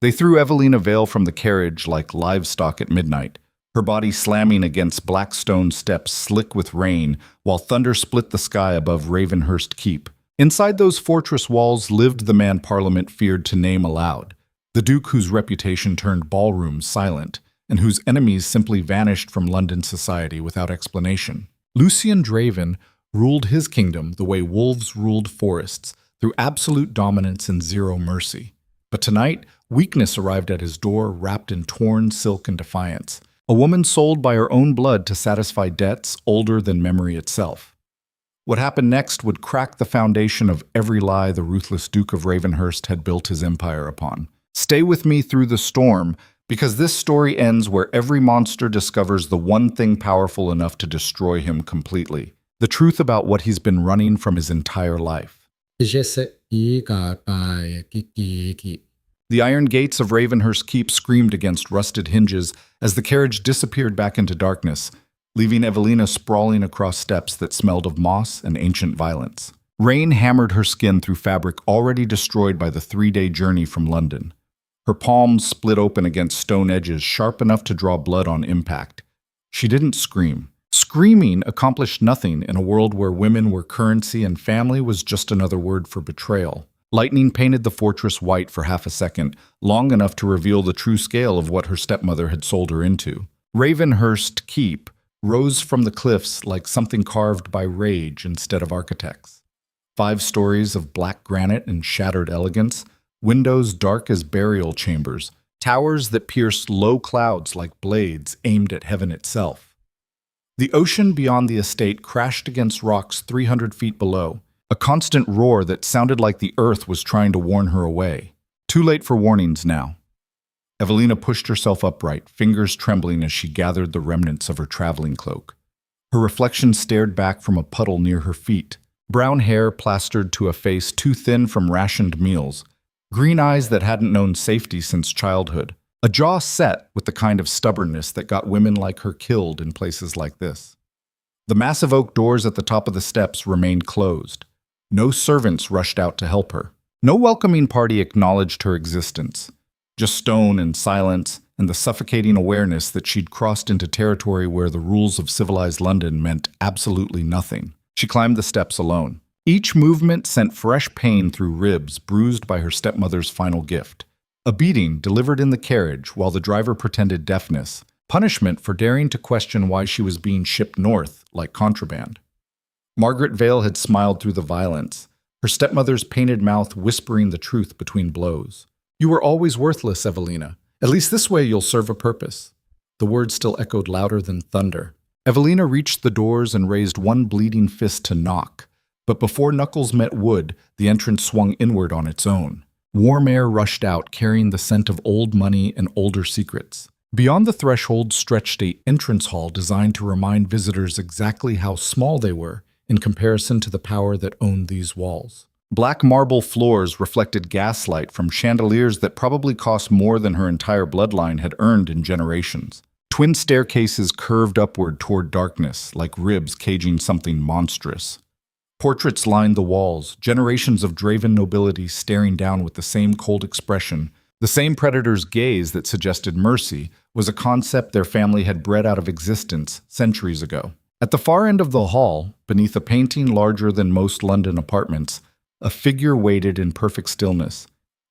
They threw Evelina Vale from the carriage like livestock at midnight, her body slamming against black stone steps slick with rain, while thunder split the sky above Ravenhurst Keep. Inside those fortress walls lived the man Parliament feared to name aloud, the Duke whose reputation turned ballrooms silent, and whose enemies simply vanished from London society without explanation. Lucian Draven ruled his kingdom the way wolves ruled forests, through absolute dominance and zero mercy. But tonight, weakness arrived at his door wrapped in torn silk and defiance, a woman sold by her own blood to satisfy debts older than memory itself. What happened next would crack the foundation of every lie the ruthless Duke of Ravenhurst had built his empire upon. Stay with me through the storm, because this story ends where every monster discovers the one thing powerful enough to destroy him completely, the truth about what he's been running from his entire life. The iron gates of Ravenhurst Keep screamed against rusted hinges as the carriage disappeared back into darkness, leaving Evelina sprawling across steps that smelled of moss and ancient violence. Rain hammered her skin through fabric already destroyed by the 3-day journey from London. Her palms split open against stone edges sharp enough to draw blood on impact. She didn't scream. Screaming accomplished nothing in a world where women were currency and family was just another word for betrayal. Lightning painted the fortress white for half a second, long enough to reveal the true scale of what her stepmother had sold her into. Ravenhurst Keep rose from the cliffs like something carved by rage instead of architects. 5 stories of black granite and shattered elegance, windows dark as burial chambers, towers that pierced low clouds like blades aimed at heaven itself. The ocean beyond the estate crashed against rocks 300 feet below, a constant roar that sounded like the earth was trying to warn her away. Too late for warnings now. Evelina pushed herself upright, fingers trembling as she gathered the remnants of her traveling cloak. Her reflection stared back from a puddle near her feet, brown hair plastered to a face too thin from rationed meals, green eyes that hadn't known safety since childhood, a jaw set with the kind of stubbornness that got women like her killed in places like this. The massive oak doors at the top of the steps remained closed. No servants rushed out to help her. No welcoming party acknowledged her existence. Just stone and silence and the suffocating awareness that she'd crossed into territory where the rules of civilized London meant absolutely nothing. She climbed the steps alone. Each movement sent fresh pain through ribs bruised by her stepmother's final gift. A beating delivered in the carriage while the driver pretended deafness, punishment for daring to question why she was being shipped north like contraband. Margaret Vale had smiled through the violence, her stepmother's painted mouth whispering the truth between blows. "You were always worthless, Evelina. At least this way you'll serve a purpose." The words still echoed louder than thunder. Evelina reached the doors and raised one bleeding fist to knock, but before knuckles met wood, the entrance swung inward on its own. Warm air rushed out, carrying the scent of old money and older secrets. Beyond the threshold stretched an entrance hall designed to remind visitors exactly how small they were in comparison to the power that owned these walls. Black marble floors reflected gaslight from chandeliers that probably cost more than her entire bloodline had earned in generations. Twin staircases curved upward toward darkness, like ribs caging something monstrous. Portraits lined the walls, generations of Draven nobility staring down with the same cold expression. The same predator's gaze that suggested mercy was a concept their family had bred out of existence centuries ago. At the far end of the hall, beneath a painting larger than most London apartments, a figure waited in perfect stillness.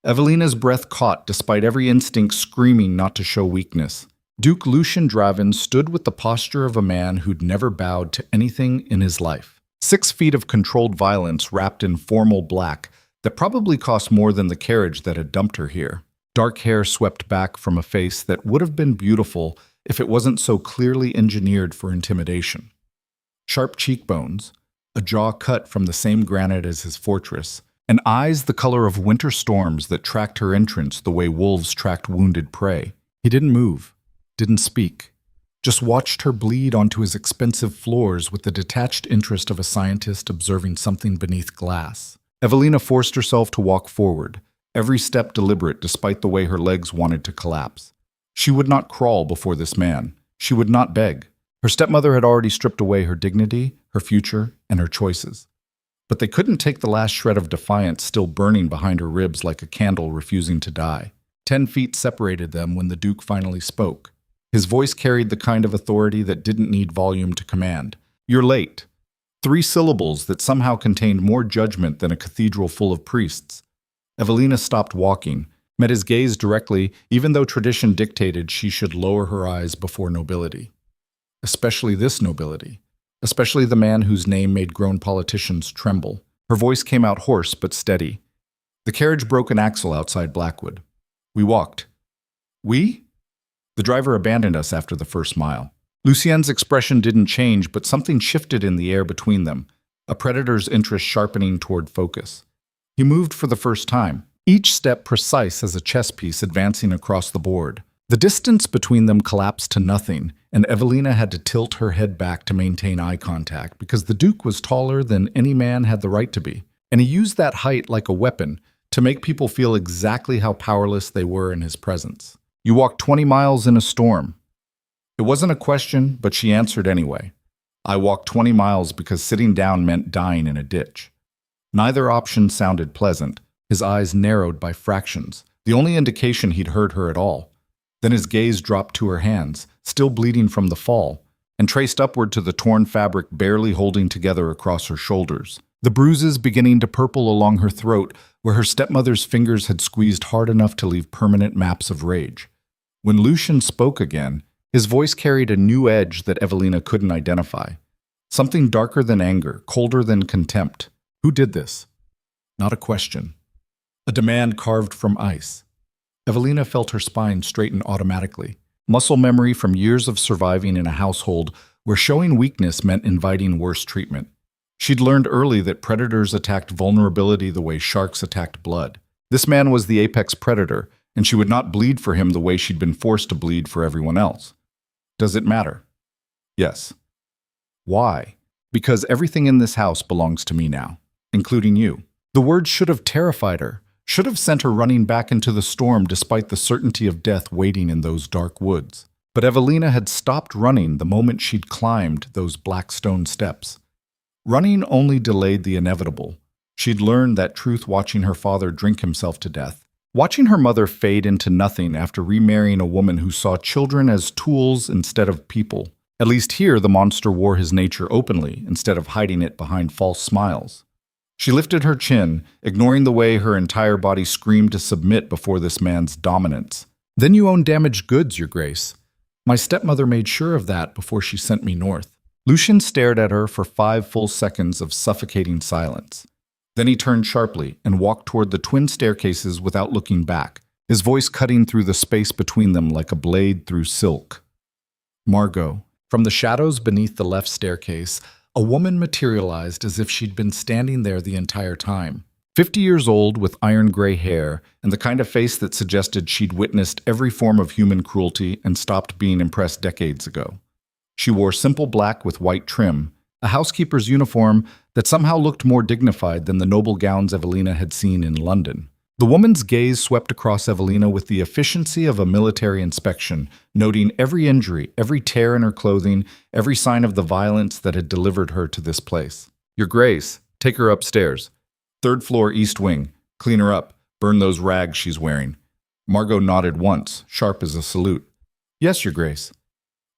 Evelina's breath caught despite every instinct screaming not to show weakness. Duke Lucian Draven stood with the posture of a man who'd never bowed to anything in his life. 6 feet of controlled violence wrapped in formal black that probably cost more than the carriage that had dumped her here. Dark hair swept back from a face that would have been beautiful if it wasn't so clearly engineered for intimidation. Sharp cheekbones, a jaw cut from the same granite as his fortress, and eyes the color of winter storms that tracked her entrance the way wolves tracked wounded prey. He didn't move, didn't speak. Just watched her bleed onto his expensive floors with the detached interest of a scientist observing something beneath glass. Evelina forced herself to walk forward, every step deliberate despite the way her legs wanted to collapse. She would not crawl before this man. She would not beg. Her stepmother had already stripped away her dignity, her future, and her choices. But they couldn't take the last shred of defiance still burning behind her ribs like a candle refusing to die. 10 feet separated them when the Duke finally spoke. His voice carried the kind of authority that didn't need volume to command. "You're late." 3 syllables that somehow contained more judgment than a cathedral full of priests. Evelina stopped walking, met his gaze directly, even though tradition dictated she should lower her eyes before nobility. Especially this nobility. Especially the man whose name made grown politicians tremble. Her voice came out hoarse but steady. The carriage broke an axle outside Blackwood. "We walked." "We?" The driver abandoned us after the first mile. Lucien's expression didn't change, but something shifted in the air between them, a predator's interest sharpening toward focus. He moved for the first time, each step precise as a chess piece advancing across the board. The distance between them collapsed to nothing, and Evelina had to tilt her head back to maintain eye contact because the Duke was taller than any man had the right to be, and he used that height like a weapon to make people feel exactly how powerless they were in his presence. "You walked 20 miles in a storm." It wasn't a question, but she answered anyway. "I walked 20 miles because sitting down meant dying in a ditch." Neither option sounded pleasant, his eyes narrowed by fractions, the only indication he'd heard her at all. Then his gaze dropped to her hands, still bleeding from the fall, and traced upward to the torn fabric barely holding together across her shoulders. The bruises beginning to purple along her throat, where her stepmother's fingers had squeezed hard enough to leave permanent maps of rage. When Lucien spoke again, his voice carried a new edge that Evelina couldn't identify. Something darker than anger, colder than contempt. Who did this? Not a question. A demand carved from ice. Evelina felt her spine straighten automatically. Muscle memory from years of surviving in a household where showing weakness meant inviting worse treatment. She'd learned early that predators attacked vulnerability the way sharks attacked blood. This man was the apex predator, and she would not bleed for him the way she'd been forced to bleed for everyone else. Does it matter? Yes. Why? Because everything in this house belongs to me now, including you. The words should have terrified her, should have sent her running back into the storm despite the certainty of death waiting in those dark woods. But Evelina had stopped running the moment she'd climbed those black stone steps. Running only delayed the inevitable. She'd learned that truth watching her father drink himself to death, watching her mother fade into nothing after remarrying a woman who saw children as tools instead of people. At least here, the monster wore his nature openly instead of hiding it behind false smiles. She lifted her chin, ignoring the way her entire body screamed to submit before this man's dominance. "Then you own damaged goods, Your Grace. My stepmother made sure of that before she sent me north." Lucien stared at her for 5 full seconds of suffocating silence. Then he turned sharply and walked toward the twin staircases without looking back, his voice cutting through the space between them like a blade through silk. "Margo." From the shadows beneath the left staircase, a woman materialized as if she'd been standing there the entire time. 50 years old with iron-gray hair and the kind of face that suggested she'd witnessed every form of human cruelty and stopped being impressed decades ago. She wore simple black with white trim, a housekeeper's uniform that somehow looked more dignified than the noble gowns Evelina had seen in London. The woman's gaze swept across Evelina with the efficiency of a military inspection, noting every injury, every tear in her clothing, every sign of the violence that had delivered her to this place. "Your Grace, take her upstairs. 3rd floor, east wing. Clean her up. Burn those rags she's wearing." Margo nodded once, sharp as a salute. "Yes, Your Grace."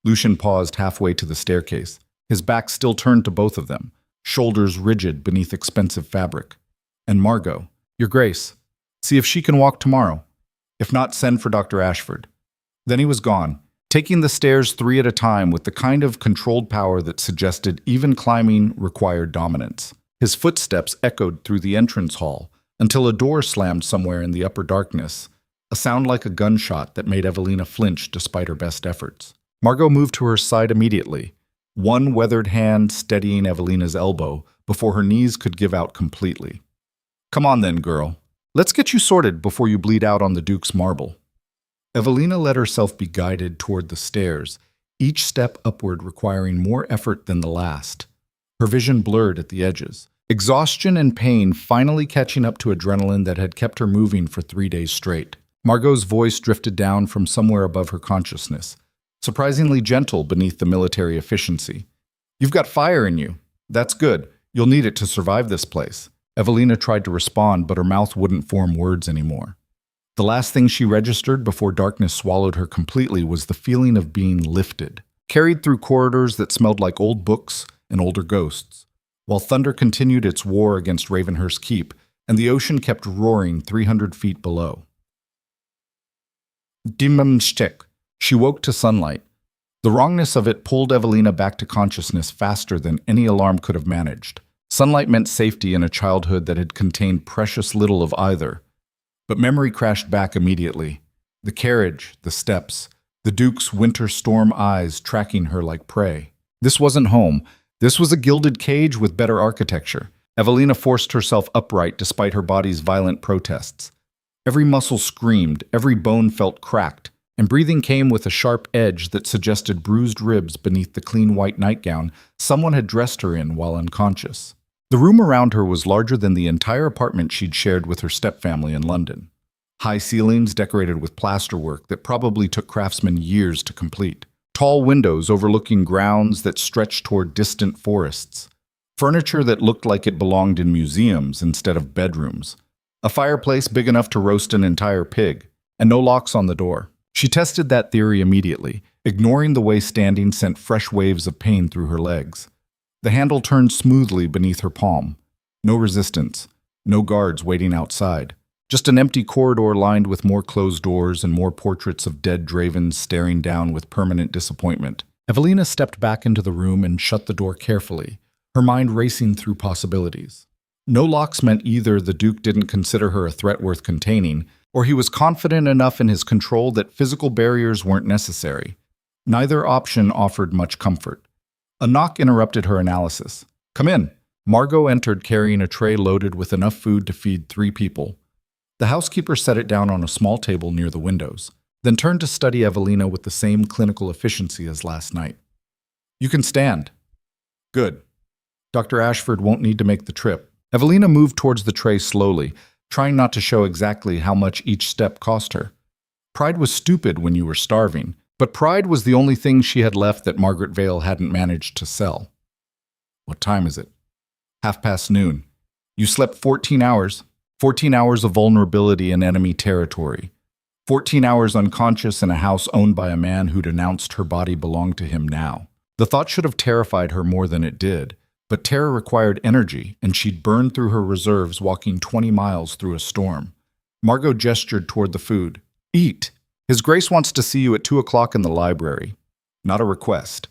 Lucien paused halfway to the staircase, his back still turned to both of them, shoulders rigid beneath expensive fabric. "And Margo, Your Grace, see if she can walk tomorrow. If not, send for Dr. Ashford." Then he was gone, taking the stairs 3 at a time with the kind of controlled power that suggested even climbing required dominance. His footsteps echoed through the entrance hall until a door slammed somewhere in the upper darkness, a sound like a gunshot that made Evelina flinch despite her best efforts. Margo moved to her side immediately, one weathered hand steadying Evelina's elbow before her knees could give out completely. "Come on then, girl. Let's get you sorted before you bleed out on the Duke's marble." Evelina let herself be guided toward the stairs, each step upward requiring more effort than the last. Her vision blurred at the edges, exhaustion and pain finally catching up to adrenaline that had kept her moving for 3 days straight. Margot's voice drifted down from somewhere above her consciousness, surprisingly gentle beneath the military efficiency. "You've got fire in you. That's good. You'll need it to survive this place." Evelina tried to respond, but her mouth wouldn't form words anymore. The last thing she registered before darkness swallowed her completely was the feeling of being lifted, carried through corridors that smelled like old books and older ghosts, while thunder continued its war against Ravenhurst Keep, and the ocean kept roaring 300 feet below. Dimamshtek. She woke to sunlight. The wrongness of it pulled Evelina back to consciousness faster than any alarm could have managed. Sunlight meant safety in a childhood that had contained precious little of either. But memory crashed back immediately. The carriage, the steps, the Duke's winter storm eyes tracking her like prey. This wasn't home. This was a gilded cage with better architecture. Evelina forced herself upright despite her body's violent protests. Every muscle screamed, every bone felt cracked, and breathing came with a sharp edge that suggested bruised ribs beneath the clean white nightgown someone had dressed her in while unconscious. The room around her was larger than the entire apartment she'd shared with her stepfamily in London. High ceilings decorated with plasterwork that probably took craftsmen years to complete. Tall windows overlooking grounds that stretched toward distant forests. Furniture that looked like it belonged in museums instead of bedrooms. A fireplace big enough to roast an entire pig, and no locks on the door. She tested that theory immediately, ignoring the way standing sent fresh waves of pain through her legs. The handle turned smoothly beneath her palm. No resistance, no guards waiting outside. Just an empty corridor lined with more closed doors and more portraits of dead dravens staring down with permanent disappointment. Evelina stepped back into the room and shut the door carefully, her mind racing through possibilities. No locks meant either the Duke didn't consider her a threat worth containing, or he was confident enough in his control that physical barriers weren't necessary. Neither option offered much comfort. A knock interrupted her analysis. "Come in." Margo entered carrying a tray loaded with enough food to feed 3 people. The housekeeper set it down on a small table near the windows, then turned to study Evelina with the same clinical efficiency as last night. "You can stand." "Good. Dr. Ashford won't need to make the trip." Evelina moved towards the tray slowly, trying not to show exactly how much each step cost her. Pride was stupid when you were starving, but pride was the only thing she had left that Margaret Vale hadn't managed to sell. "What time is it?" 12:30. "You slept 14 hours. 14 hours of vulnerability in enemy territory. 14 hours unconscious in a house owned by a man who'd announced her body belonged to him now." The thought should have terrified her more than it did, but terror required energy, and she'd burned through her reserves walking 20 miles through a storm. Margo gestured toward the food. "Eat. His Grace wants to see you at 2 o'clock in the library." Not a request.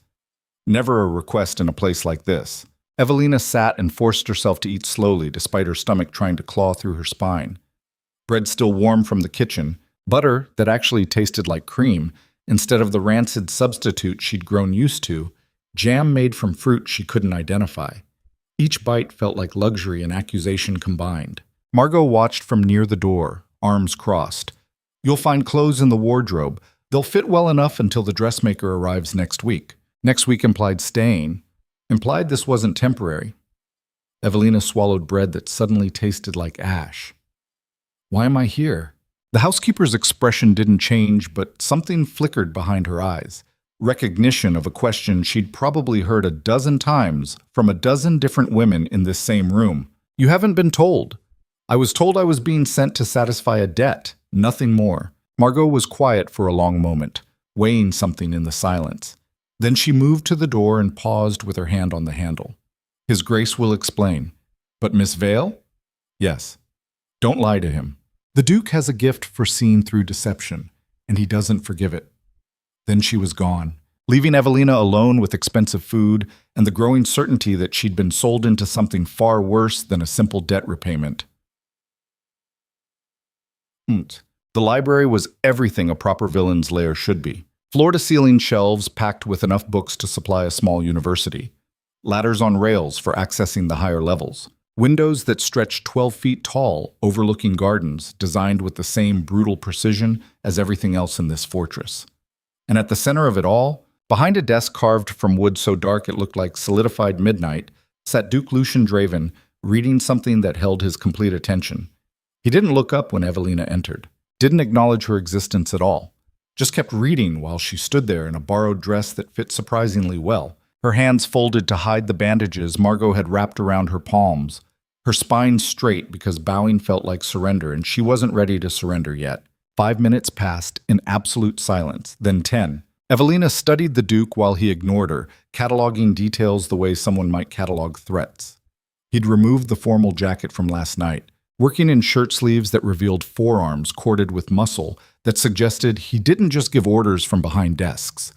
Never a request in a place like this. Evelina sat and forced herself to eat slowly despite her stomach trying to claw through her spine. Bread still warm from the kitchen, butter that actually tasted like cream instead of the rancid substitute she'd grown used to, jam made from fruit she couldn't identify. Each bite felt like luxury and accusation combined. Margo watched from near the door, arms crossed. "You'll find clothes in the wardrobe. They'll fit well enough until the dressmaker arrives next week." Next week implied staying. Implied this wasn't temporary. Evelina swallowed bread that suddenly tasted like ash. "Why am I here?" The housekeeper's expression didn't change, but something flickered behind her eyes. Recognition of a question she'd probably heard a dozen times from a dozen different women in this same room. "You haven't been told." "I was told I was being sent to satisfy a debt, nothing more." Margo was quiet for a long moment, weighing something in the silence. Then she moved to the door and paused with her hand on the handle. "His Grace will explain. But Miss Vale?" "Yes. Don't lie to him. The Duke has a gift for seeing through deception, and he doesn't forgive it." Then she was gone, leaving Evelina alone with expensive food and the growing certainty that she'd been sold into something far worse than a simple debt repayment. The library was everything a proper villain's lair should be. Floor-to-ceiling shelves packed with enough books to supply a small university. Ladders on rails for accessing the higher levels. Windows that stretched 12 feet tall, overlooking gardens, designed with the same brutal precision as everything else in this fortress. And at the center of it all, behind a desk carved from wood so dark it looked like solidified midnight, sat Duke Lucian Draven, reading something that held his complete attention. He didn't look up when Evelina entered, didn't acknowledge her existence at all. Just kept reading while she stood there in a borrowed dress that fit surprisingly well, her hands folded to hide the bandages Margo had wrapped around her palms, her spine straight because bowing felt like surrender and she wasn't ready to surrender yet. 5 minutes passed in absolute silence, then 10. Evelina studied the Duke while he ignored her, cataloging details the way someone might catalog threats. He'd removed the formal jacket from last night, working in shirt sleeves that revealed forearms corded with muscle that suggested he didn't just give orders from behind desks.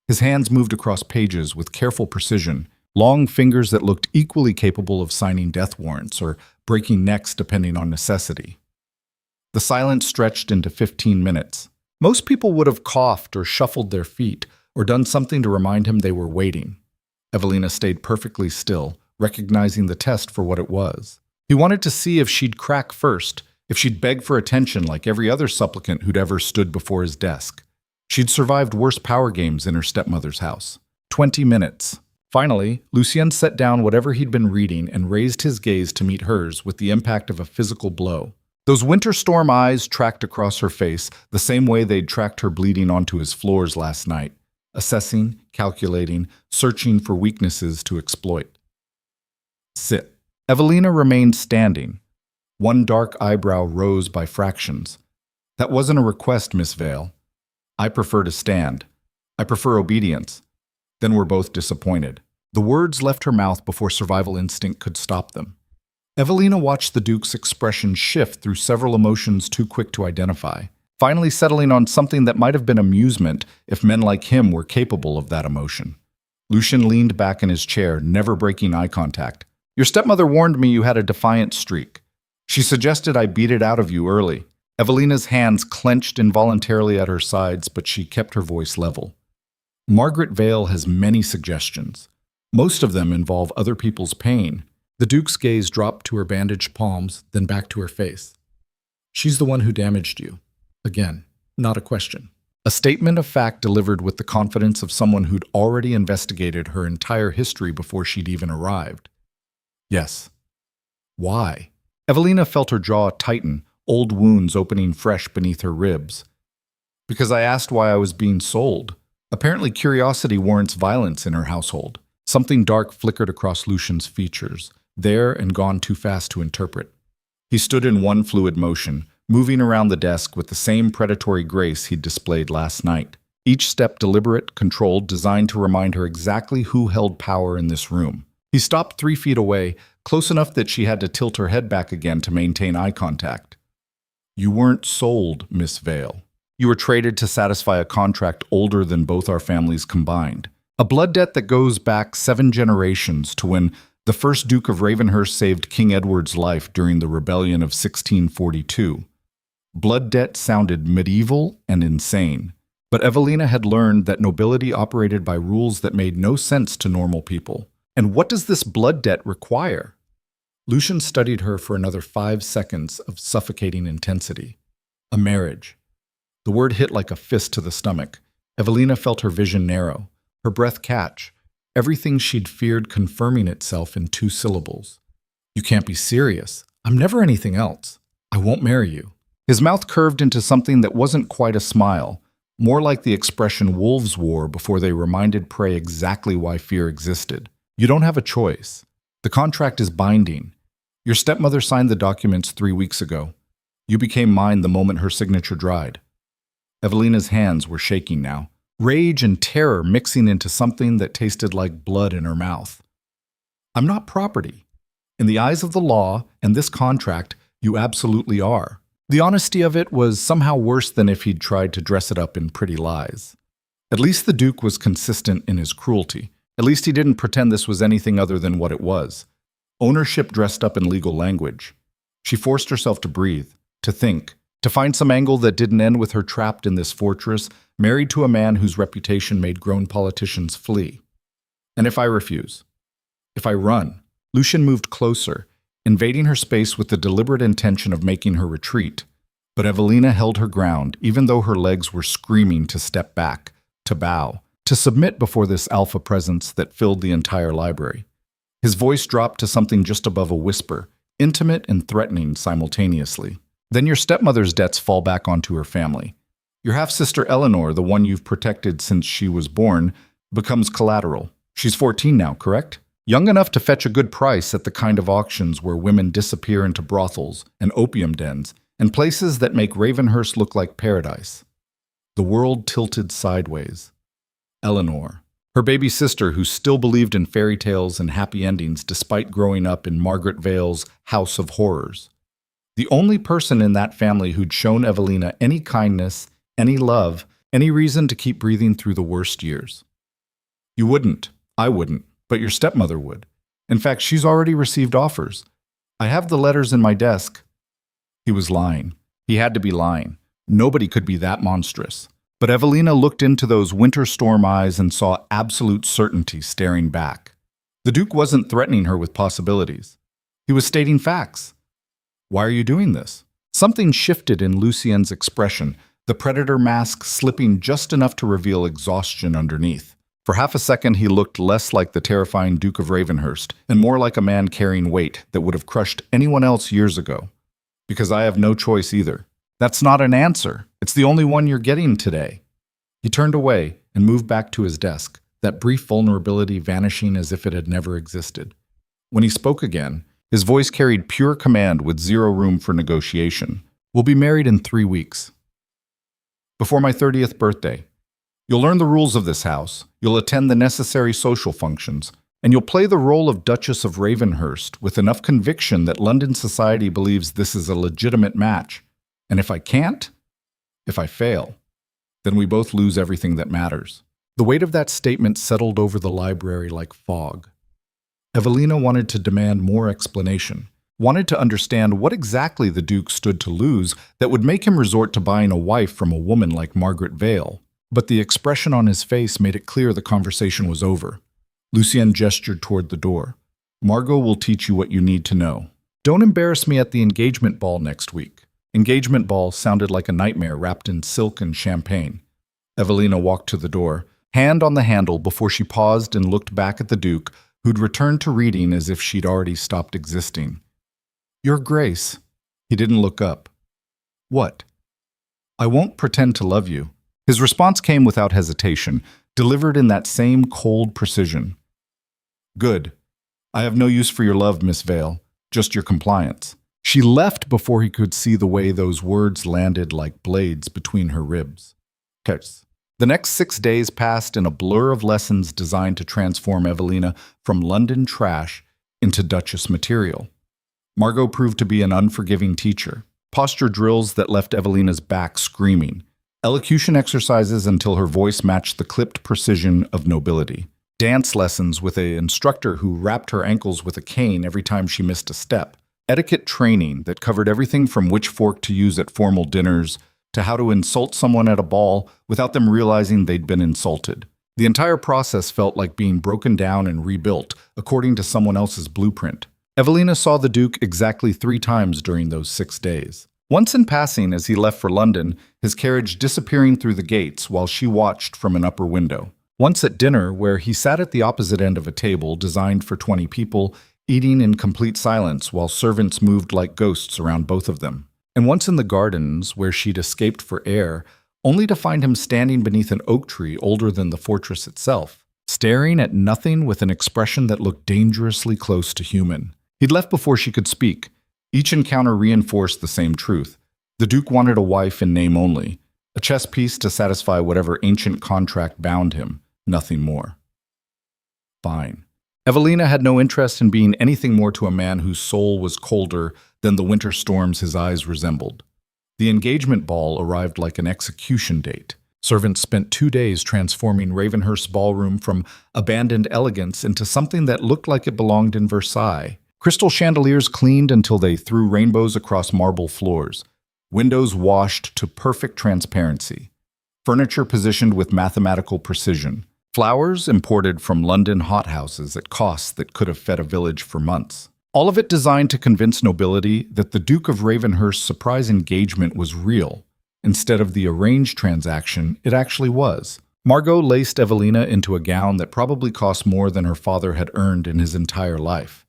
His hands moved across pages with careful precision, long fingers that looked equally capable of signing death warrants or breaking necks depending on necessity. The silence stretched into 15 minutes. Most people would have coughed or shuffled their feet or done something to remind him they were waiting. Evelina stayed perfectly still, recognizing the test for what it was. He wanted to see if she'd crack first, if she'd beg for attention like every other supplicant who'd ever stood before his desk. She'd survived worse power games in her stepmother's house. 20 minutes. Finally, Lucien set down whatever he'd been reading and raised his gaze to meet hers with the impact of a physical blow. Those winter storm eyes tracked across her face the same way they'd tracked her bleeding onto his floors last night, assessing, calculating, searching for weaknesses to exploit. Sit. Evelina remained standing. One dark eyebrow rose by fractions. That wasn't a request, Miss Vale. I prefer to stand. I prefer obedience. Then we're both disappointed. The words left her mouth before survival instinct could stop them. Evelina watched the Duke's expression shift through several emotions too quick to identify, finally settling on something that might have been amusement if men like him were capable of that emotion. Lucien leaned back in his chair, never breaking eye contact. Your stepmother warned me you had a defiant streak. She suggested I beat it out of you early. Evelina's hands clenched involuntarily at her sides, but she kept her voice level. Margaret Vale has many suggestions. Most of them involve other people's pain. The Duke's gaze dropped to her bandaged palms, then back to her face. She's the one who damaged you. Again, not a question. A statement of fact delivered with the confidence of someone who'd already investigated her entire history before she'd even arrived. Yes. Why? Evelina felt her jaw tighten, old wounds opening fresh beneath her ribs. Because I asked why I was being sold. Apparently curiosity warrants violence in her household. Something dark flickered across Lucien's features, there and gone too fast to interpret. He stood in one fluid motion, moving around the desk with the same predatory grace he'd displayed last night. Each step deliberate, controlled, designed to remind her exactly who held power in this room. He stopped 3 feet away, close enough that she had to tilt her head back again to maintain eye contact. You weren't sold, Miss Vale. You were traded to satisfy a contract older than both our families combined. A blood debt that goes back 7 generations to when the first Duke of Ravenhurst saved King Edward's life during the rebellion of 1642. Blood debt sounded medieval and insane, but Evelina had learned that nobility operated by rules that made no sense to normal people. And what does this blood debt require? Lucien studied her for another 5 seconds of suffocating intensity. A marriage. The word hit like a fist to the stomach. Evelina felt her vision narrow, her breath catch, everything she'd feared confirming itself in 2 syllables. You can't be serious. I'm never anything else. I won't marry you. His mouth curved into something that wasn't quite a smile, more like the expression wolves wore before they reminded prey exactly why fear existed. You don't have a choice. The contract is binding. Your stepmother signed the documents 3 weeks ago. You became mine the moment her signature dried. Evelina's hands were shaking now, rage and terror mixing into something that tasted like blood in her mouth. I'm not property. In the eyes of the law and this contract, you absolutely are. The honesty of it was somehow worse than if he'd tried to dress it up in pretty lies. At least the Duke was consistent in his cruelty. At least he didn't pretend this was anything other than what it was. Ownership dressed up in legal language. She forced herself to breathe, to think, to find some angle that didn't end with her trapped in this fortress, married to a man whose reputation made grown politicians flee. And if I refuse? If I run? Lucien moved closer, invading her space with the deliberate intention of making her retreat. But Evelina held her ground, even though her legs were screaming to step back, to bow, to submit before this alpha presence that filled the entire library. His voice dropped to something just above a whisper, intimate and threatening simultaneously. Then your stepmother's debts fall back onto her family. Your half-sister Eleanor, the one you've protected since she was born, becomes collateral. She's 14 now, correct? Young enough to fetch a good price at the kind of auctions where women disappear into brothels and opium dens and places that make Ravenhurst look like paradise. The world tilted sideways. Eleanor, her baby sister who still believed in fairy tales and happy endings despite growing up in Margaret Vale's House of Horrors. The only person in that family who'd shown Evelina any kindness, any love, any reason to keep breathing through the worst years. You wouldn't, I wouldn't, but your stepmother would. In fact, she's already received offers. I have the letters in my desk. He was lying. He had to be lying. Nobody could be that monstrous. But Evelina looked into those winter storm eyes and saw absolute certainty staring back. The Duke wasn't threatening her with possibilities. He was stating facts. Why are you doing this? Something shifted in Lucien's expression, the predator mask slipping just enough to reveal exhaustion underneath. For half a second, he looked less like the terrifying Duke of Ravenhurst and more like a man carrying weight that would have crushed anyone else years ago. Because I have no choice either. That's not an answer. It's the only one you're getting today. He turned away and moved back to his desk, that brief vulnerability vanishing as if it had never existed. When he spoke again, his voice carried pure command with zero room for negotiation. We'll be married in 3 weeks. Before my 30th birthday. You'll learn the rules of this house, you'll attend the necessary social functions, and you'll play the role of Duchess of Ravenhurst with enough conviction that London society believes this is a legitimate match. And if I can't, if I fail, then we both lose everything that matters. The weight of that statement settled over the library like fog. Evelina wanted to demand more explanation, wanted to understand what exactly the Duke stood to lose that would make him resort to buying a wife from a woman like Margaret Vale. But the expression on his face made it clear the conversation was over. Lucien gestured toward the door. Margo will teach you what you need to know. Don't embarrass me at the engagement ball next week. Engagement ball sounded like a nightmare wrapped in silk and champagne. Evelina walked to the door, hand on the handle before she paused and looked back at the Duke, who'd returned to reading as if she'd already stopped existing. Your Grace. He didn't look up. What? I won't pretend to love you. His response came without hesitation, delivered in that same cold precision. Good. I have no use for your love, Miss Vale, just your compliance. She left before he could see the way those words landed like blades between her ribs. The next 6 days passed in a blur of lessons designed to transform Evelina from London trash into Duchess material. Margo proved to be an unforgiving teacher. Posture drills that left Evelina's back screaming. Elocution exercises until her voice matched the clipped precision of nobility. Dance lessons with an instructor who wrapped her ankles with a cane every time she missed a step. Etiquette training that covered everything from which fork to use at formal dinners to how to insult someone at a ball without them realizing they'd been insulted. The entire process felt like being broken down and rebuilt according to someone else's blueprint. Evelina saw the Duke exactly 3 times during those 6 days. Once in passing as he left for London, his carriage disappearing through the gates while she watched from an upper window. Once at dinner, where he sat at the opposite end of a table designed for 20 people, eating in complete silence while servants moved like ghosts around both of them. And once in the gardens, where she'd escaped for air, only to find him standing beneath an oak tree older than the fortress itself, staring at nothing with an expression that looked dangerously close to human. He'd left before she could speak. Each encounter reinforced the same truth. The Duke wanted a wife in name only, a chess piece to satisfy whatever ancient contract bound him, nothing more. Fine. Evelina had no interest in being anything more to a man whose soul was colder than the winter storms his eyes resembled. The engagement ball arrived like an execution date. Servants spent 2 days transforming Ravenhurst's ballroom from abandoned elegance into something that looked like it belonged in Versailles. Crystal chandeliers cleaned until they threw rainbows across marble floors. Windows washed to perfect transparency. Furniture positioned with mathematical precision. Flowers imported from London hothouses at costs that could have fed a village for months. All of it designed to convince nobility that the Duke of Ravenhurst's surprise engagement was real. Instead of the arranged transaction, it actually was. Margo laced Evelina into a gown that probably cost more than her father had earned in his entire life.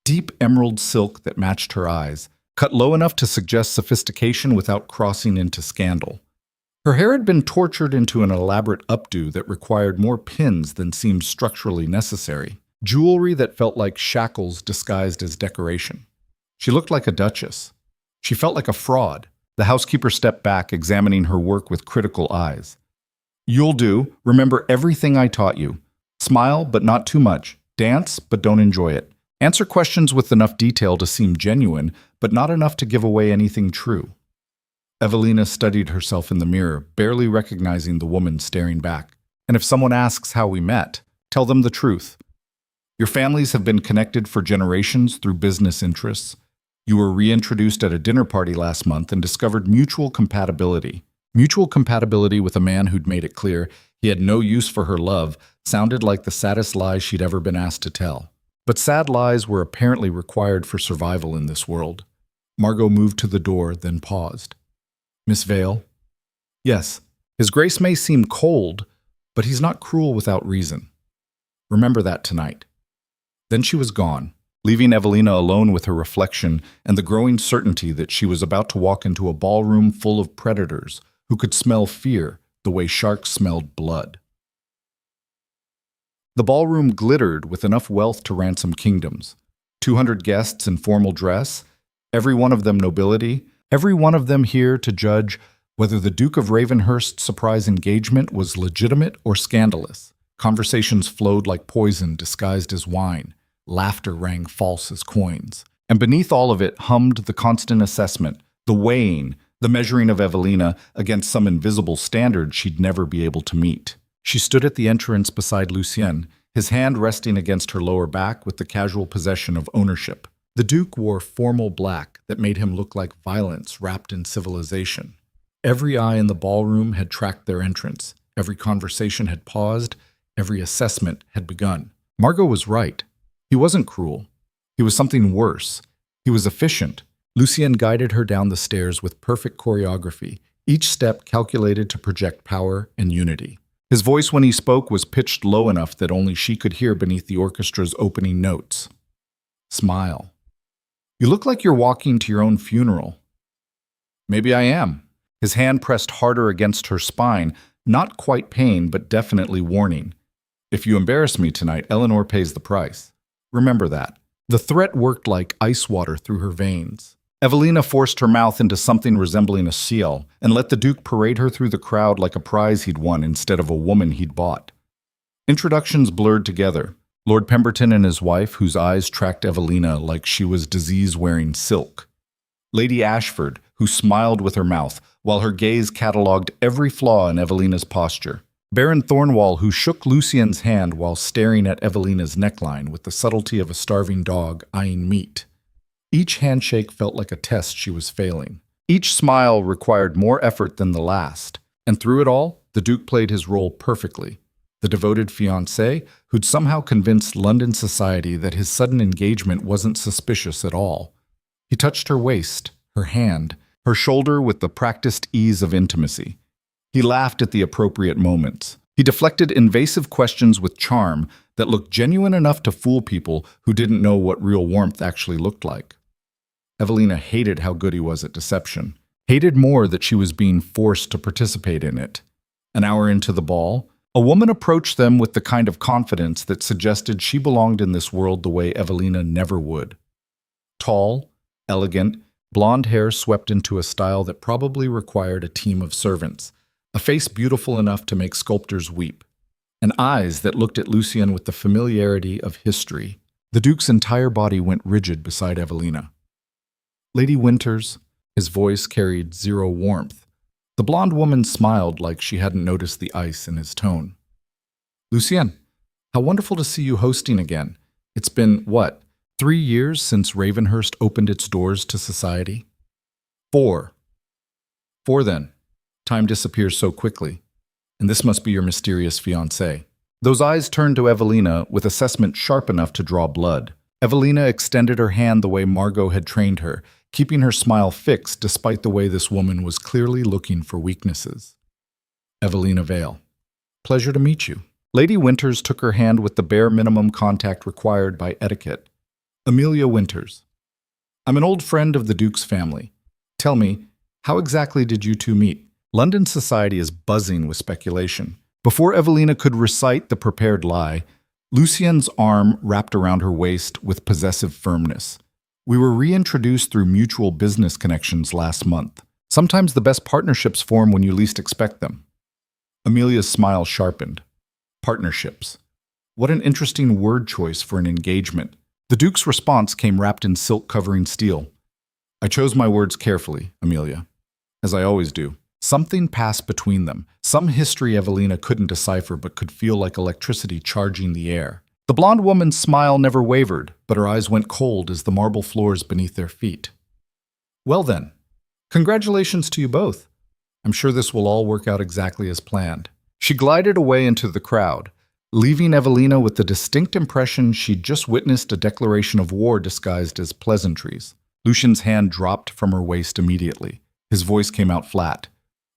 Deep emerald silk that matched her eyes, cut low enough to suggest sophistication without crossing into scandal. Her hair had been tortured into an elaborate updo that required more pins than seemed structurally necessary. Jewelry that felt like shackles disguised as decoration. She looked like a duchess. She felt like a fraud. The housekeeper stepped back, examining her work with critical eyes. You'll do. Remember everything I taught you. Smile, but not too much. Dance, but don't enjoy it. Answer questions with enough detail to seem genuine, but not enough to give away anything true. Evelina studied herself in the mirror, barely recognizing the woman staring back. And if someone asks how we met, tell them the truth. Your families have been connected for generations through business interests. You were reintroduced at a dinner party last month and discovered mutual compatibility. Mutual compatibility with a man who'd made it clear he had no use for her love sounded like the saddest lie she'd ever been asked to tell. But sad lies were apparently required for survival in this world. Margo moved to the door, then paused. Miss Vale? Yes, His Grace may seem cold, but he's not cruel without reason. Remember that tonight. Then she was gone, leaving Evelina alone with her reflection and the growing certainty that she was about to walk into a ballroom full of predators who could smell fear the way sharks smelled blood. The ballroom glittered with enough wealth to ransom kingdoms. 200 guests in formal dress, every one of them nobility, every one of them here to judge whether the Duke of Ravenhurst's surprise engagement was legitimate or scandalous. Conversations flowed like poison disguised as wine. Laughter rang false as coins. And beneath all of it hummed the constant assessment, the weighing, the measuring of Evelina against some invisible standard she'd never be able to meet. She stood at the entrance beside Lucien, his hand resting against her lower back with the casual possession of ownership. The Duke wore formal black that made him look like violence wrapped in civilization. Every eye in the ballroom had tracked their entrance. Every conversation had paused. Every assessment had begun. Margo was right. He wasn't cruel. He was something worse. He was efficient. Lucien guided her down the stairs with perfect choreography, each step calculated to project power and unity. His voice when he spoke was pitched low enough that only she could hear beneath the orchestra's opening notes. Smile. You look like you're walking to your own funeral. Maybe I am. His hand pressed harder against her spine, not quite pain, but definitely warning. If you embarrass me tonight, Eleanor pays the price. Remember that. The threat worked like ice water through her veins. Evelina forced her mouth into something resembling a seal and let the Duke parade her through the crowd like a prize he'd won instead of a woman he'd bought. Introductions blurred together. Lord Pemberton and his wife, whose eyes tracked Evelina like she was disease-wearing silk. Lady Ashford, who smiled with her mouth, while her gaze catalogued every flaw in Evelina's posture. Baron Thornwall, who shook Lucien's hand while staring at Evelina's neckline with the subtlety of a starving dog eyeing meat. Each handshake felt like a test she was failing. Each smile required more effort than the last. And through it all, the Duke played his role perfectly. The devoted fiancé who'd somehow convinced London society that his sudden engagement wasn't suspicious at all. He touched her waist, her hand, her shoulder with the practiced ease of intimacy. He laughed at the appropriate moments. He deflected invasive questions with charm that looked genuine enough to fool people who didn't know what real warmth actually looked like. Evelina hated how good he was at deception, hated more that she was being forced to participate in it. An hour into the ball, a woman approached them with the kind of confidence that suggested she belonged in this world the way Evelina never would. Tall, elegant, blonde hair swept into a style that probably required a team of servants, a face beautiful enough to make sculptors weep, and eyes that looked at Lucien with the familiarity of history. The Duke's entire body went rigid beside Evelina. Lady Winters, his voice carried zero warmth. The blonde woman smiled like she hadn't noticed the ice in his tone. Lucien, how wonderful to see you hosting again. It's been, 3 years since Ravenhurst opened its doors to society? 4. 4 then. Time disappears so quickly. And this must be your mysterious fiancé. Those eyes turned to Evelina with assessment sharp enough to draw blood. Evelina extended her hand the way Margo had trained her, keeping her smile fixed despite the way this woman was clearly looking for weaknesses. Evelina Vale. Pleasure to meet you. Lady Winters took her hand with the bare minimum contact required by etiquette. Amelia Winters. I'm an old friend of the Duke's family. Tell me, how exactly did you two meet? London society is buzzing with speculation. Before Evelina could recite the prepared lie, Lucien's arm wrapped around her waist with possessive firmness. We were reintroduced through mutual business connections last month. Sometimes the best partnerships form when you least expect them. Amelia's smile sharpened. Partnerships. What an interesting word choice for an engagement. The Duke's response came wrapped in silk-covering steel. I chose my words carefully, Amelia, as I always do. Something passed between them, some history Evelina couldn't decipher but could feel like electricity charging the air. The blonde woman's smile never wavered, but her eyes went cold as the marble floors beneath their feet. Well then, congratulations to you both. I'm sure this will all work out exactly as planned. She glided away into the crowd, leaving Evelina with the distinct impression she'd just witnessed a declaration of war disguised as pleasantries. Lucian's hand dropped from her waist immediately. His voice came out flat.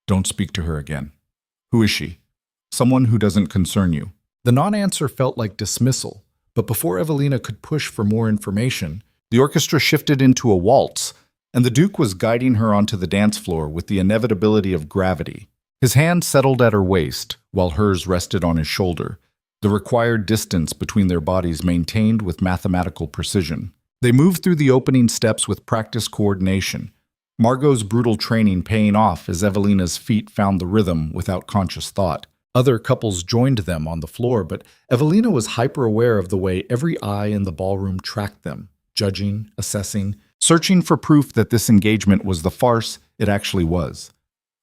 Don't speak to her again. Who is she? Someone who doesn't concern you. The non-answer felt like dismissal, but before Evelina could push for more information, the orchestra shifted into a waltz, and the Duke was guiding her onto the dance floor with the inevitability of gravity. His hand settled at her waist, while hers rested on his shoulder, the required distance between their bodies maintained with mathematical precision. They moved through the opening steps with practiced coordination, Margo's brutal training paying off as Evelina's feet found the rhythm without conscious thought. Other couples joined them on the floor, but Evelina was hyper-aware of the way every eye in the ballroom tracked them, judging, assessing, searching for proof that this engagement was the farce it actually was.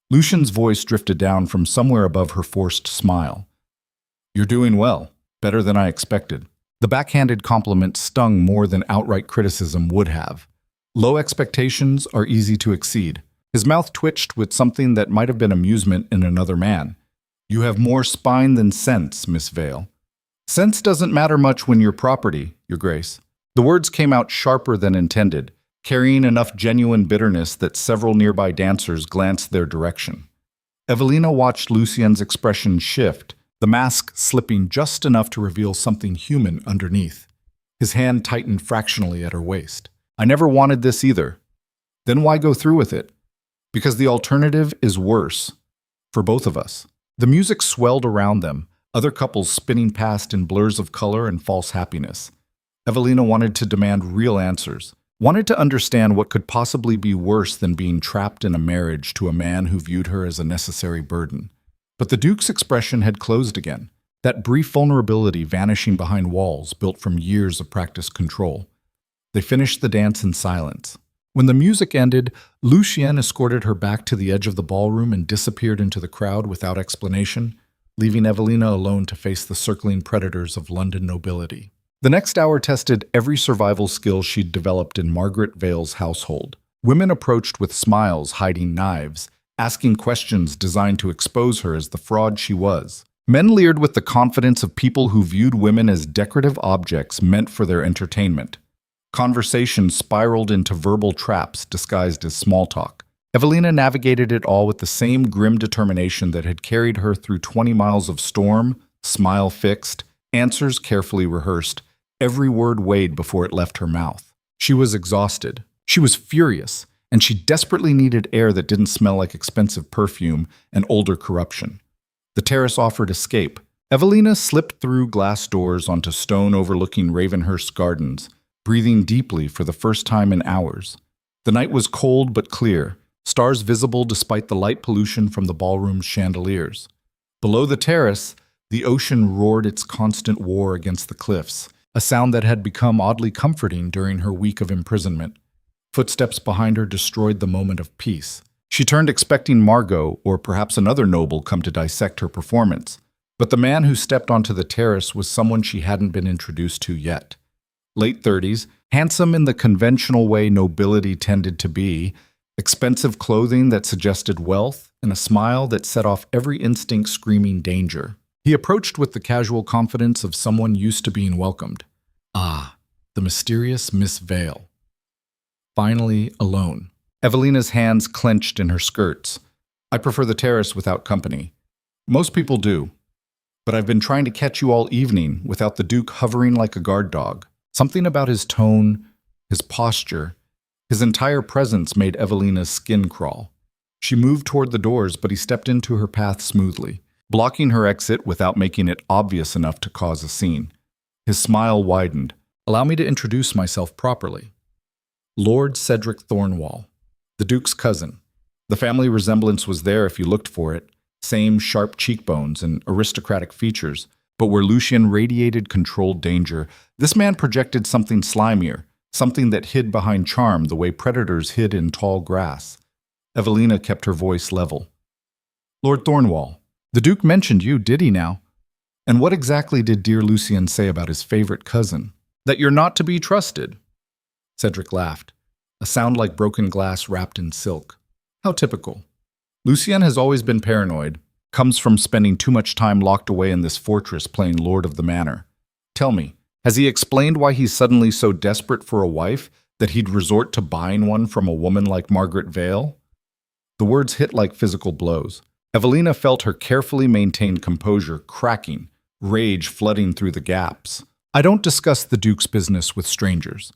Lucian's voice drifted down from somewhere above her forced smile. You're doing well, better than I expected. The backhanded compliment stung more than outright criticism would have. Low expectations are easy to exceed. His mouth twitched with something that might have been amusement in another man. You have more spine than sense, Miss Vale. Sense doesn't matter much when you're property, Your Grace. The words came out sharper than intended, carrying enough genuine bitterness that several nearby dancers glanced their direction. Evelina watched Lucien's expression shift, the mask slipping just enough to reveal something human underneath. His hand tightened fractionally at her waist. I never wanted this either. Then why go through with it? Because the alternative is worse. For both of us. The music swelled around them, other couples spinning past in blurs of color and false happiness. Evelina wanted to demand real answers, wanted to understand what could possibly be worse than being trapped in a marriage to a man who viewed her as a necessary burden. But the Duke's expression had closed again, that brief vulnerability vanishing behind walls built from years of practiced control. They finished the dance in silence. When the music ended, Lucien escorted her back to the edge of the ballroom and disappeared into the crowd without explanation, leaving Evelina alone to face the circling predators of London nobility. The next hour tested every survival skill she'd developed in Margaret Vale's household. Women approached with smiles hiding knives, asking questions designed to expose her as the fraud she was. Men leered with the confidence of people who viewed women as decorative objects meant for their entertainment. Conversation spiraled into verbal traps disguised as small talk. Evelina navigated it all with the same grim determination that had carried her through 20 miles of storm, smile fixed, answers carefully rehearsed, every word weighed before it left her mouth. She was exhausted. She was furious, and she desperately needed air that didn't smell like expensive perfume and older corruption. The terrace offered escape. Evelina slipped through glass doors onto stone overlooking Ravenhurst Gardens, breathing deeply for the first time in hours. The night was cold but clear, stars visible despite the light pollution from the ballroom's chandeliers. Below the terrace, the ocean roared its constant war against the cliffs, a sound that had become oddly comforting during her week of imprisonment. Footsteps behind her destroyed the moment of peace. She turned expecting Margo or perhaps another noble come to dissect her performance, but the man who stepped onto the terrace was someone she hadn't been introduced to yet. Late 30s, handsome in the conventional way nobility tended to be, expensive clothing that suggested wealth, and a smile that set off every instinct screaming danger. He approached with the casual confidence of someone used to being welcomed. Ah, the mysterious Miss Vale. Finally alone. Evelina's hands clenched in her skirts. I prefer the terrace without company. Most people do. But I've been trying to catch you all evening without the Duke hovering like a guard dog. Something about his tone, his posture, his entire presence made Evelina's skin crawl. She moved toward the doors, but he stepped into her path smoothly, blocking her exit without making it obvious enough to cause a scene. His smile widened. Allow me to introduce myself properly. Lord Cedric Thornwall, the Duke's cousin. The family resemblance was there if you looked for it, same sharp cheekbones and aristocratic features, but where Lucian radiated controlled danger, this man projected something slimier, something that hid behind charm the way predators hid in tall grass. Evelina kept her voice level. Lord Thornwall, the Duke mentioned you, did he now? And what exactly did dear Lucian say about his favorite cousin? That you're not to be trusted. Cedric laughed, a sound like broken glass wrapped in silk. How typical. Lucian has always been paranoid, comes from spending too much time locked away in this fortress playing Lord of the Manor. Tell me, has he explained why he's suddenly so desperate for a wife that he'd resort to buying one from a woman like Margaret Vale? The words hit like physical blows. Evelina felt her carefully maintained composure cracking, rage flooding through the gaps. I don't discuss the Duke's business with strangers.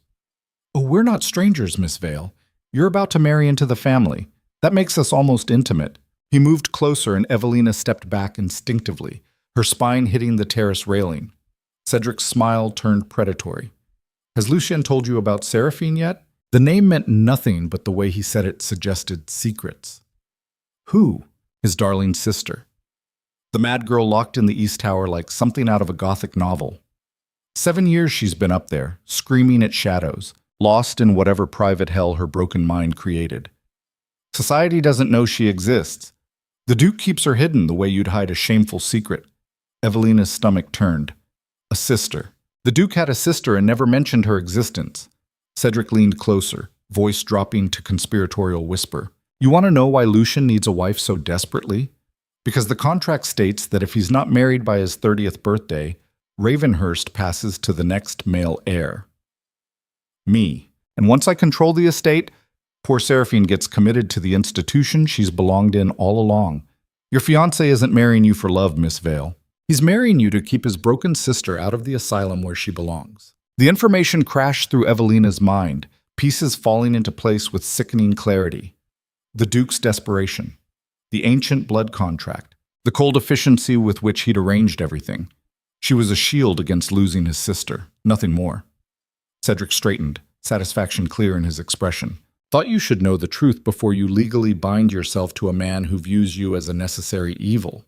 Oh, we're not strangers, Miss Vale. You're about to marry into the family. That makes us almost intimate. He moved closer and Evelina stepped back instinctively, her spine hitting the terrace railing. Cedric's smile turned predatory. Has Lucian told you about Seraphine yet? The name meant nothing, but the way he said it suggested secrets. Who? His darling sister. The mad girl locked in the East Tower like something out of a Gothic novel. 7 years she's been up there, screaming at shadows, lost in whatever private hell her broken mind created. Society doesn't know she exists. The Duke keeps her hidden the way you'd hide a shameful secret. Evelina's stomach turned. A sister. The Duke had a sister and never mentioned her existence. Cedric leaned closer, voice dropping to conspiratorial whisper. You want to know why Lucian needs a wife so desperately? Because the contract states that if he's not married by his 30th birthday, Ravenhurst passes to the next male heir. Me. And once I control the estate, poor Seraphine gets committed to the institution she's belonged in all along. Your fiancé isn't marrying you for love, Miss Vale. He's marrying you to keep his broken sister out of the asylum where she belongs. The information crashed through Evelina's mind, pieces falling into place with sickening clarity. The Duke's desperation. The ancient blood contract. The cold efficiency with which he'd arranged everything. She was a shield against losing his sister, nothing more. Cedric straightened, satisfaction clear in his expression. Thought you should know the truth before you legally bind yourself to a man who views you as a necessary evil.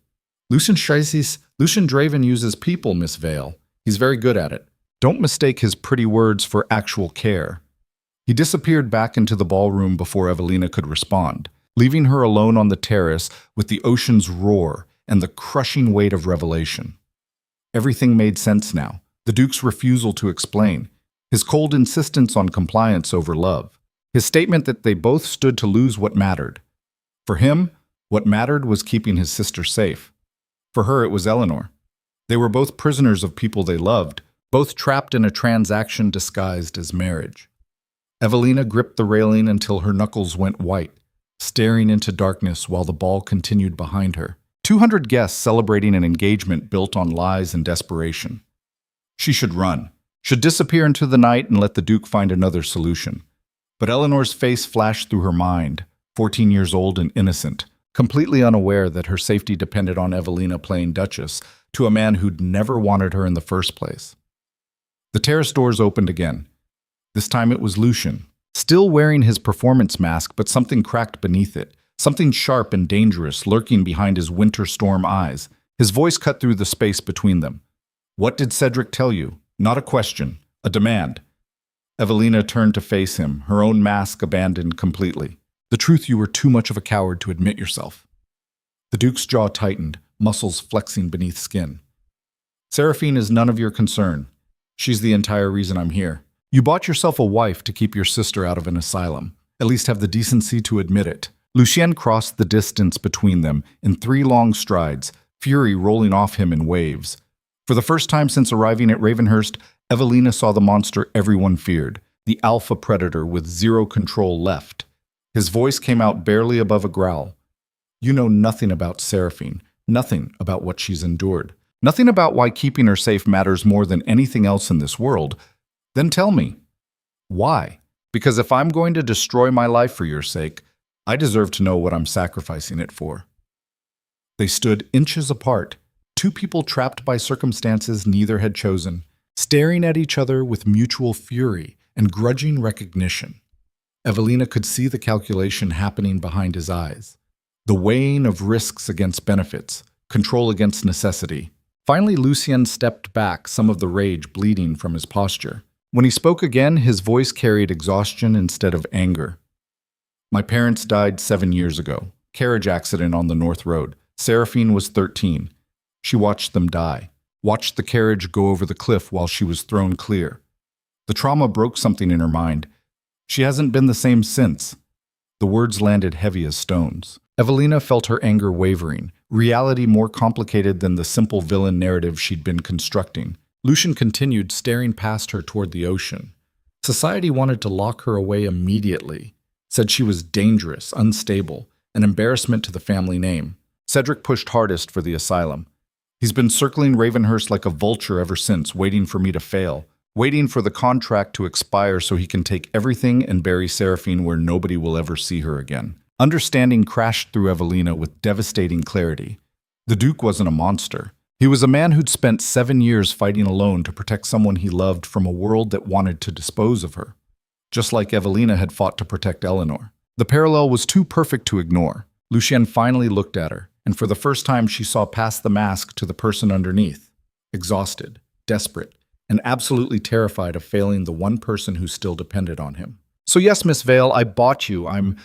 Lucian Draven uses people, Miss Vale. He's very good at it. Don't mistake his pretty words for actual care. He disappeared back into the ballroom before Evelina could respond, leaving her alone on the terrace with the ocean's roar and the crushing weight of revelation. Everything made sense now. The Duke's refusal to explain, his cold insistence on compliance over love, his statement that they both stood to lose what mattered. For him, what mattered was keeping his sister safe. For her, it was Eleanor. They were both prisoners of people they loved, both trapped in a transaction disguised as marriage. Evelina gripped the railing until her knuckles went white, staring into darkness while the ball continued behind her. 200 guests celebrating an engagement built on lies and desperation. She should run, should disappear into the night and let the Duke find another solution. But Eleanor's face flashed through her mind, 14 years old and innocent, completely unaware that her safety depended on Evelina playing Duchess to a man who'd never wanted her in the first place. The terrace doors opened again. This time it was Lucian, still wearing his performance mask, but something cracked beneath it, something sharp and dangerous lurking behind his winter storm eyes. His voice cut through the space between them. What did Cedric tell you? Not a question, a demand. Evelina turned to face him, her own mask abandoned completely. The truth, you were too much of a coward to admit yourself. The Duke's jaw tightened, muscles flexing beneath skin. Seraphine is none of your concern. She's the entire reason I'm here. You bought yourself a wife to keep your sister out of an asylum. At least have the decency to admit it. Lucien crossed the distance between them in 3 long strides, fury rolling off him in waves. For the first time since arriving at Ravenhurst, Evelina saw the monster everyone feared, the alpha predator with zero control left. His voice came out barely above a growl. You know nothing about Seraphine, nothing about what she's endured, nothing about why keeping her safe matters more than anything else in this world. Then tell me. Why? Because if I'm going to destroy my life for your sake, I deserve to know what I'm sacrificing it for. They stood inches apart, 2 people trapped by circumstances neither had chosen, staring at each other with mutual fury and grudging recognition. Evelina could see the calculation happening behind his eyes. The weighing of risks against benefits, control against necessity. Finally, Lucien stepped back, some of the rage bleeding from his posture. When he spoke again, his voice carried exhaustion instead of anger. My parents died 7 years ago. Carriage accident on the North Road. Seraphine was 13. She watched them die. Watched the carriage go over the cliff while she was thrown clear. The trauma broke something in her mind. She hasn't been the same since. The words landed heavy as stones. Evelina felt her anger wavering, reality more complicated than the simple villain narrative she'd been constructing. Lucien continued, staring past her toward the ocean. Society wanted to lock her away immediately, said she was dangerous, unstable, an embarrassment to the family name. Cedric pushed hardest for the asylum. He's been circling Ravenhurst like a vulture ever since, waiting for me to fail, waiting for the contract to expire so he can take everything and bury Seraphine where nobody will ever see her again. Understanding crashed through Evelina with devastating clarity. The Duke wasn't a monster. He was a man who'd spent 7 years fighting alone to protect someone he loved from a world that wanted to dispose of her, just like Evelina had fought to protect Eleanor. The parallel was too perfect to ignore. Lucien finally looked at her, and for the first time she saw past the mask to the person underneath, exhausted, desperate, and absolutely terrified of failing the one person who still depended on him. So yes, Miss Vale, I bought you. I'm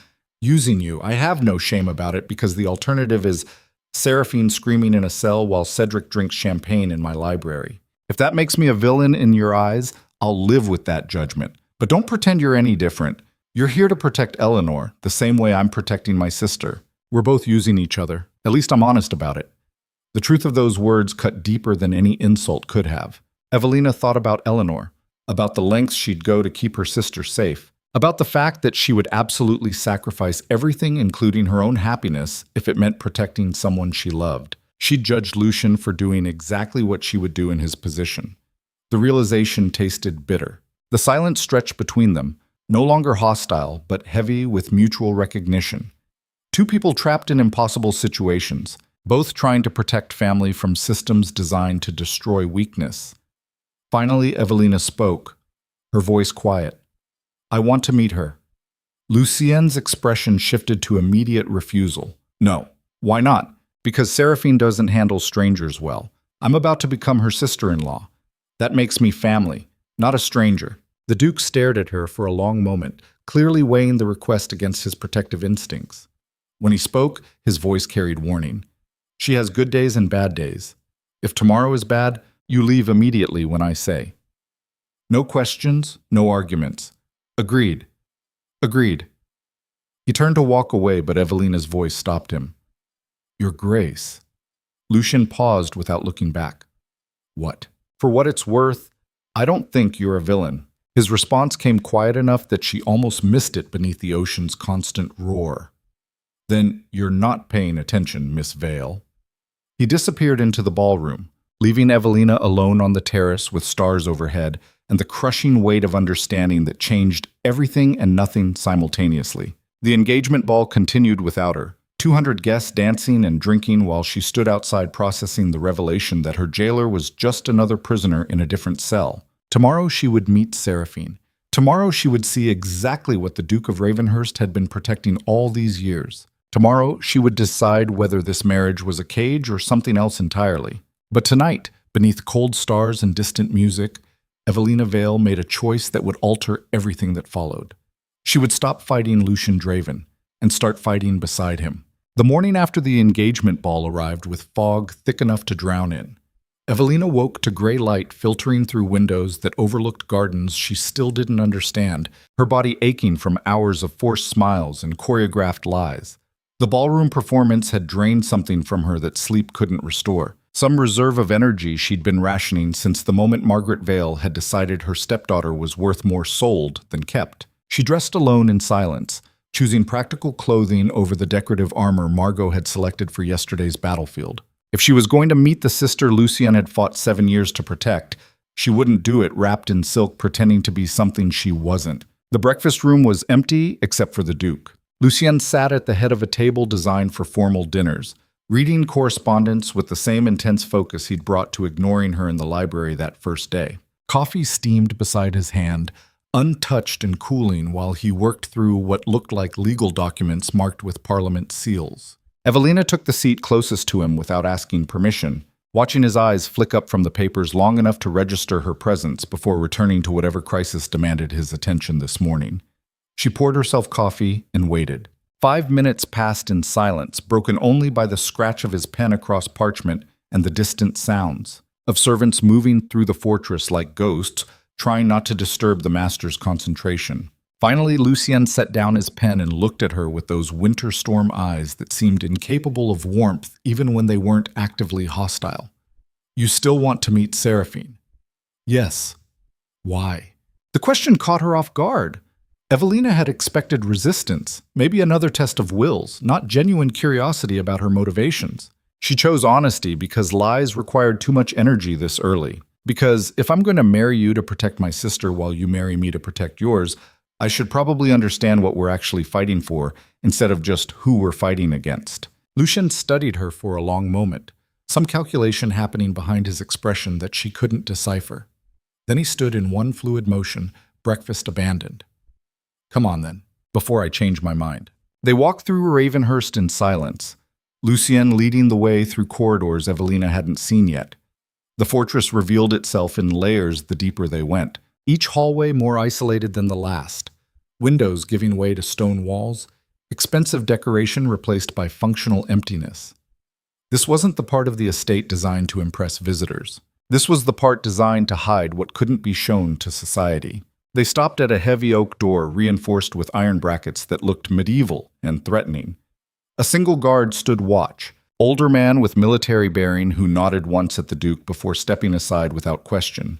using you. I have no shame about it because the alternative is Seraphine screaming in a cell while Cedric drinks champagne in my library. If that makes me a villain in your eyes, I'll live with that judgment. But don't pretend you're any different. You're here to protect Eleanor, the same way I'm protecting my sister. We're both using each other. At least I'm honest about it. The truth of those words cut deeper than any insult could have. Evelina thought about Eleanor, about the lengths she'd go to keep her sister safe, about the fact that she would absolutely sacrifice everything, including her own happiness, if it meant protecting someone she loved. She judged Lucien for doing exactly what she would do in his position. The realization tasted bitter. The silence stretched between them, no longer hostile, but heavy with mutual recognition. Two people trapped in impossible situations, both trying to protect family from systems designed to destroy weakness. Finally, Evelina spoke, her voice quiet. I want to meet her. Lucien's expression shifted to immediate refusal. No. Why not? Because Seraphine doesn't handle strangers well. I'm about to become her sister-in-law. That makes me family, not a stranger. The Duke stared at her for a long moment, clearly weighing the request against his protective instincts. When he spoke, his voice carried warning. She has good days and bad days. If tomorrow is bad, you leave immediately when I say. No questions, no arguments. Agreed. Agreed. He turned to walk away, but Evelina's voice stopped him. Your Grace. Lucien paused without looking back. What? For what it's worth, I don't think you're a villain. His response came quiet enough that she almost missed it beneath the ocean's constant roar. Then you're not paying attention, Miss Vale. He disappeared into the ballroom, leaving Evelina alone on the terrace with stars overhead and the crushing weight of understanding that changed everything and nothing simultaneously. The engagement ball continued without her, 200 guests dancing and drinking while she stood outside processing the revelation that her jailer was just another prisoner in a different cell. Tomorrow she would meet Seraphine. Tomorrow she would see exactly what the Duke of Ravenhurst had been protecting all these years. Tomorrow she would decide whether this marriage was a cage or something else entirely. But tonight, beneath cold stars and distant music, Evelina Vale made a choice that would alter everything that followed. She would stop fighting Lucien Draven and start fighting beside him. The morning after the engagement ball arrived with fog thick enough to drown in, Evelina woke to gray light filtering through windows that overlooked gardens she still didn't understand, her body aching from hours of forced smiles and choreographed lies. The ballroom performance had drained something from her that sleep couldn't restore. Some reserve of energy she'd been rationing since the moment Margaret Vale had decided her stepdaughter was worth more sold than kept. She dressed alone in silence, choosing practical clothing over the decorative armor Margo had selected for yesterday's battlefield. If she was going to meet the sister Lucien had fought 7 years to protect, she wouldn't do it wrapped in silk pretending to be something she wasn't. The breakfast room was empty except for the Duke. Lucien sat at the head of a table designed for formal dinners, reading correspondence with the same intense focus he'd brought to ignoring her in the library that first day. Coffee steamed beside his hand, untouched and cooling while he worked through what looked like legal documents marked with Parliament seals. Evelina took the seat closest to him without asking permission, watching his eyes flick up from the papers long enough to register her presence before returning to whatever crisis demanded his attention this morning. She poured herself coffee and waited. 5 minutes passed in silence, broken only by the scratch of his pen across parchment and the distant sounds of servants moving through the fortress like ghosts, trying not to disturb the master's concentration. Finally, Lucien set down his pen and looked at her with those winter storm eyes that seemed incapable of warmth even when they weren't actively hostile. "You still want to meet Seraphine?" "Yes." "Why?" The question caught her off guard. Evelina had expected resistance, maybe another test of wills, not genuine curiosity about her motivations. She chose honesty because lies required too much energy this early. Because if I'm going to marry you to protect my sister while you marry me to protect yours, I should probably understand what we're actually fighting for instead of just who we're fighting against. Lucien studied her for a long moment, some calculation happening behind his expression that she couldn't decipher. Then he stood in one fluid motion, breakfast abandoned. "Come on then, before I change my mind." They walked through Ravenhurst in silence, Lucien leading the way through corridors Evelina hadn't seen yet. The fortress revealed itself in layers the deeper they went, each hallway more isolated than the last, windows giving way to stone walls, expensive decoration replaced by functional emptiness. This wasn't the part of the estate designed to impress visitors. This was the part designed to hide what couldn't be shown to society. They stopped at a heavy oak door reinforced with iron brackets that looked medieval and threatening. A single guard stood watch, older man with military bearing who nodded once at the Duke before stepping aside without question.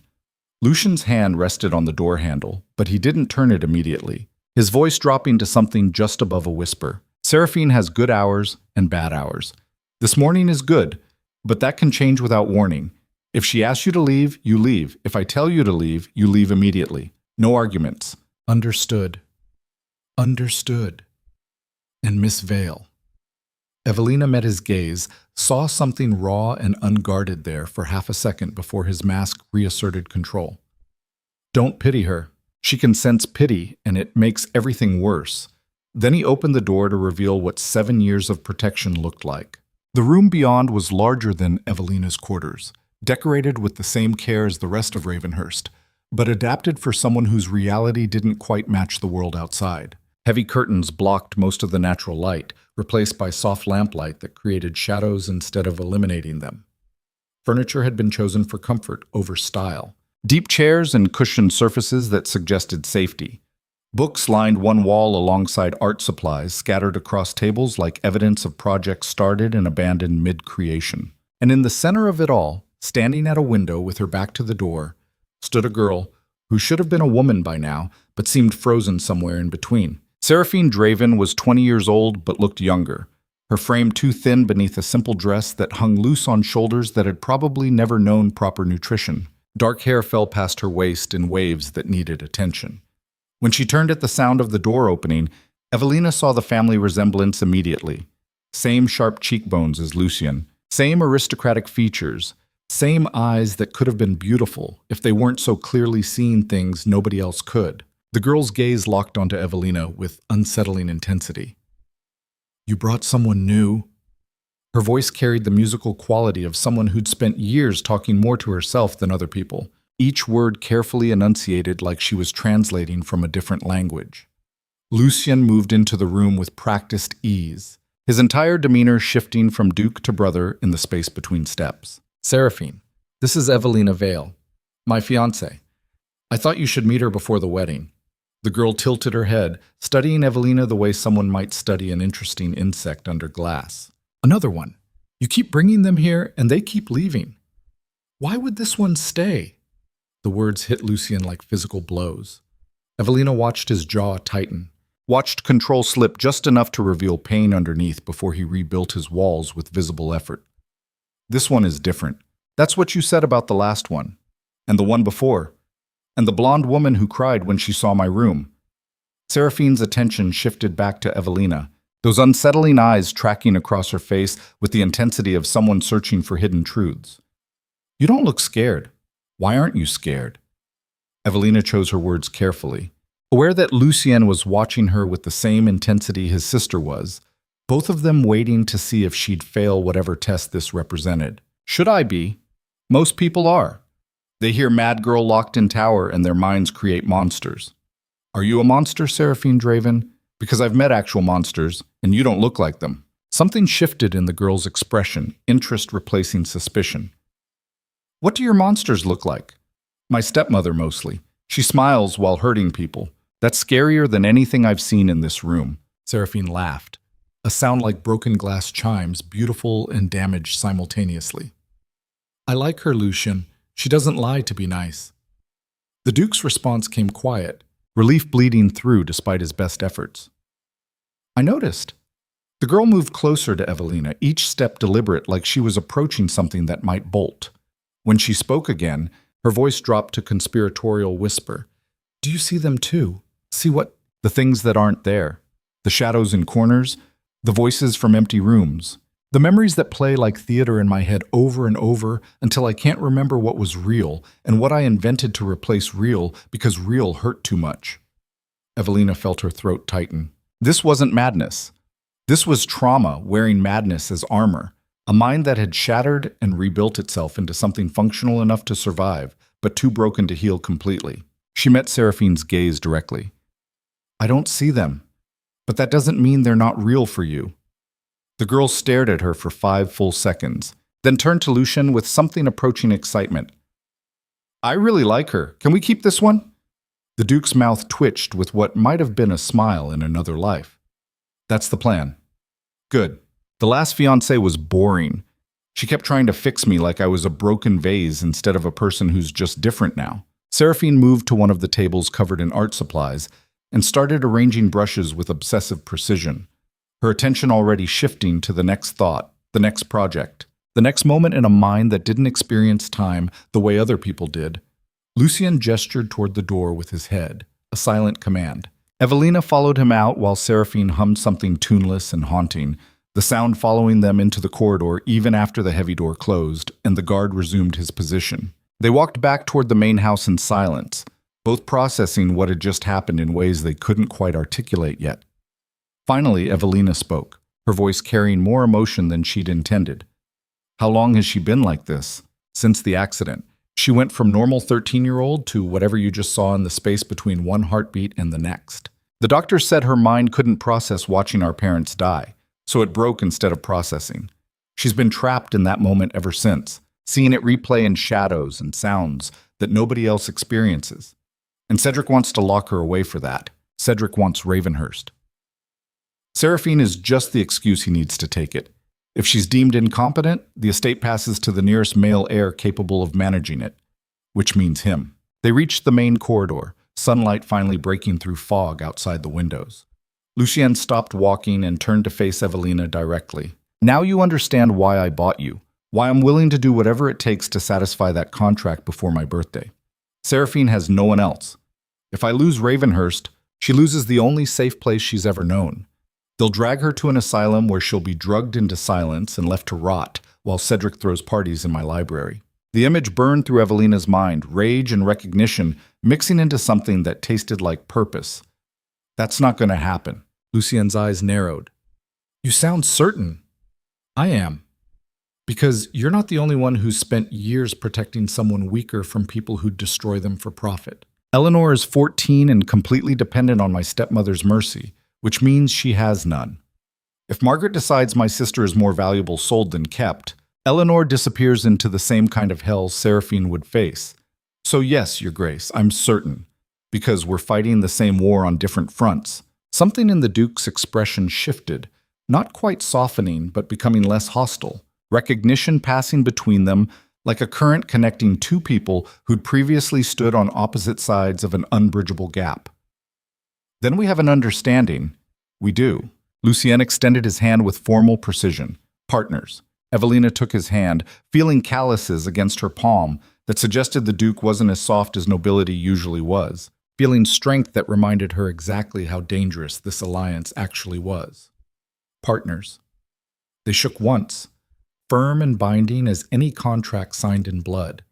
Lucien's hand rested on the door handle, but he didn't turn it immediately, his voice dropping to something just above a whisper. "Seraphine has good hours and bad hours. This morning is good, but that can change without warning. If she asks you to leave, you leave. If I tell you to leave, you leave immediately. No arguments." "Understood." "Understood." "And Miss Vale." Evelina met his gaze, saw something raw and unguarded there for half a second before his mask reasserted control. "Don't pity her. She can sense pity, and it makes everything worse." Then he opened the door to reveal what 7 years of protection looked like. The room beyond was larger than Evelina's quarters, decorated with the same care as the rest of Ravenhurst, but adapted for someone whose reality didn't quite match the world outside. Heavy curtains blocked most of the natural light, replaced by soft lamplight that created shadows instead of eliminating them. Furniture had been chosen for comfort over style. Deep chairs and cushioned surfaces that suggested safety. Books lined one wall alongside art supplies scattered across tables like evidence of projects started and abandoned mid-creation. And in the center of it all, standing at a window with her back to the door, stood a girl who should have been a woman by now, but seemed frozen somewhere in between. Seraphine Draven was 20 years old but looked younger, her frame too thin beneath a simple dress that hung loose on shoulders that had probably never known proper nutrition. Dark hair fell past her waist in waves that needed attention. When she turned at the sound of the door opening, Evelina saw the family resemblance immediately. Same sharp cheekbones as Lucien, same aristocratic features, same eyes that could have been beautiful if they weren't so clearly seeing things nobody else could. The girl's gaze locked onto Evelina with unsettling intensity. "You brought someone new?" Her voice carried the musical quality of someone who'd spent years talking more to herself than other people, each word carefully enunciated like she was translating from a different language. Lucien moved into the room with practiced ease, his entire demeanor shifting from Duke to brother in the space between steps. "Seraphine, this is Evelina Vale, my fiancée. I thought you should meet her before the wedding." The girl tilted her head, studying Evelina the way someone might study an interesting insect under glass. "Another one. You keep bringing them here, and they keep leaving. Why would this one stay?" The words hit Lucien like physical blows. Evelina watched his jaw tighten, watched control slip just enough to reveal pain underneath before he rebuilt his walls with visible effort. "This one is different. That's what you said about the last one. And the one before. And the blonde woman who cried when she saw my room." Seraphine's attention shifted back to Evelina, those unsettling eyes tracking across her face with the intensity of someone searching for hidden truths. "You don't look scared. Why aren't you scared?" Evelina chose her words carefully. Aware that Lucien was watching her with the same intensity his sister was, both of them waiting to see if she'd fail whatever test this represented. Should I be? Most people are. They hear Mad Girl locked in tower and their minds create monsters. Are you a monster, Seraphine Draven? Because I've met actual monsters, and you don't look like them. Something shifted in the girl's expression, interest replacing suspicion. What do your monsters look like? My stepmother, mostly. She smiles while hurting people. That's scarier than anything I've seen in this room. Seraphine laughed, a sound like broken glass chimes, beautiful and damaged simultaneously. I like her, Lucien. She doesn't lie to be nice. The Duke's response came quiet, relief bleeding through despite his best efforts. I noticed. The girl moved closer to Evelina, each step deliberate, like she was approaching something that might bolt. When she spoke again, her voice dropped to conspiratorial whisper. Do you see them too? See what? The things that aren't there. The shadows in corners, the voices from empty rooms. The memories that play like theater in my head over and over until I can't remember what was real and what I invented to replace real because real hurt too much. Evelina felt her throat tighten. This wasn't madness. This was trauma wearing madness as armor, a mind that had shattered and rebuilt itself into something functional enough to survive, but too broken to heal completely. She met Seraphine's gaze directly. I don't see them, but that doesn't mean they're not real for you. The girl stared at her for 5 full seconds, then turned to Lucien with something approaching excitement. I really like her. Can we keep this one? The Duke's mouth twitched with what might have been a smile in another life. That's the plan. Good. The last fiancée was boring. She kept trying to fix me like I was a broken vase instead of a person who's just different now. Seraphine moved to one of the tables covered in art supplies and started arranging brushes with obsessive precision, her attention already shifting to the next thought, the next project, the next moment in a mind that didn't experience time the way other people did. Lucien gestured toward the door with his head, a silent command. Evelina followed him out while Seraphine hummed something tuneless and haunting, the sound following them into the corridor even after the heavy door closed and the guard resumed his position. They walked back toward the main house in silence, both processing what had just happened in ways they couldn't quite articulate yet. Finally, Evelina spoke, her voice carrying more emotion than she'd intended. How long has she been like this? Since the accident. She went from normal 13-year-old to whatever you just saw in the space between one heartbeat and the next. The doctor said her mind couldn't process watching our parents die, so it broke instead of processing. She's been trapped in that moment ever since, seeing it replay in shadows and sounds that nobody else experiences. And Cedric wants to lock her away for that. Cedric wants Ravenhurst. Seraphine is just the excuse he needs to take it. If she's deemed incompetent, the estate passes to the nearest male heir capable of managing it, which means him. They reached the main corridor, sunlight finally breaking through fog outside the windows. Lucien stopped walking and turned to face Evelina directly. Now you understand why I bought you, why I'm willing to do whatever it takes to satisfy that contract before my birthday. Seraphine has no one else. If I lose Ravenhurst, she loses the only safe place she's ever known. They'll drag her to an asylum where she'll be drugged into silence and left to rot while Cedric throws parties in my library. The image burned through Evelina's mind, rage and recognition mixing into something that tasted like purpose. That's not going to happen. Lucien's eyes narrowed. You sound certain. I am. Because you're not the only one who's spent years protecting someone weaker from people who destroy them for profit. Eleanor is 14 and completely dependent on my stepmother's mercy, which means she has none. If Margaret decides my sister is more valuable sold than kept, Eleanor disappears into the same kind of hell Seraphine would face. So yes, Your Grace, I'm certain, because we're fighting the same war on different fronts. Something in the Duke's expression shifted, not quite softening, but becoming less hostile. Recognition passing between them like a current connecting two people who'd previously stood on opposite sides of an unbridgeable gap. Then we have an understanding. We do. Lucien extended his hand with formal precision. Partners. Evelina took his hand, feeling calluses against her palm that suggested the Duke wasn't as soft as nobility usually was, feeling strength that reminded her exactly how dangerous this alliance actually was. Partners. They shook once, firm and binding as any contract signed in blood.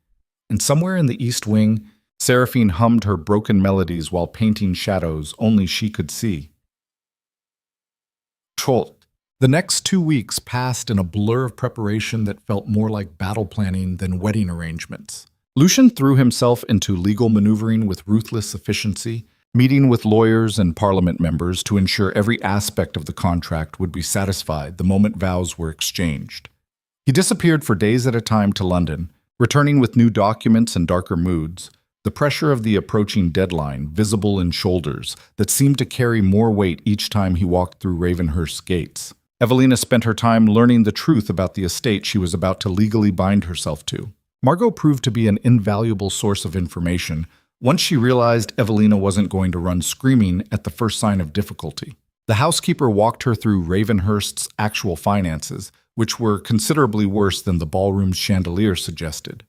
And somewhere in the East Wing, Seraphine hummed her broken melodies while painting shadows only she could see. Troll. The next 2 weeks passed in a blur of preparation that felt more like battle planning than wedding arrangements. Lucian threw himself into legal maneuvering with ruthless efficiency, meeting with lawyers and parliament members to ensure every aspect of the contract would be satisfied the moment vows were exchanged. He disappeared for days at a time to London, returning with new documents and darker moods, the pressure of the approaching deadline visible in shoulders that seemed to carry more weight each time he walked through Ravenhurst's gates. Evelina spent her time learning the truth about the estate she was about to legally bind herself to. Margo proved to be an invaluable source of information once she realized Evelina wasn't going to run screaming at the first sign of difficulty. The housekeeper walked her through Ravenhurst's actual finances, which were considerably worse than the ballroom's chandelier suggested.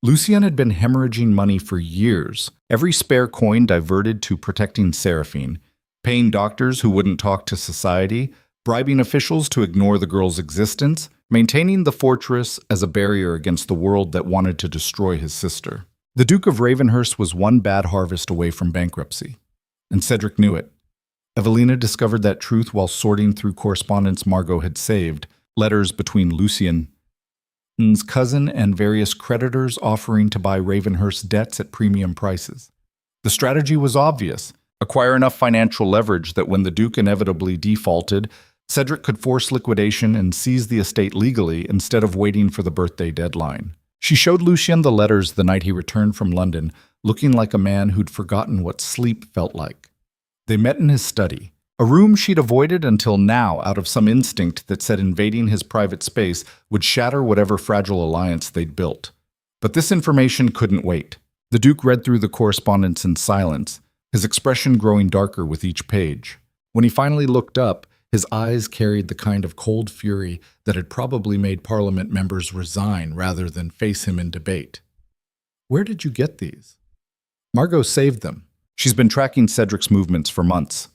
Lucian had been hemorrhaging money for years, every spare coin diverted to protecting Seraphine, paying doctors who wouldn't talk to society, bribing officials to ignore the girl's existence, maintaining the fortress as a barrier against the world that wanted to destroy his sister. The Duke of Ravenhurst was one bad harvest away from bankruptcy, and Cedric knew it. Evelina discovered that truth while sorting through correspondence Margo had saved, letters between Lucian's cousin and various creditors offering to buy Ravenhurst's debts at premium prices. The strategy was obvious: acquire enough financial leverage that when the Duke inevitably defaulted, Cedric could force liquidation and seize the estate legally instead of waiting for the birthday deadline. She showed Lucian the letters the night he returned from London, looking like a man who'd forgotten what sleep felt like. They met in his study, a room she'd avoided until now out of some instinct that said invading his private space would shatter whatever fragile alliance they'd built. But this information couldn't wait. The Duke read through the correspondence in silence, his expression growing darker with each page. When he finally looked up, his eyes carried the kind of cold fury that had probably made Parliament members resign rather than face him in debate. "Where did you get these?" "Margo saved them. She's been tracking Cedric's movements for months."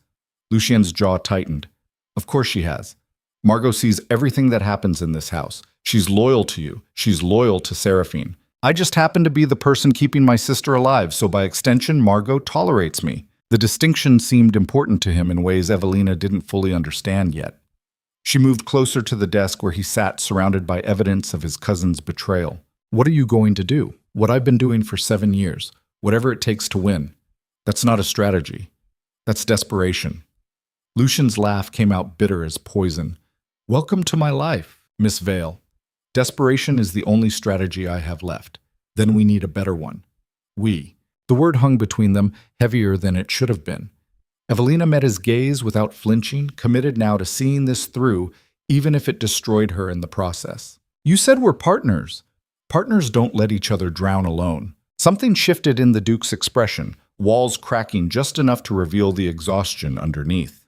Lucian's jaw tightened. "Of course she has. Margo sees everything that happens in this house. She's loyal to you. She's loyal to Seraphine. I just happen to be the person keeping my sister alive, so by extension, Margo tolerates me." The distinction seemed important to him in ways Evelina didn't fully understand yet. She moved closer to the desk where he sat, surrounded by evidence of his cousin's betrayal. "What are you going to do?" "What I've been doing for 7 years. Whatever it takes to win." "That's not a strategy. That's desperation." Lucian's laugh came out bitter as poison. "Welcome to my life, Miss Vale. Desperation is the only strategy I have left. Then we need a better one. We." The word hung between them, heavier than it should have been. Evelina met his gaze without flinching, committed now to seeing this through, even if it destroyed her in the process. "You said we're partners." "Partners don't let each other drown alone." Something shifted in the Duke's expression, walls cracking just enough to reveal the exhaustion underneath.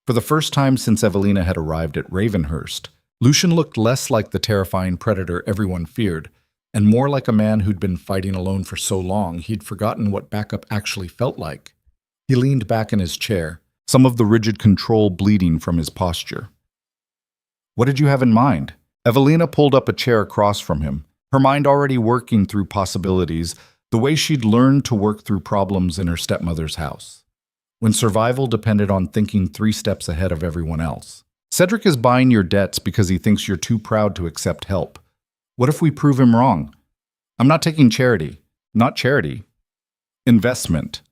For the first time since Evelina had arrived at Ravenhurst, Lucian looked less like the terrifying predator everyone feared, and more like a man who'd been fighting alone for so long he'd forgotten what backup actually felt like. He leaned back in his chair, some of the rigid control bleeding from his posture. "What did you have in mind?" Evelina pulled up a chair across from him, her mind already working through possibilities, the way she'd learned to work through problems in her stepmother's house, when survival depended on thinking 3 steps ahead of everyone else. "Cedric is buying your debts because he thinks you're too proud to accept help. What if we prove him wrong?" "I'm not taking charity." "Not charity. Investment.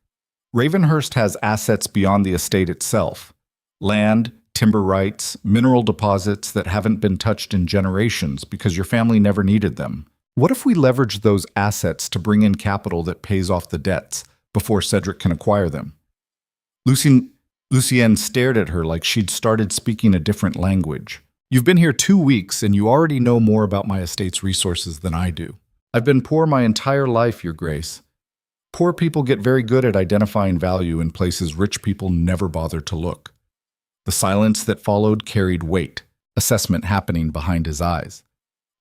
Ravenhurst has assets beyond the estate itself. Land, timber rights, mineral deposits that haven't been touched in generations because your family never needed them. What if we leverage those assets to bring in capital that pays off the debts before Cedric can acquire them?" Lucienne stared at her like she'd started speaking a different language. "You've been here 2 weeks and you already know more about my estate's resources than I do. I've been poor my entire life, Your Grace. Poor people get very good at identifying value in places rich people never bother to look." The silence that followed carried weight, assessment happening behind his eyes.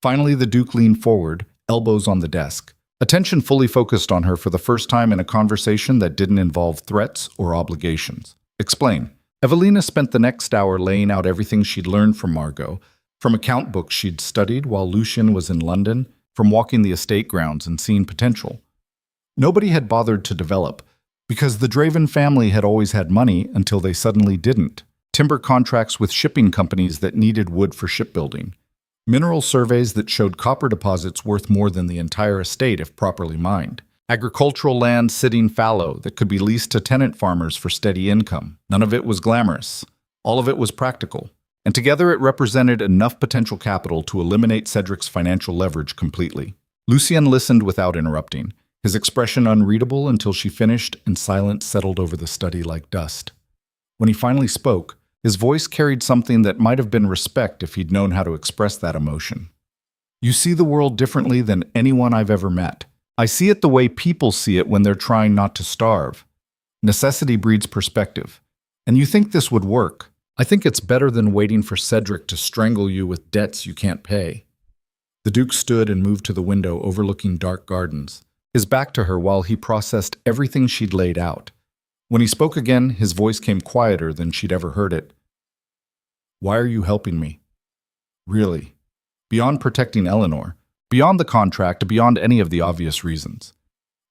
Finally, the Duke leaned forward, elbows on the desk, attention fully focused on her for the first time in a conversation that didn't involve threats or obligations. "Explain." Evelina spent the next hour laying out everything she'd learned from Margo, from account books she'd studied while Lucian was in London, from walking the estate grounds and seeing potential. Nobody had bothered to develop, because the Draven family had always had money until they suddenly didn't. Timber contracts with shipping companies that needed wood for shipbuilding. Mineral surveys that showed copper deposits worth more than the entire estate if properly mined. Agricultural land sitting fallow that could be leased to tenant farmers for steady income. None of it was glamorous. All of it was practical. And together it represented enough potential capital to eliminate Cedric's financial leverage completely. Lucien listened without interrupting, his expression unreadable until she finished and silence settled over the study like dust. When he finally spoke, his voice carried something that might have been respect if he'd known how to express that emotion. You see the world differently than anyone I've ever met. I see it the way people see it when they're trying not to starve. Necessity breeds perspective. And you think this would work. I think it's better than waiting for Cedric to strangle you with debts you can't pay. The Duke stood and moved to the window overlooking dark gardens, his back to her while he processed everything she'd laid out. When he spoke again, his voice came quieter than she'd ever heard it. Why are you helping me? Really? Beyond protecting Eleanor, beyond the contract, beyond any of the obvious reasons.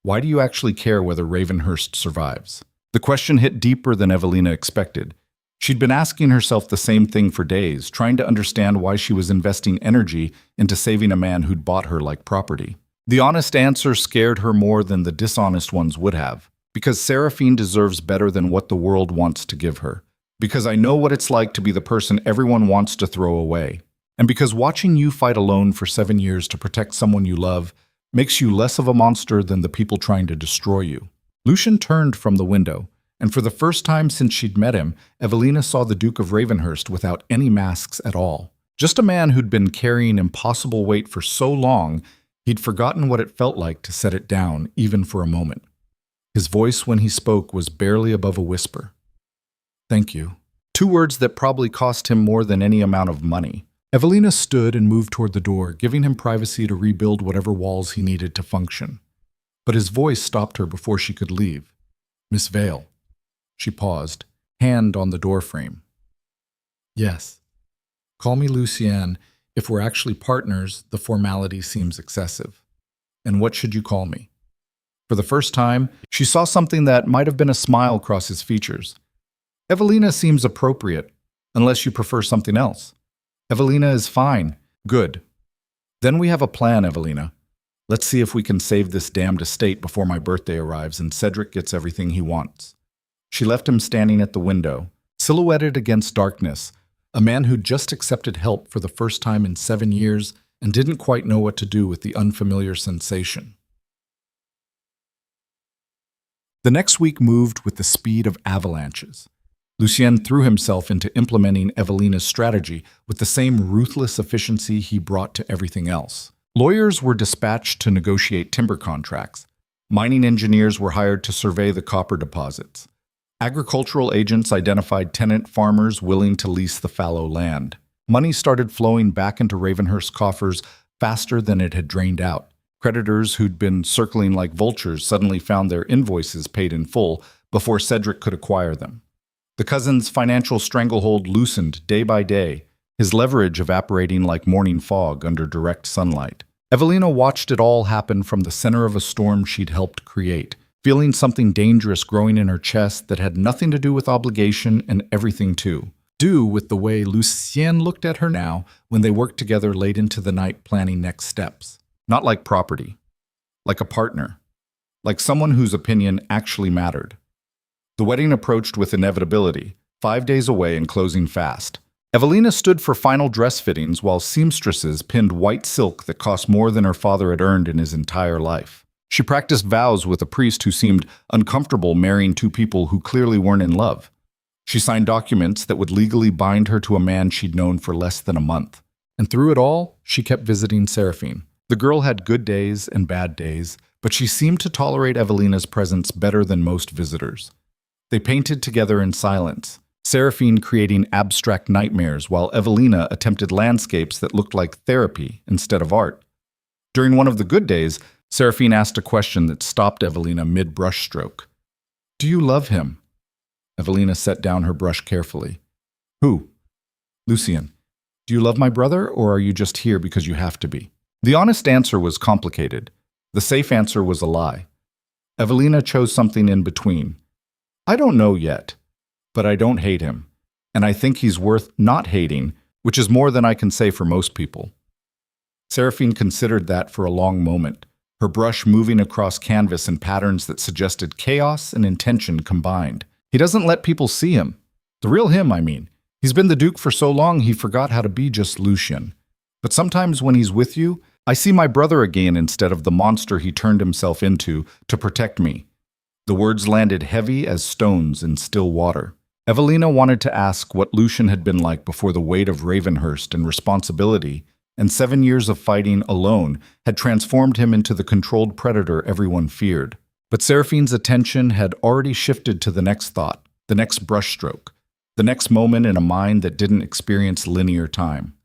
Why do you actually care whether Ravenhurst survives? The question hit deeper than Evelina expected. She'd been asking herself the same thing for days, trying to understand why she was investing energy into saving a man who'd bought her like property. The honest answer scared her more than the dishonest ones would have. Because Seraphine deserves better than what the world wants to give her. Because I know what it's like to be the person everyone wants to throw away. And because watching you fight alone for 7 years to protect someone you love makes you less of a monster than the people trying to destroy you. Lucien turned from the window, and for the first time since she'd met him, Evelina saw the Duke of Ravenhurst without any masks at all. Just a man who'd been carrying impossible weight for so long, he'd forgotten what it felt like to set it down, even for a moment. His voice when he spoke was barely above a whisper. Thank you. 2 words that probably cost him more than any amount of money. Evelina stood and moved toward the door, giving him privacy to rebuild whatever walls he needed to function. But his voice stopped her before she could leave. Miss Vale. She paused, hand on the doorframe. Yes. Call me Lucien. If we're actually partners, the formality seems excessive. And what should you call me? For the first time, she saw something that might have been a smile cross his features. Evelina seems appropriate, unless you prefer something else. Evelina is fine. Good. Then we have a plan, Evelina. Let's see if we can save this damned estate before my birthday arrives and Cedric gets everything he wants. She left him standing at the window, silhouetted against darkness, a man who'd just accepted help for the first time in 7 years and didn't quite know what to do with the unfamiliar sensation. The next week moved with the speed of avalanches. Lucien threw himself into implementing Evelina's strategy with the same ruthless efficiency he brought to everything else. Lawyers were dispatched to negotiate timber contracts. Mining engineers were hired to survey the copper deposits. Agricultural agents identified tenant farmers willing to lease the fallow land. Money started flowing back into Ravenhurst coffers faster than it had drained out. Creditors who'd been circling like vultures suddenly found their invoices paid in full before Cedric could acquire them. The cousin's financial stranglehold loosened day by day, his leverage evaporating like morning fog under direct sunlight. Evelina watched it all happen from the center of a storm she'd helped create, feeling something dangerous growing in her chest that had nothing to do with obligation and everything to do with the way Lucien looked at her now when they worked together late into the night planning next steps. Not like property, like a partner, like someone whose opinion actually mattered. The wedding approached with inevitability, 5 days away and closing fast. Evelina stood for final dress fittings while seamstresses pinned white silk that cost more than her father had earned in his entire life. She practiced vows with a priest who seemed uncomfortable marrying 2 people who clearly weren't in love. She signed documents that would legally bind her to a man she'd known for less than a month. And through it all, she kept visiting Seraphine. The girl had good days and bad days, but she seemed to tolerate Evelina's presence better than most visitors. They painted together in silence, Seraphine creating abstract nightmares while Evelina attempted landscapes that looked like therapy instead of art. During one of the good days, Seraphine asked a question that stopped Evelina mid-brushstroke. Do you love him? Evelina set down her brush carefully. Who? Lucien. Do you love my brother, or are you just here because you have to be? The honest answer was complicated. The safe answer was a lie. Evelina chose something in between. I don't know yet, but I don't hate him. And I think he's worth not hating, which is more than I can say for most people. Seraphine considered that for a long moment, her brush moving across canvas in patterns that suggested chaos and intention combined. He doesn't let people see him. The real him, I mean. He's been the Duke for so long he forgot how to be just Lucien. But sometimes when he's with you, I see my brother again instead of the monster he turned himself into to protect me. The words landed heavy as stones in still water. Evelina wanted to ask what Lucien had been like before the weight of Ravenhurst and responsibility, and 7 years of fighting alone had transformed him into the controlled predator everyone feared. But Seraphine's attention had already shifted to the next thought, the next brushstroke, the next moment in a mind that didn't experience linear time.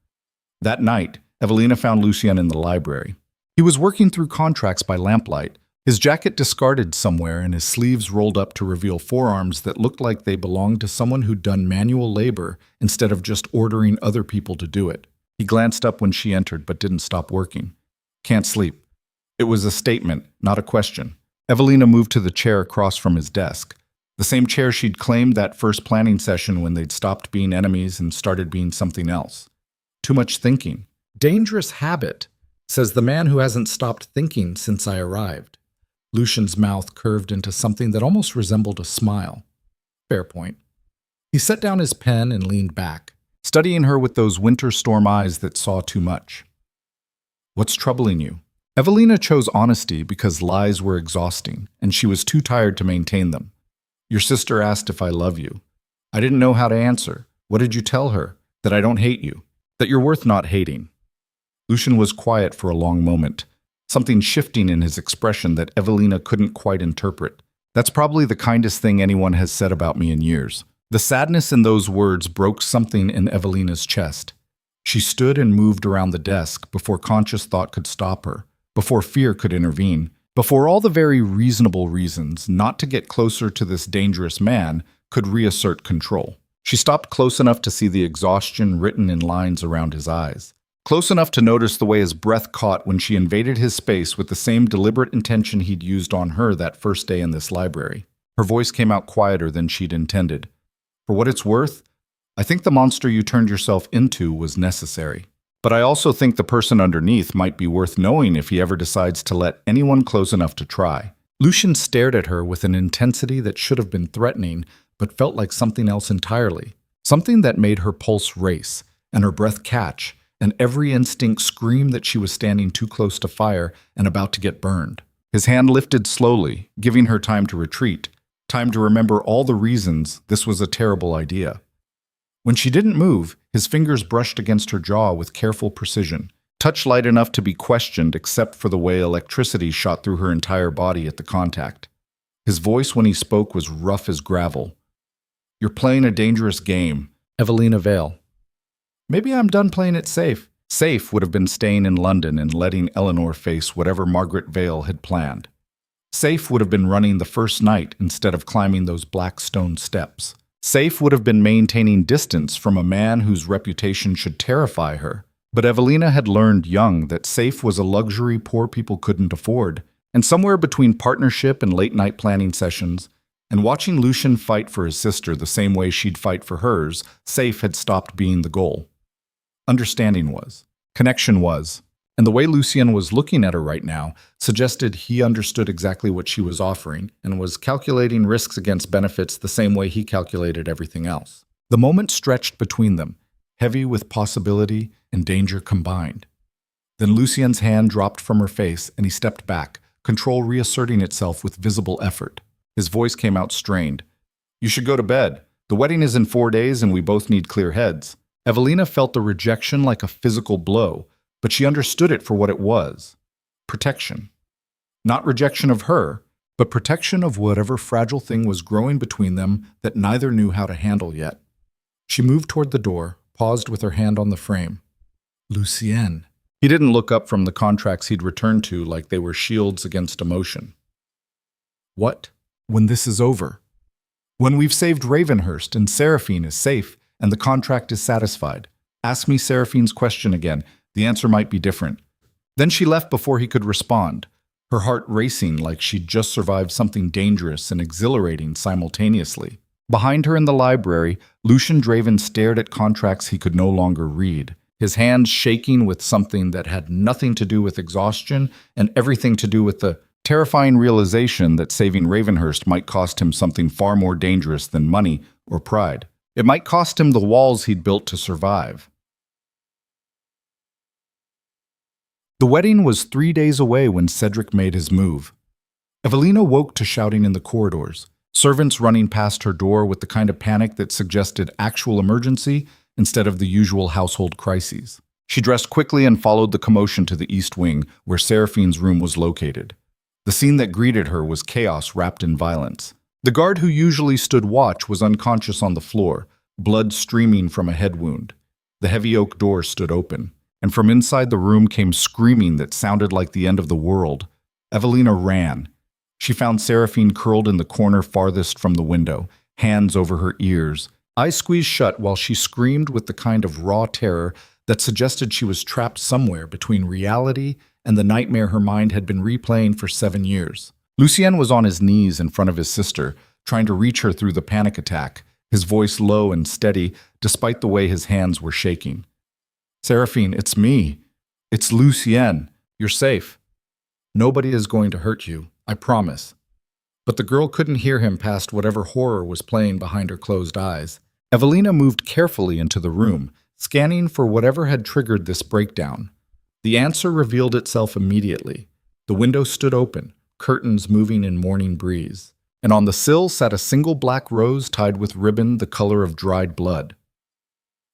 That night, Evelina found Lucien in the library. He was working through contracts by lamplight, his jacket discarded somewhere and his sleeves rolled up to reveal forearms that looked like they belonged to someone who'd done manual labor instead of just ordering other people to do it. He glanced up when she entered but didn't stop working. Can't sleep. It was a statement, not a question. Evelina moved to the chair across from his desk, the same chair she'd claimed that first planning session when they'd stopped being enemies and started being something else. Too much thinking. Dangerous habit, says the man who hasn't stopped thinking since I arrived. Lucien's mouth curved into something that almost resembled a smile. Fair point. He set down his pen and leaned back, studying her with those winter storm eyes that saw too much. What's troubling you? Evelina chose honesty because lies were exhausting, and she was too tired to maintain them. Your sister asked if I love you. I didn't know how to answer. What did you tell her? That I don't hate you. That you're worth not hating. Lucien was quiet for a long moment, something shifting in his expression that Evelina couldn't quite interpret. That's probably the kindest thing anyone has said about me in years. The sadness in those words broke something in Evelina's chest. She stood and moved around the desk before conscious thought could stop her, before fear could intervene, before all the very reasonable reasons not to get closer to this dangerous man could reassert control. She stopped close enough to see the exhaustion written in lines around his eyes, close enough to notice the way his breath caught when she invaded his space with the same deliberate intention he'd used on her that first day in this library. Her voice came out quieter than she'd intended. For what it's worth, I think the monster you turned yourself into was necessary. But I also think the person underneath might be worth knowing if he ever decides to let anyone close enough to try. Lucien stared at her with an intensity that should have been threatening, but felt like something else entirely. Something that made her pulse race, and her breath catch, and every instinct scream that she was standing too close to fire and about to get burned. His hand lifted slowly, giving her time to retreat, time to remember all the reasons this was a terrible idea. When she didn't move, his fingers brushed against her jaw with careful precision, touch light enough to be questioned except for the way electricity shot through her entire body at the contact. His voice when he spoke was rough as gravel. You're playing a dangerous game, Evelina Vale. Maybe I'm done playing it safe. Safe would have been staying in London and letting Eleanor face whatever Margaret Vale had planned. Safe would have been running the first night instead of climbing those black stone steps. Safe would have been maintaining distance from a man whose reputation should terrify her. But Evelina had learned young that safe was a luxury poor people couldn't afford, and somewhere between partnership and late-night planning sessions, and watching Lucien fight for his sister the same way she'd fight for hers, safe had stopped being the goal. Understanding was. Connection was. And the way Lucien was looking at her right now suggested he understood exactly what she was offering and was calculating risks against benefits the same way he calculated everything else. The moment stretched between them, heavy with possibility and danger combined. Then Lucien's hand dropped from her face and he stepped back, control reasserting itself with visible effort. His voice came out strained. You should go to bed. The wedding is in 4 days and we both need clear heads. Evelina felt the rejection like a physical blow, but she understood it for what it was. Protection. Not rejection of her, but protection of whatever fragile thing was growing between them that neither knew how to handle yet. She moved toward the door, paused with her hand on the frame. Lucien. He didn't look up from the contracts he'd returned to like they were shields against emotion. What? When this is over? When we've saved Ravenhurst and Seraphine is safe and the contract is satisfied. Ask me Seraphine's question again. The answer might be different. Then she left before he could respond. her heart racing like she'd just survived something dangerous and exhilarating simultaneously. Behind her in the library, Lucian Draven stared at contracts he could no longer read, his hands shaking with something that had nothing to do with exhaustion and everything to do with the terrifying realization that saving Ravenhurst might cost him something far more dangerous than money or pride. It might cost him the walls he'd built to survive. The wedding was 3 days away when Cedric made his move. Evelina woke to shouting in the corridors, servants running past her door with the kind of panic that suggested actual emergency instead of the usual household crises. She dressed quickly and followed the commotion to the east wing, where Seraphine's room was located. The scene that greeted her was chaos wrapped in violence. The guard who usually stood watch was unconscious on the floor, blood streaming from a head wound. The heavy oak door stood open, and from inside the room came screaming that sounded like the end of the world. Evelina ran. She found Seraphine curled in the corner farthest from the window, hands over her ears, eyes squeezed shut while she screamed with the kind of raw terror that suggested she was trapped somewhere between reality and the nightmare her mind had been replaying for 7 years. Lucien was on his knees in front of his sister, trying to reach her through the panic attack, his voice low and steady despite the way his hands were shaking. "Seraphine, it's me. It's Lucien. You're safe. Nobody is going to hurt you, I promise." But the girl couldn't hear him past whatever horror was playing behind her closed eyes. Evelina moved carefully into the room, scanning for whatever had triggered this breakdown. The answer revealed itself immediately. The window stood open, curtains moving in morning breeze, and on the sill sat a single black rose tied with ribbon the color of dried blood.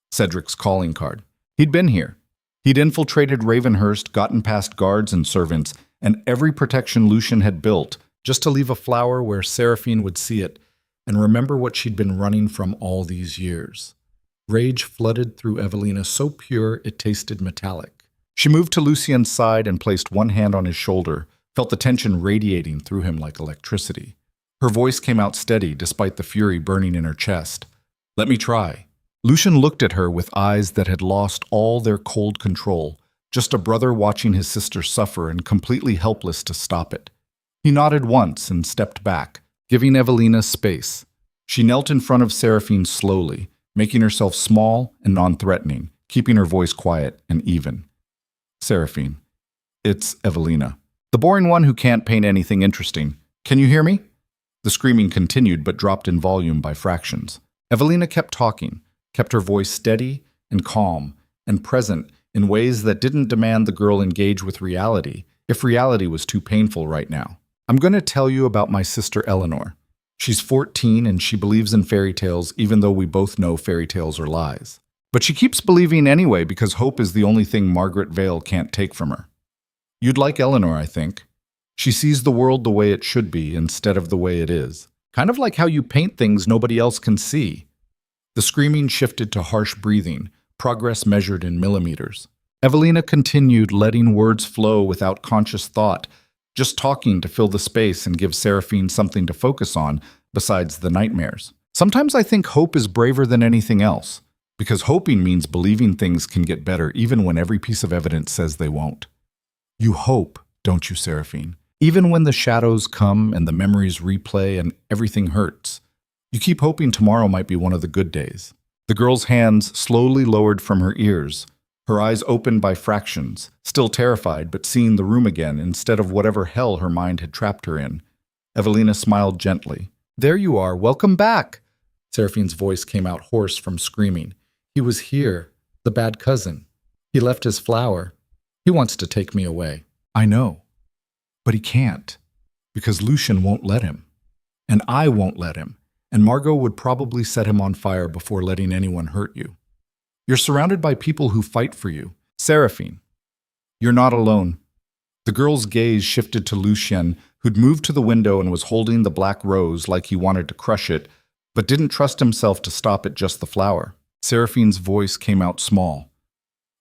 Cedric's calling card. He'd been here. He'd infiltrated Ravenhurst, gotten past guards and servants, and every protection Lucian had built, just to leave a flower where Seraphine would see it and remember what she'd been running from all these years. Rage flooded through Evelina so pure it tasted metallic. She moved to Lucien's side and placed one hand on his shoulder, felt the tension radiating through him like electricity. Her voice came out steady despite the fury burning in her chest. "Let me try." Lucian looked at her with eyes that had lost all their cold control, just a brother watching his sister suffer and completely helpless to stop it. He nodded once and stepped back, giving Evelina space. She knelt in front of Seraphine slowly, making herself small and non-threatening, keeping her voice quiet and even. "Seraphine, it's Evelina. The boring one who can't paint anything interesting. Can you hear me?" The screaming continued but dropped in volume by fractions. Evelina kept talking, kept her voice steady and calm and present in ways that didn't demand the girl engage with reality, if reality was too painful right now. "I'm going to tell you about my sister Eleanor. She's 14 and she believes in fairy tales even though we both know fairy tales are lies. But she keeps believing anyway because hope is the only thing Margaret Vale can't take from her. You'd like Eleanor, I think. She sees the world the way it should be instead of the way it is. Kind of like how you paint things nobody else can see." The screaming shifted to harsh breathing, progress measured in millimeters. Evelina continued, letting words flow without conscious thought, just talking to fill the space and give Seraphine something to focus on besides the nightmares. "Sometimes I think hope is braver than anything else, because hoping means believing things can get better even when every piece of evidence says they won't. You hope, don't you, Seraphine? Even when the shadows come and the memories replay and everything hurts. You keep hoping tomorrow might be one of the good days." The girl's hands slowly lowered from her ears, her eyes opened by fractions, still terrified but seeing the room again instead of whatever hell her mind had trapped her in. Evelina smiled gently. "There you are, welcome back." Seraphine's voice came out hoarse from screaming. "He was here, the bad cousin. He left his flower. He wants to take me away." "I know, but he can't, because Lucian won't let him. And I won't let him. And Margo would probably set him on fire before letting anyone hurt you. You're surrounded by people who fight for you. Seraphine, you're not alone." The girl's gaze shifted to Lucien, who'd moved to the window and was holding the black rose like he wanted to crush it, but didn't trust himself to stop at just the flower. Seraphine's voice came out small.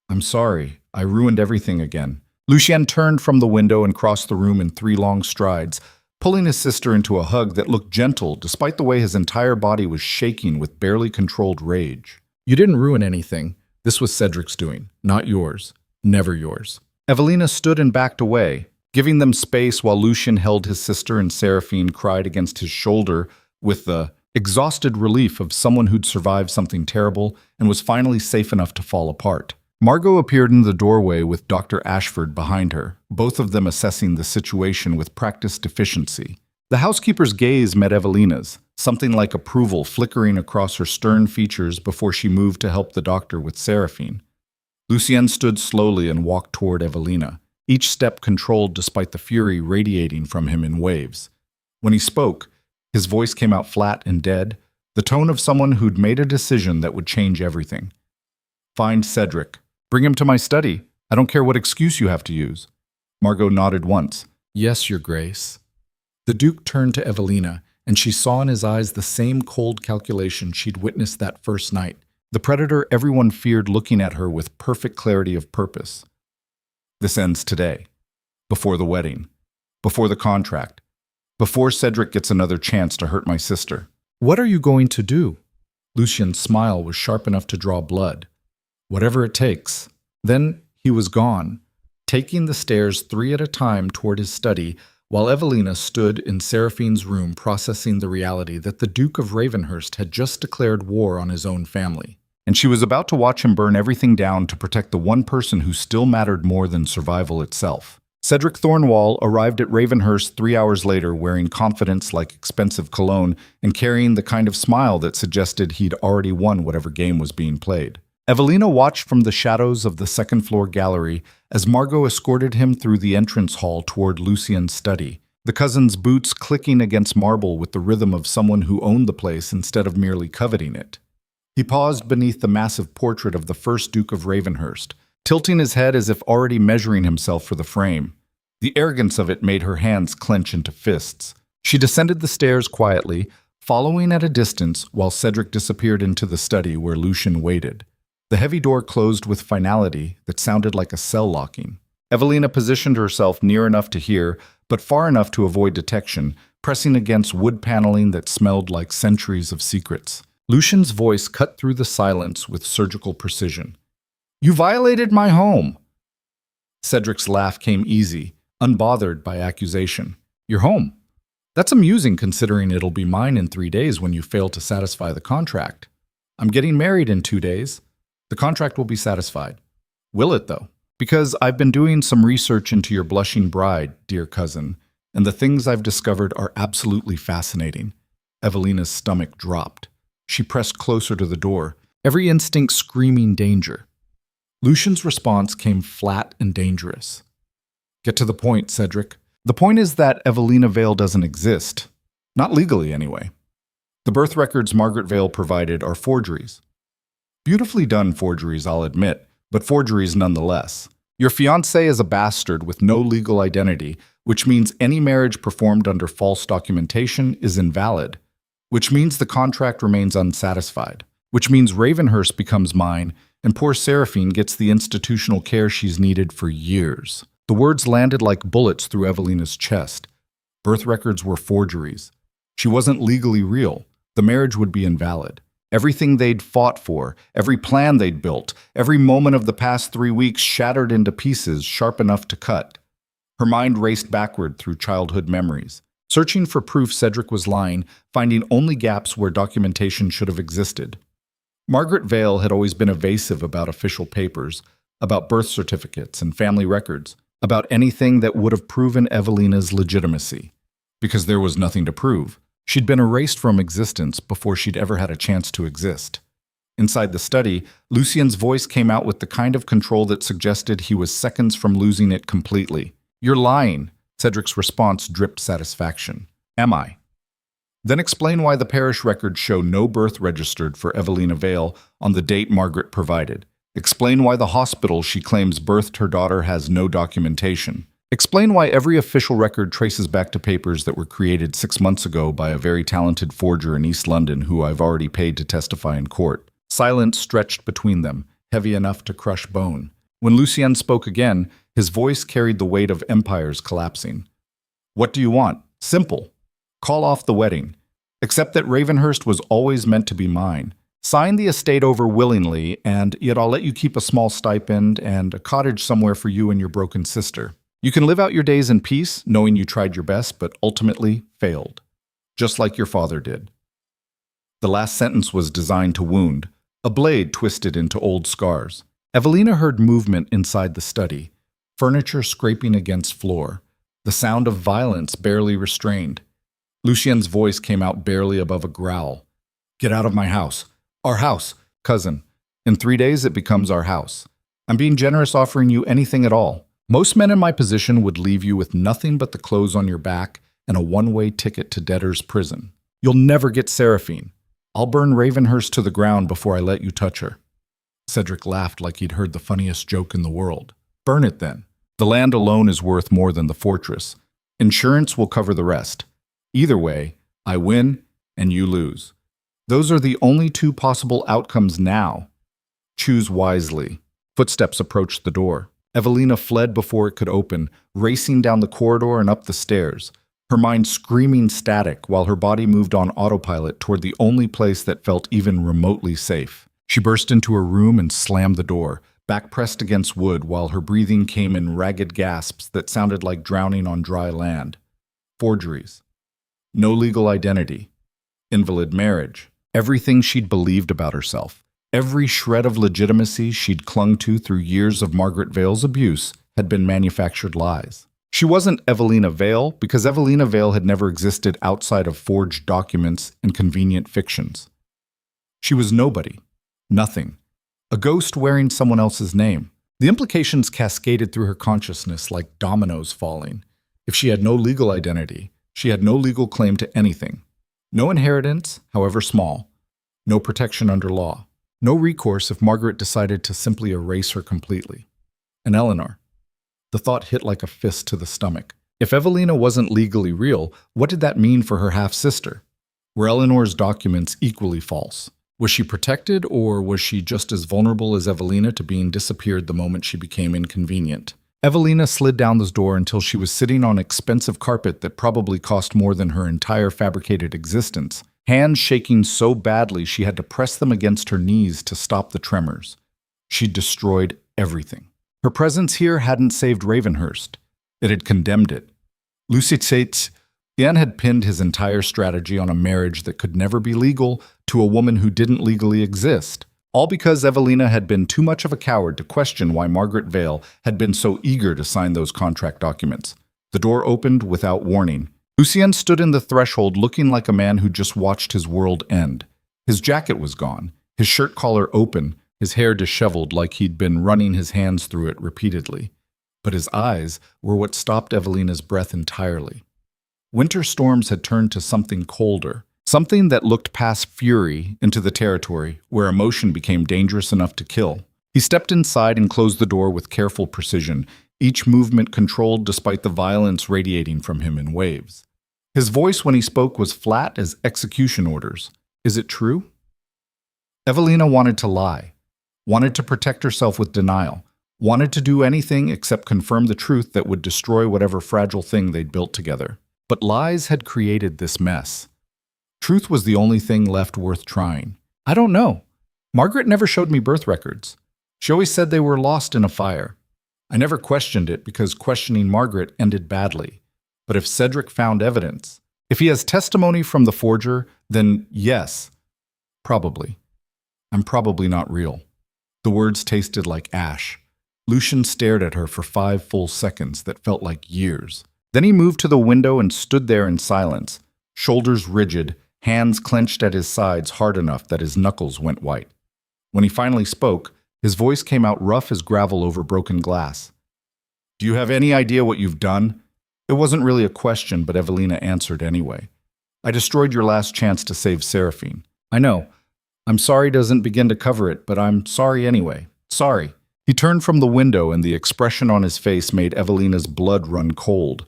"I'm sorry, I ruined everything again." Lucien turned from the window and crossed the room in 3 long strides, pulling his sister into a hug that looked gentle despite the way his entire body was shaking with barely controlled rage. "You didn't ruin anything. This was Cedric's doing, not yours. Never yours." Evelina stood and backed away, giving them space while Lucian held his sister and Seraphine cried against his shoulder with the exhausted relief of someone who'd survived something terrible and was finally safe enough to fall apart. Margo appeared in the doorway with Dr. Ashford behind her, both of them assessing the situation with practiced efficiency. The housekeeper's gaze met Evelina's, something like approval flickering across her stern features before she moved to help the doctor with Seraphine. Lucien stood slowly and walked toward Evelina, each step controlled despite the fury radiating from him in waves. When he spoke, his voice came out flat and dead, the tone of someone who'd made a decision that would change everything. "Find Cedric. Bring him to my study. I don't care what excuse you have to use." Margo nodded once. "Yes, Your Grace." The Duke turned to Evelina, and she saw in his eyes the same cold calculation she'd witnessed that first night, the predator everyone feared looking at her with perfect clarity of purpose. "This ends today. Before the wedding. Before the contract. Before Cedric gets another chance to hurt my sister." "What are you going to do?" Lucian's smile was sharp enough to draw blood. "Whatever it takes." Then he was gone, taking the stairs 3 at a time toward his study, while Evelina stood in Seraphine's room processing the reality that the Duke of Ravenhurst had just declared war on his own family. And she was about to watch him burn everything down to protect the one person who still mattered more than survival itself. Cedric Thornwall arrived at Ravenhurst 3 hours later wearing confidence like expensive cologne and carrying the kind of smile that suggested he'd already won whatever game was being played. Evelina watched from the shadows of the second-floor gallery as Margo escorted him through the entrance hall toward Lucien's study, the cousin's boots clicking against marble with the rhythm of someone who owned the place instead of merely coveting it. He paused beneath the massive portrait of the first Duke of Ravenhurst, tilting his head as if already measuring himself for the frame. The arrogance of it made her hands clench into fists. She descended the stairs quietly, following at a distance while Cedric disappeared into the study where Lucian waited. The heavy door closed with finality that sounded like a cell locking. Evelina positioned herself near enough to hear, but far enough to avoid detection, pressing against wood paneling that smelled like centuries of secrets. Lucian's voice cut through the silence with surgical precision. "You violated my home!" Cedric's laugh came easy, unbothered by accusation. "Your home? That's amusing considering it'll be mine in 3 days when you fail to satisfy the contract. I'm getting married in 2 days. The contract will be satisfied. Will it, though? Because I've been doing some research into your blushing bride, dear cousin, and the things I've discovered are absolutely fascinating." Evelina's stomach dropped. She pressed closer to the door, every instinct screaming danger. Lucian's response came flat and dangerous. "Get to the point, Cedric. The point is that Evelina Vale doesn't exist. Not legally, anyway. The birth records Margaret Vale provided are forgeries. Beautifully done forgeries, I'll admit, but forgeries nonetheless. Your fiancé is a bastard with no legal identity, which means any marriage performed under false documentation is invalid, which means the contract remains unsatisfied, which means Ravenhurst becomes mine, and poor Seraphine gets the institutional care she's needed for years." The words landed like bullets through Evelina's chest. Birth records were forgeries. She wasn't legally real. The marriage would be invalid. Everything they'd fought for, every plan they'd built, every moment of the past 3 weeks shattered into pieces sharp enough to cut. Her mind raced backward through childhood memories, searching for proof Cedric was lying, finding only gaps where documentation should have existed. Margaret Vale had always been evasive about official papers, about birth certificates and family records, about anything that would have proven Evelina's legitimacy. Because there was nothing to prove. She'd been erased from existence before she'd ever had a chance to exist. Inside the study, Lucien's voice came out with the kind of control that suggested he was seconds from losing it completely. "You're lying." Cedric's response dripped satisfaction. "Am I?" "Then explain why the parish records show no birth registered for Evelina Vale on the date Margaret provided. Explain why the hospital she claims birthed her daughter has no documentation. Explain why every official record traces back to papers that were created 6 months ago by a very talented forger in East London who I've already paid to testify in court." Silence stretched between them, heavy enough to crush bone. When Lucien spoke again, his voice carried the weight of empires collapsing. "What do you want? Simple. Call off the wedding. Accept that Ravenhurst was always meant to be mine. Sign the estate over willingly, and yet I'll let you keep a small stipend and a cottage somewhere for you and your broken sister. You can live out your days in peace, knowing you tried your best, but ultimately failed. Just like your father did. The last sentence was designed to wound, a blade twisted into old scars. Evelina heard movement inside the study, furniture scraping against floor, the sound of violence barely restrained. Lucien's voice came out barely above a growl. Get out of my house. Our house, cousin. In 3 days it becomes our house. I'm being generous offering you anything at all. Most men in my position would leave you with nothing but the clothes on your back and a one-way ticket to debtor's prison. You'll never get Seraphine. I'll burn Ravenhurst to the ground before I let you touch her. Cedric laughed like he'd heard the funniest joke in the world. Burn it then. The land alone is worth more than the fortress. Insurance will cover the rest. Either way, I win and you lose. Those are the only 2 possible outcomes now. Choose wisely. Footsteps approached the door. Evelina fled before it could open, racing down the corridor and up the stairs, her mind screaming static while her body moved on autopilot toward the only place that felt even remotely safe. She burst into her room and slammed the door, back pressed against wood while her breathing came in ragged gasps that sounded like drowning on dry land. Forgeries. No legal identity. Invalid marriage. Everything she'd believed about herself. Every shred of legitimacy she'd clung to through years of Margaret Vale's abuse had been manufactured lies. She wasn't Evelina Vale because Evelina Vale had never existed outside of forged documents and convenient fictions. She was nobody, nothing, a ghost wearing someone else's name. The implications cascaded through her consciousness like dominoes falling. If she had no legal identity, she had no legal claim to anything. No inheritance, however small. No protection under law. No recourse if Margaret decided to simply erase her completely. And Eleanor. The thought hit like a fist to the stomach. If Evelina wasn't legally real, what did that mean for her half-sister? Were Eleanor's documents equally false? Was she protected, or was she just as vulnerable as Evelina to being disappeared the moment she became inconvenient? Evelina slid down the door until she was sitting on expensive carpet that probably cost more than her entire fabricated existence, hands shaking so badly she had to press them against her knees to stop the tremors. She'd destroyed everything. Her presence here hadn't saved Ravenhurst. It had condemned it. Lucien had pinned his entire strategy on a marriage that could never be legal to a woman who didn't legally exist, all because Evelina had been too much of a coward to question why Margaret Vale had been so eager to sign those contract documents. The door opened without warning. Lucien stood in the threshold looking like a man who just watched his world end. His jacket was gone, his shirt collar open, his hair disheveled like he'd been running his hands through it repeatedly. But his eyes were what stopped Evelina's breath entirely. Winter storms had turned to something colder, something that looked past fury into the territory where emotion became dangerous enough to kill. He stepped inside and closed the door with careful precision, each movement controlled despite the violence radiating from him in waves. His voice when he spoke was flat as execution orders. Is it true? Evelina wanted to lie, wanted to protect herself with denial, wanted to do anything except confirm the truth that would destroy whatever fragile thing they'd built together. But lies had created this mess. Truth was the only thing left worth trying. I don't know. Margaret never showed me birth records. She always said they were lost in a fire. I never questioned it because questioning Margaret ended badly. But if Cedric found evidence, if he has testimony from the forger, then yes, probably. I'm probably not real. The words tasted like ash. Lucian stared at her for 5 full seconds that felt like years. Then he moved to the window and stood there in silence, shoulders rigid, hands clenched at his sides hard enough that his knuckles went white. When he finally spoke, his voice came out rough as gravel over broken glass. Do you have any idea what you've done? It wasn't really a question, but Evelina answered anyway. I destroyed your last chance to save Seraphine. I know. I'm sorry doesn't begin to cover it, but I'm sorry anyway. Sorry. He turned from the window and the expression on his face made Evelina's blood run cold.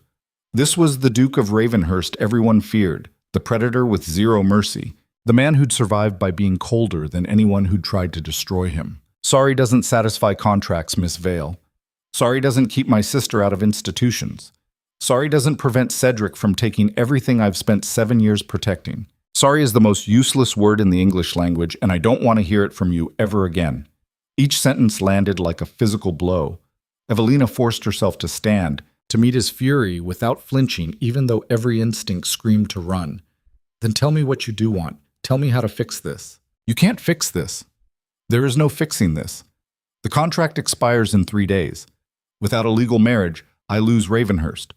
This was the Duke of Ravenhurst everyone feared, the predator with zero mercy, the man who'd survived by being colder than anyone who'd tried to destroy him. Sorry doesn't satisfy contracts, Miss Vale. Sorry doesn't keep my sister out of institutions. Sorry doesn't prevent Cedric from taking everything I've spent 7 years protecting. Sorry is the most useless word in the English language, and I don't want to hear it from you ever again. Each sentence landed like a physical blow. Evelina forced herself to stand, to meet his fury without flinching, even though every instinct screamed to run. Then tell me what you do want. Tell me how to fix this. You can't fix this. There is no fixing this. The contract expires in 3 days. Without a legal marriage, I lose Ravenhurst.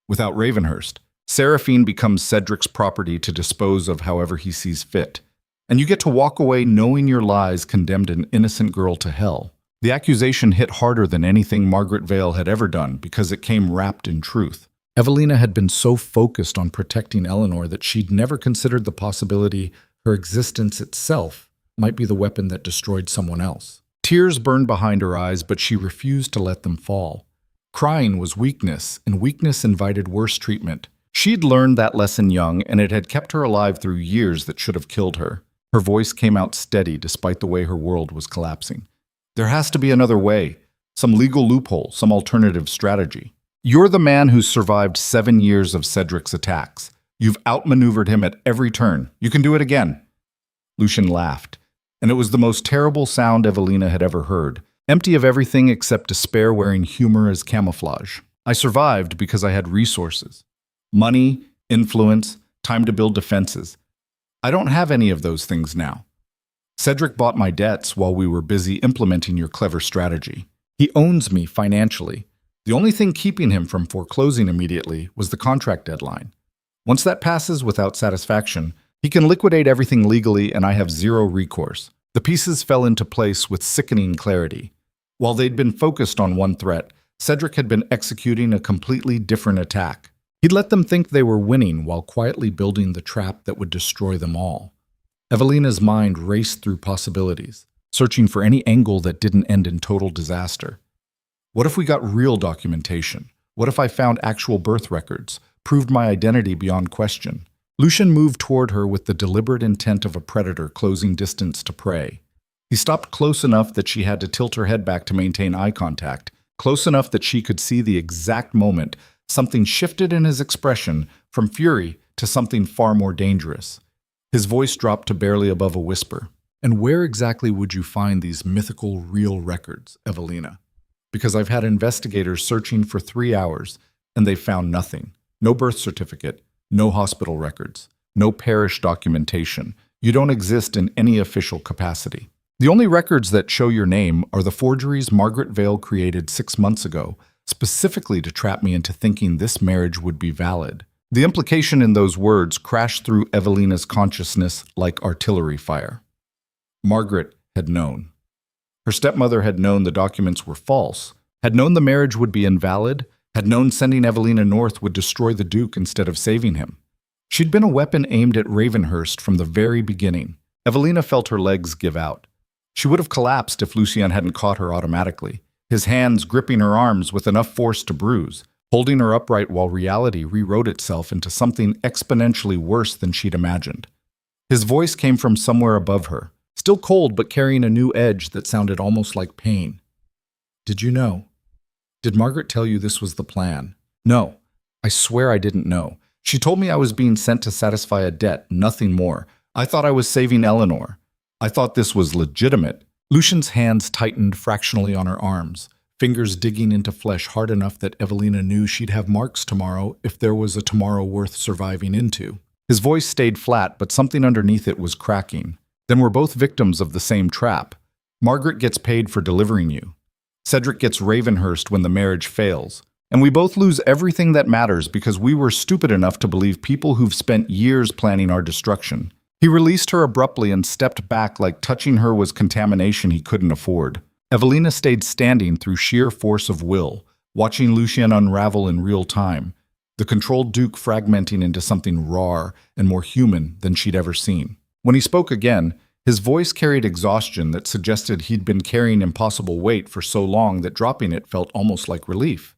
Without Ravenhurst, Seraphine becomes Cedric's property to dispose of however he sees fit. And you get to walk away knowing your lies condemned an innocent girl to hell. The accusation hit harder than anything Margaret Vale had ever done because it came wrapped in truth. Evelina had been so focused on protecting Eleanor that she'd never considered the possibility her existence itself might be the weapon that destroyed someone else. Tears burned behind her eyes, but she refused to let them fall. Crying was weakness, and weakness invited worse treatment. She'd learned that lesson young, and it had kept her alive through years that should have killed her. Her voice came out steady despite the way her world was collapsing. There has to be another way, some legal loophole, some alternative strategy. You're the man who's survived 7 years of Cedric's attacks. You've outmaneuvered him at every turn. You can do it again. Lucian laughed, and it was the most terrible sound Evelina had ever heard, empty of everything except despair wearing humor as camouflage. I survived because I had resources. Money, influence, time to build defenses. I don't have any of those things now. Cedric bought my debts while we were busy implementing your clever strategy. He owns me financially. The only thing keeping him from foreclosing immediately was the contract deadline. Once that passes without satisfaction, he can liquidate everything legally and I have zero recourse. The pieces fell into place with sickening clarity. While they'd been focused on one threat, Cedric had been executing a completely different attack. He'd let them think they were winning while quietly building the trap that would destroy them all. Evelina's mind raced through possibilities, searching for any angle that didn't end in total disaster. What if we got real documentation? What if I found actual birth records, proved my identity beyond question? Lucian moved toward her with the deliberate intent of a predator closing distance to prey. He stopped close enough that she had to tilt her head back to maintain eye contact, close enough that she could see the exact moment something shifted in his expression from fury to something far more dangerous. His voice dropped to barely above a whisper. And where exactly would you find these mythical real records, Evelina? Because I've had investigators searching for 3 hours, and they found nothing. No birth certificate, no hospital records, no parish documentation. You don't exist in any official capacity. The only records that show your name are the forgeries Margaret Vale created 6 months ago, specifically to trap me into thinking this marriage would be valid. The implication in those words crashed through Evelina's consciousness like artillery fire. Margaret had known. Her stepmother had known the documents were false, had known the marriage would be invalid, had known sending Evelina north would destroy the Duke instead of saving him. She'd been a weapon aimed at Ravenhurst from the very beginning. Evelina felt her legs give out. She would have collapsed if Lucian hadn't caught her automatically, his hands gripping her arms with enough force to bruise, holding her upright while reality rewrote itself into something exponentially worse than she'd imagined. His voice came from somewhere above her, still cold but carrying a new edge that sounded almost like pain. Did you know? Did Margaret tell you this was the plan? No, I swear I didn't know. She told me I was being sent to satisfy a debt, nothing more. I thought I was saving Eleanor. I thought this was legitimate. Lucian's hands tightened fractionally on her arms, fingers digging into flesh hard enough that Evelina knew she'd have marks tomorrow if there was a tomorrow worth surviving into. His voice stayed flat, but something underneath it was cracking. Then we're both victims of the same trap. Margaret gets paid for delivering you. Cedric gets Ravenhurst when the marriage fails. And we both lose everything that matters because we were stupid enough to believe people who've spent years planning our destruction. He released her abruptly and stepped back like touching her was contamination he couldn't afford. Evelina stayed standing through sheer force of will, watching Lucian unravel in real time, the controlled Duke fragmenting into something raw and more human than she'd ever seen. When he spoke again, his voice carried exhaustion that suggested he'd been carrying impossible weight for so long that dropping it felt almost like relief.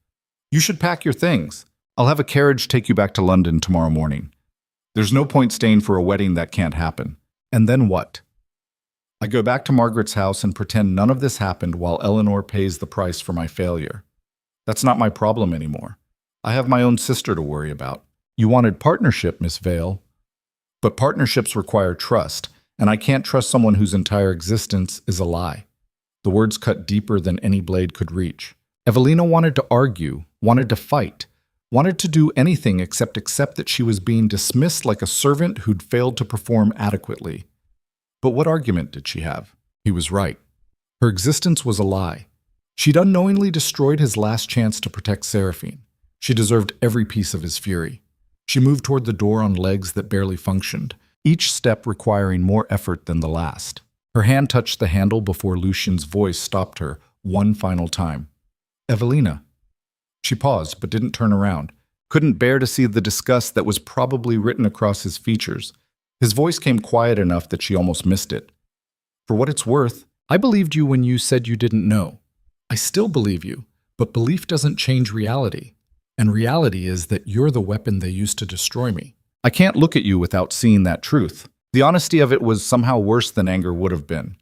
You should pack your things. I'll have a carriage take you back to London tomorrow morning. There's no point staying for a wedding that can't happen. And then what? I go back to Margaret's house and pretend none of this happened while Eleanor pays the price for my failure. That's not my problem anymore. I have my own sister to worry about. You wanted partnership, Miss Vale. But partnerships require trust, and I can't trust someone whose entire existence is a lie. The words cut deeper than any blade could reach. Evelina wanted to argue, wanted to fight, wanted to do anything except accept that she was being dismissed like a servant who'd failed to perform adequately. But what argument did she have? He was right. Her existence was a lie. She'd unknowingly destroyed his last chance to protect Seraphine. She deserved every piece of his fury. She moved toward the door on legs that barely functioned, each step requiring more effort than the last. Her hand touched the handle before Lucian's voice stopped her one final time. Evelina. She paused, but didn't turn around. Couldn't bear to see the disgust that was probably written across his features. His voice came quiet enough that she almost missed it. For what it's worth, I believed you when you said you didn't know. I still believe you, but belief doesn't change reality. And reality is that you're the weapon they used to destroy me. I can't look at you without seeing that truth. The honesty of it was somehow worse than anger would have been.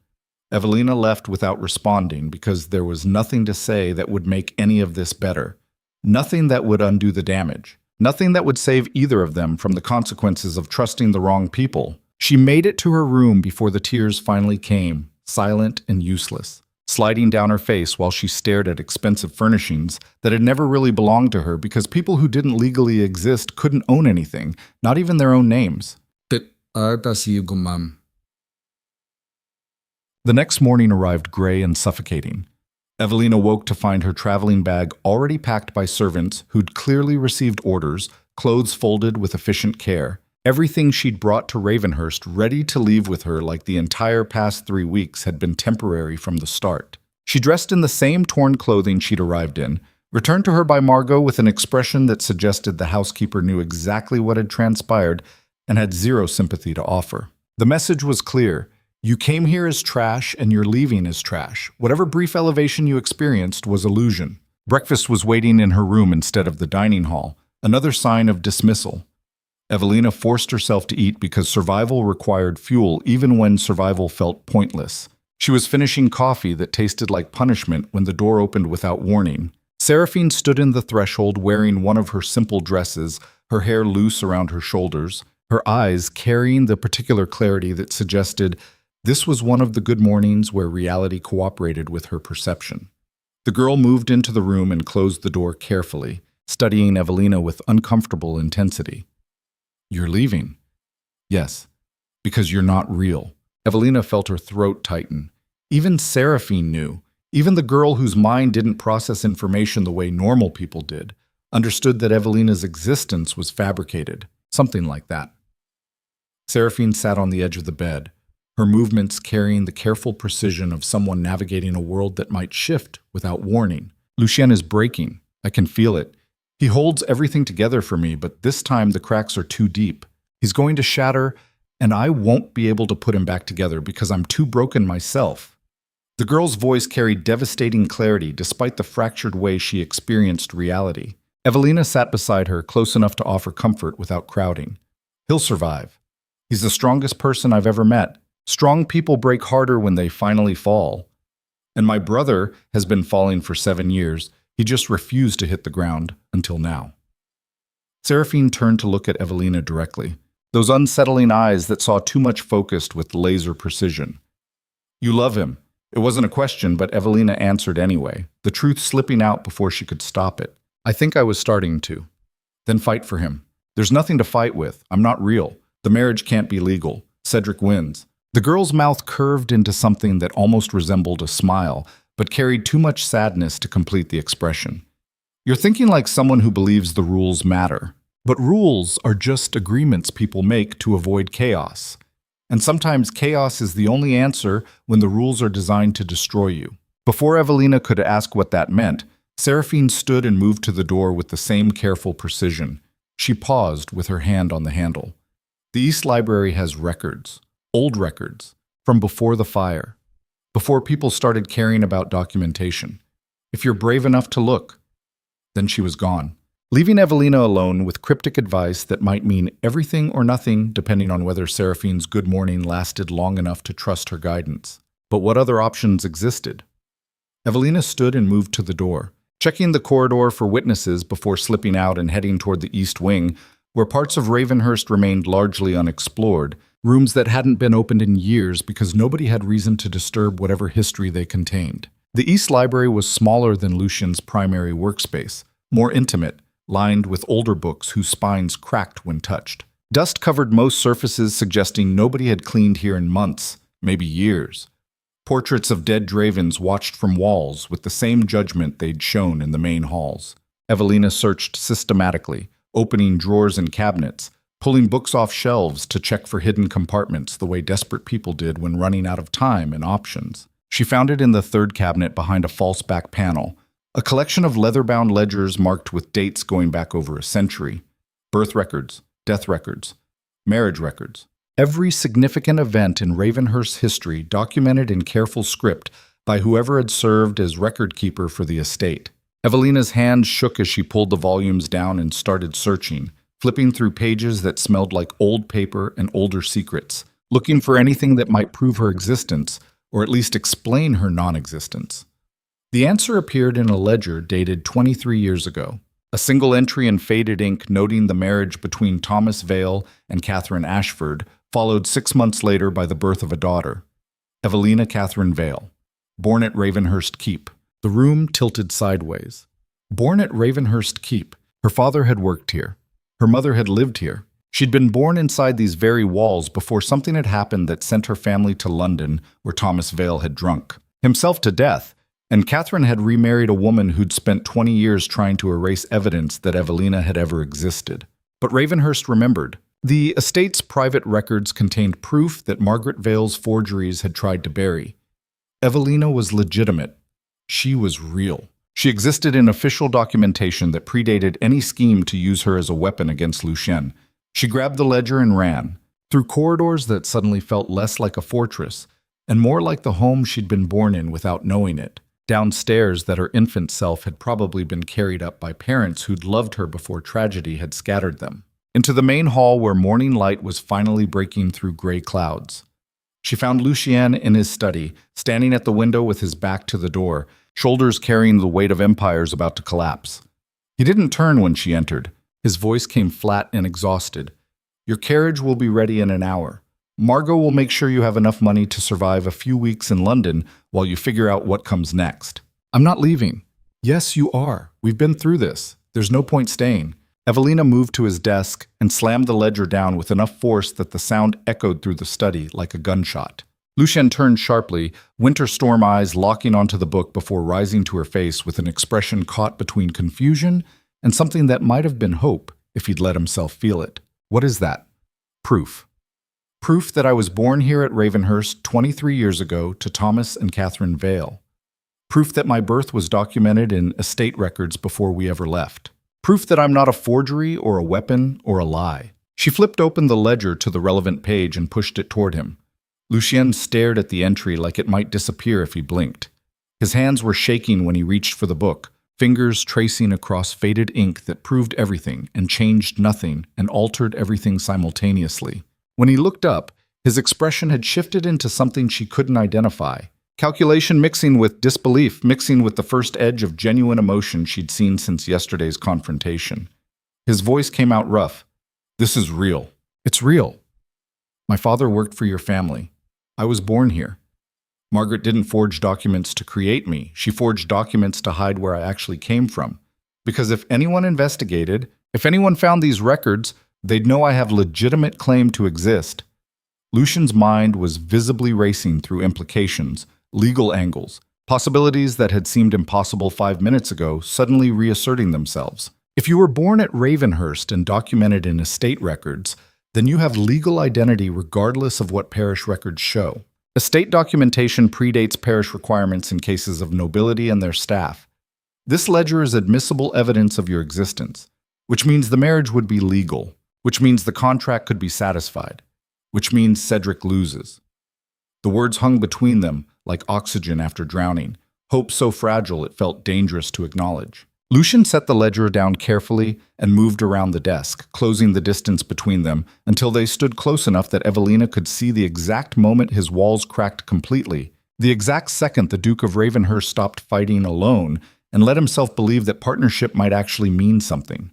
Evelina left without responding because there was nothing to say that would make any of this better. Nothing that would undo the damage. Nothing that would save either of them from the consequences of trusting the wrong people. She made it to her room before the tears finally came, silent and useless, sliding down her face while she stared at expensive furnishings that had never really belonged to her because people who didn't legally exist couldn't own anything, not even their own names. The next morning arrived gray and suffocating. Evelina woke to find her traveling bag already packed by servants who'd clearly received orders, clothes folded with efficient care, everything she'd brought to Ravenhurst ready to leave with her like the entire past 3 weeks had been temporary from the start. She dressed in the same torn clothing she'd arrived in, returned to her by Margo with an expression that suggested the housekeeper knew exactly what had transpired and had zero sympathy to offer. The message was clear. You came here as trash, and you're leaving as trash. Whatever brief elevation you experienced was illusion. Breakfast was waiting in her room instead of the dining hall, another sign of dismissal. Evelina forced herself to eat because survival required fuel even when survival felt pointless. She was finishing coffee that tasted like punishment when the door opened without warning. Seraphine stood in the threshold wearing one of her simple dresses, her hair loose around her shoulders, her eyes carrying the particular clarity that suggested this was one of the good mornings where reality cooperated with her perception. The girl moved into the room and closed the door carefully, studying Evelina with uncomfortable intensity. You're leaving? Yes, because you're not real. Evelina felt her throat tighten. Even Seraphine knew. Even the girl whose mind didn't process information the way normal people did, understood that Evelina's existence was fabricated, something like that. Seraphine sat on the edge of the bed, her movements carrying the careful precision of someone navigating a world that might shift without warning. Lucien is breaking. I can feel it. He holds everything together for me, but this time the cracks are too deep. He's going to shatter, and I won't be able to put him back together because I'm too broken myself. The girl's voice carried devastating clarity despite the fractured way she experienced reality. Evelina sat beside her, close enough to offer comfort without crowding. He'll survive. He's the strongest person I've ever met. Strong people break harder when they finally fall. And my brother has been falling for 7 years. He just refused to hit the ground until now. Seraphine turned to look at Evelina directly, those unsettling eyes that saw too much focused with laser precision. You love him. It wasn't a question, but Evelina answered anyway, the truth slipping out before she could stop it. I think I was starting to. Then fight for him. There's nothing to fight with. I'm not real. The marriage can't be legal. Cedric wins. The girl's mouth curved into something that almost resembled a smile, but carried too much sadness to complete the expression. You're thinking like someone who believes the rules matter. But rules are just agreements people make to avoid chaos. And sometimes chaos is the only answer when the rules are designed to destroy you. Before Evelina could ask what that meant, Seraphine stood and moved to the door with the same careful precision. She paused with her hand on the handle. The East Library has records. Old records, from before the fire, before people started caring about documentation. If you're brave enough to look. Then she was gone, leaving Evelina alone with cryptic advice that might mean everything or nothing depending on whether Seraphine's good morning lasted long enough to trust her guidance. But what other options existed? Evelina stood and moved to the door, checking the corridor for witnesses before slipping out and heading toward the East Wing, where parts of Ravenhurst remained largely unexplored, rooms that hadn't been opened in years because nobody had reason to disturb whatever history they contained. The East Library was smaller than Lucien's primary workspace, more intimate, lined with older books whose spines cracked when touched. Dust covered most surfaces, suggesting nobody had cleaned here in months, maybe years. Portraits of dead Dravens watched from walls with the same judgment they'd shown in the main halls. Evelina searched systematically, opening drawers and cabinets, pulling books off shelves to check for hidden compartments the way desperate people did when running out of time and options. She found it in the third cabinet behind a false back panel, a collection of leather-bound ledgers marked with dates going back over a century. Birth records, death records, marriage records. Every significant event in Ravenhurst's history documented in careful script by whoever had served as record keeper for the estate. Evelina's hands shook as she pulled the volumes down and started searching, flipping through pages that smelled like old paper and older secrets, looking for anything that might prove her existence, or at least explain her non-existence. The answer appeared in a ledger dated 23 years ago, a single entry in faded ink noting the marriage between Thomas Vale and Catherine Ashford, followed 6 months later by the birth of a daughter, Evelina Catherine Vale, born at Ravenhurst Keep. The room tilted sideways. Born at Ravenhurst Keep, her father had worked here. Her mother had lived here. She'd been born inside these very walls before something had happened that sent her family to London, where Thomas Vale had drunk himself to death, and Catherine had remarried a woman who'd spent 20 years trying to erase evidence that Evelina had ever existed. But Ravenhurst remembered. The estate's private records contained proof that Margaret Vale's forgeries had tried to bury. Evelina was legitimate. She was real. She existed in official documentation that predated any scheme to use her as a weapon against Lucien. She grabbed the ledger and ran, through corridors that suddenly felt less like a fortress, and more like the home she'd been born in without knowing it, downstairs that her infant self had probably been carried up by parents who'd loved her before tragedy had scattered them, into the main hall where morning light was finally breaking through gray clouds. She found Lucien in his study, standing at the window with his back to the door, shoulders carrying the weight of empires about to collapse. He didn't turn when she entered. His voice came flat and exhausted. "Your carriage will be ready in an hour. Margo will make sure you have enough money to survive a few weeks in London while you figure out what comes next." "I'm not leaving." "Yes, you are. We've been through this. There's no point staying." Evelina moved to his desk and slammed the ledger down with enough force that the sound echoed through the study like a gunshot. Lucien turned sharply, winter storm eyes locking onto the book before rising to her face with an expression caught between confusion and something that might have been hope if he'd let himself feel it. "What is that?" "Proof. Proof that I was born here at Ravenhurst 23 years ago to Thomas and Catherine Vale. Proof that my birth was documented in estate records before we ever left. Proof that I'm not a forgery or a weapon or a lie." She flipped open the ledger to the relevant page and pushed it toward him. Lucien stared at the entry like it might disappear if he blinked. His hands were shaking when he reached for the book, fingers tracing across faded ink that proved everything and changed nothing and altered everything simultaneously. When he looked up, his expression had shifted into something she couldn't identify. Calculation mixing with disbelief, mixing with the first edge of genuine emotion she'd seen since yesterday's confrontation. His voice came out rough. "This is real. It's real. My father worked for your family. I was born here. Margaret didn't forge documents to create me. She forged documents to hide where I actually came from. Because if anyone investigated, if anyone found these records, they'd know I have legitimate claim to exist." Lucien's mind was visibly racing through implications, legal angles, possibilities that had seemed impossible 5 minutes ago suddenly reasserting themselves. If you were born at Ravenhurst and documented in estate records, then you have legal identity regardless of what parish records show. Estate documentation predates parish requirements in cases of nobility and their staff. This ledger is admissible evidence of your existence, which means the marriage would be legal, which means the contract could be satisfied, which means Cedric loses. The words hung between them like oxygen after drowning, hope so fragile it felt dangerous to acknowledge. Lucien set the ledger down carefully and moved around the desk, closing the distance between them until they stood close enough that Evelina could see the exact moment his walls cracked completely, the exact second the Duke of Ravenhurst stopped fighting alone and let himself believe that partnership might actually mean something.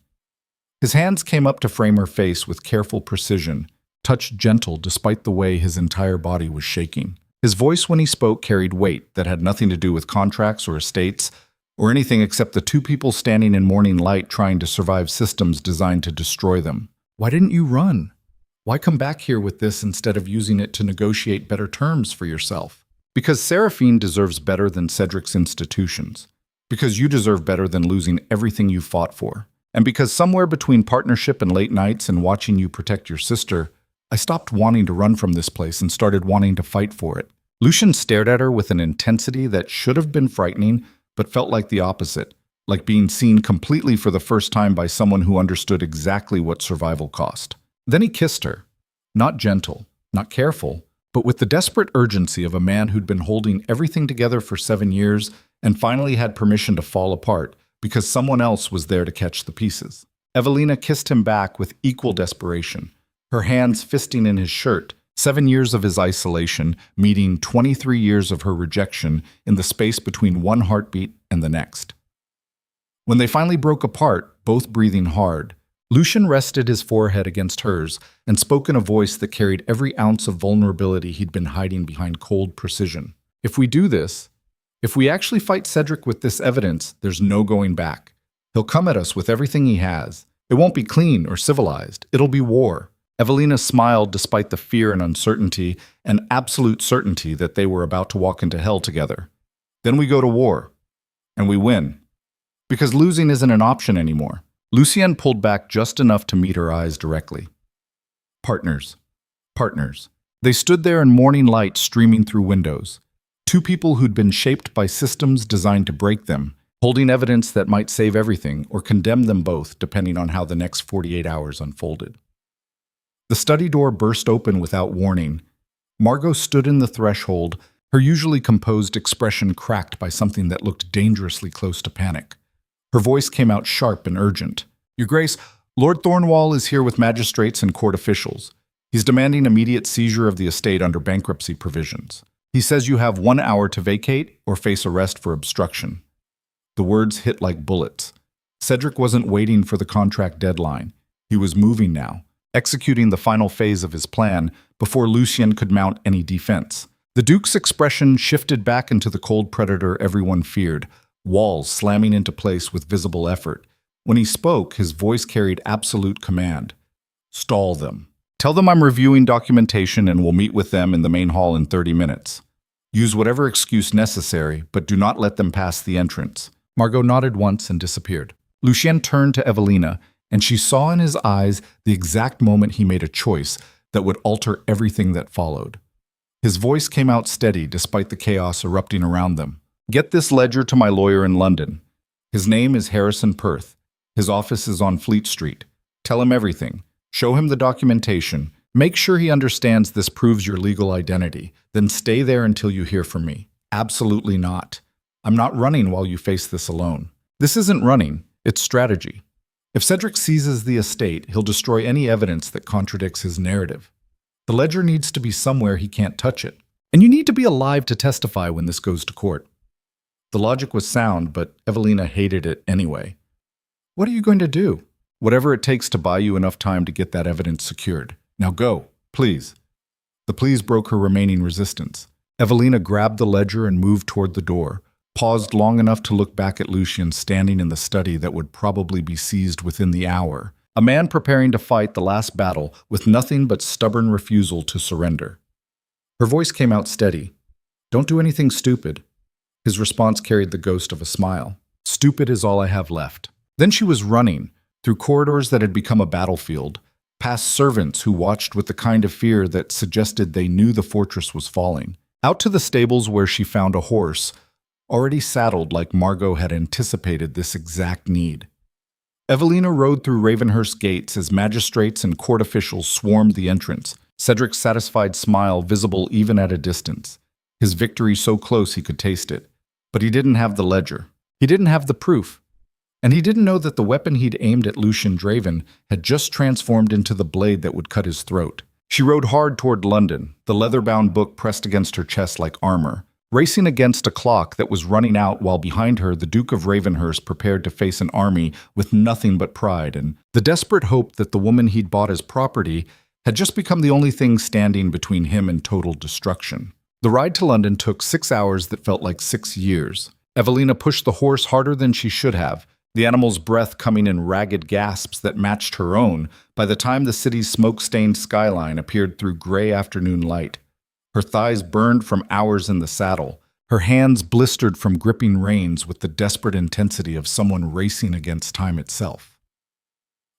His hands came up to frame her face with careful precision, touch gentle despite the way his entire body was shaking. His voice when he spoke carried weight that had nothing to do with contracts or estates or anything except the two people standing in morning light trying to survive systems designed to destroy them. Why didn't you run? Why come back here with this instead of using it to negotiate better terms for yourself? Because Seraphine deserves better than Cedric's institutions. Because you deserve better than losing everything you fought for. And because somewhere between partnership and late nights and watching you protect your sister, I stopped wanting to run from this place and started wanting to fight for it. Lucian stared at her with an intensity that should have been frightening, but felt like the opposite, like being seen completely for the first time by someone who understood exactly what survival cost. Then he kissed her. Not gentle, not careful, but with the desperate urgency of a man who'd been holding everything together for 7 years and finally had permission to fall apart because someone else was there to catch the pieces. Evelina kissed him back with equal desperation, her hands fisting in his shirt, 7 years of his isolation meeting 23 years of her rejection in the space between one heartbeat and the next. When they finally broke apart, both breathing hard, Lucian rested his forehead against hers and spoke in a voice that carried every ounce of vulnerability he'd been hiding behind cold precision. If we do this, if we actually fight Cedric with this evidence, there's no going back. He'll come at us with everything he has. It won't be clean or civilized. It'll be war. Evelina smiled despite the fear and uncertainty and absolute certainty that they were about to walk into hell together. Then we go to war. And we win. Because losing isn't an option anymore. Lucienne pulled back just enough to meet her eyes directly. Partners. Partners. They stood there in morning light streaming through windows. Two people who'd been shaped by systems designed to break them, holding evidence that might save everything or condemn them both depending on how the next 48 hours unfolded. The study door burst open without warning. Margo stood in the threshold, her usually composed expression cracked by something that looked dangerously close to panic. Her voice came out sharp and urgent. Your Grace, Lord Thornwall is here with magistrates and court officials. He's demanding immediate seizure of the estate under bankruptcy provisions. He says you have 1 hour to vacate or face arrest for obstruction. The words hit like bullets. Cedric wasn't waiting for the contract deadline. He was moving now, executing the final phase of his plan before Lucian could mount any defense. The Duke's expression shifted back into the cold predator everyone feared, walls slamming into place with visible effort. When he spoke, his voice carried absolute command. Stall them. Tell them I'm reviewing documentation and will meet with them in the main hall in 30 minutes. Use whatever excuse necessary, but do not let them pass the entrance. Margo nodded once and disappeared. Lucienne turned to Evelina, and she saw in his eyes the exact moment he made a choice that would alter everything that followed. His voice came out steady despite the chaos erupting around them. Get this ledger to my lawyer in London. His name is Harrison Perth. His office is on Fleet Street. Tell him everything. Show him the documentation. Make sure he understands this proves your legal identity. Then stay there until you hear from me. Absolutely not. I'm not running while you face this alone. This isn't running, it's strategy. If Cedric seizes the estate, he'll destroy any evidence that contradicts his narrative. The ledger needs to be somewhere he can't touch it. And you need to be alive to testify when this goes to court. The logic was sound, but Evelina hated it anyway. What are you going to do? Whatever it takes to buy you enough time to get that evidence secured. Now go, please. The please broke her remaining resistance. Evelina grabbed the ledger and moved toward the door, paused long enough to look back at Lucian standing in the study that would probably be seized within the hour, a man preparing to fight the last battle with nothing but stubborn refusal to surrender. Her voice came out steady. Don't do anything stupid. His response carried the ghost of a smile. Stupid is all I have left. Then she was running, through corridors that had become a battlefield, past servants who watched with the kind of fear that suggested they knew the fortress was falling, out to the stables where she found a horse, already saddled like Margo had anticipated this exact need. Evelina rode through Ravenhurst gates as magistrates and court officials swarmed the entrance, Cedric's satisfied smile visible even at a distance, his victory so close he could taste it. But he didn't have the ledger. He didn't have the proof. And he didn't know that the weapon he'd aimed at Lucian Draven had just transformed into the blade that would cut his throat. She rode hard toward London, the leather-bound book pressed against her chest like armor, racing against a clock that was running out while behind her the Duke of Ravenhurst prepared to face an army with nothing but pride and the desperate hope that the woman he'd bought as property had just become the only thing standing between him and total destruction. The ride to London took 6 hours that felt like 6 years. Evelina pushed the horse harder than she should have, the animal's breath coming in ragged gasps that matched her own by the time the city's smoke-stained skyline appeared through gray afternoon light. Her thighs burned from hours in the saddle, her hands blistered from gripping reins with the desperate intensity of someone racing against time itself.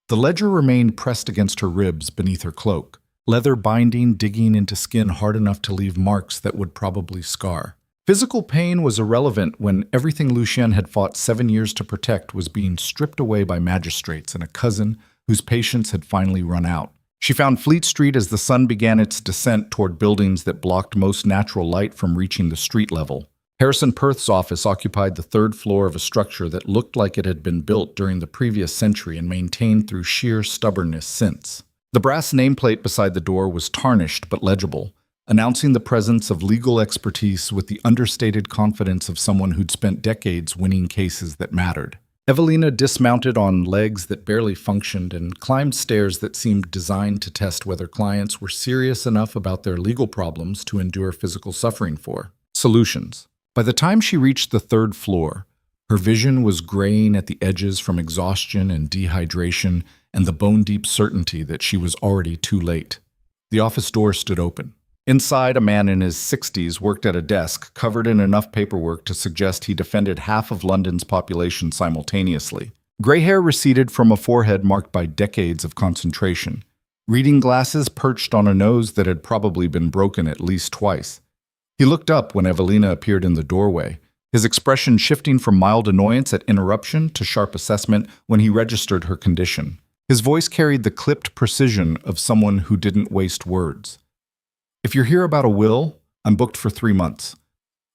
The ledger remained pressed against her ribs beneath her cloak, leather binding digging into skin hard enough to leave marks that would probably scar. Physical pain was irrelevant when everything Lucien had fought 7 years to protect was being stripped away by magistrates and a cousin whose patience had finally run out. She found Fleet Street as the sun began its descent toward buildings that blocked most natural light from reaching the street level. Harrison Perth's office occupied the 3rd floor of a structure that looked like it had been built during the previous century and maintained through sheer stubbornness since. The brass nameplate beside the door was tarnished but legible, announcing the presence of legal expertise with the understated confidence of someone who'd spent decades winning cases that mattered. Evelina dismounted on legs that barely functioned and climbed stairs that seemed designed to test whether clients were serious enough about their legal problems to endure physical suffering for. Solutions. By the time she reached the 3rd floor, her vision was graying at the edges from exhaustion and dehydration and the bone-deep certainty that she was already too late. The office door stood open. Inside, a man in his 60s worked at a desk covered in enough paperwork to suggest he defended half of London's population simultaneously. Gray hair receded from a forehead marked by decades of concentration. Reading glasses perched on a nose that had probably been broken at least twice. He looked up when Evelina appeared in the doorway, his expression shifting from mild annoyance at interruption to sharp assessment when he registered her condition. His voice carried the clipped precision of someone who didn't waste words. If you're here about a will, I'm booked for 3 months.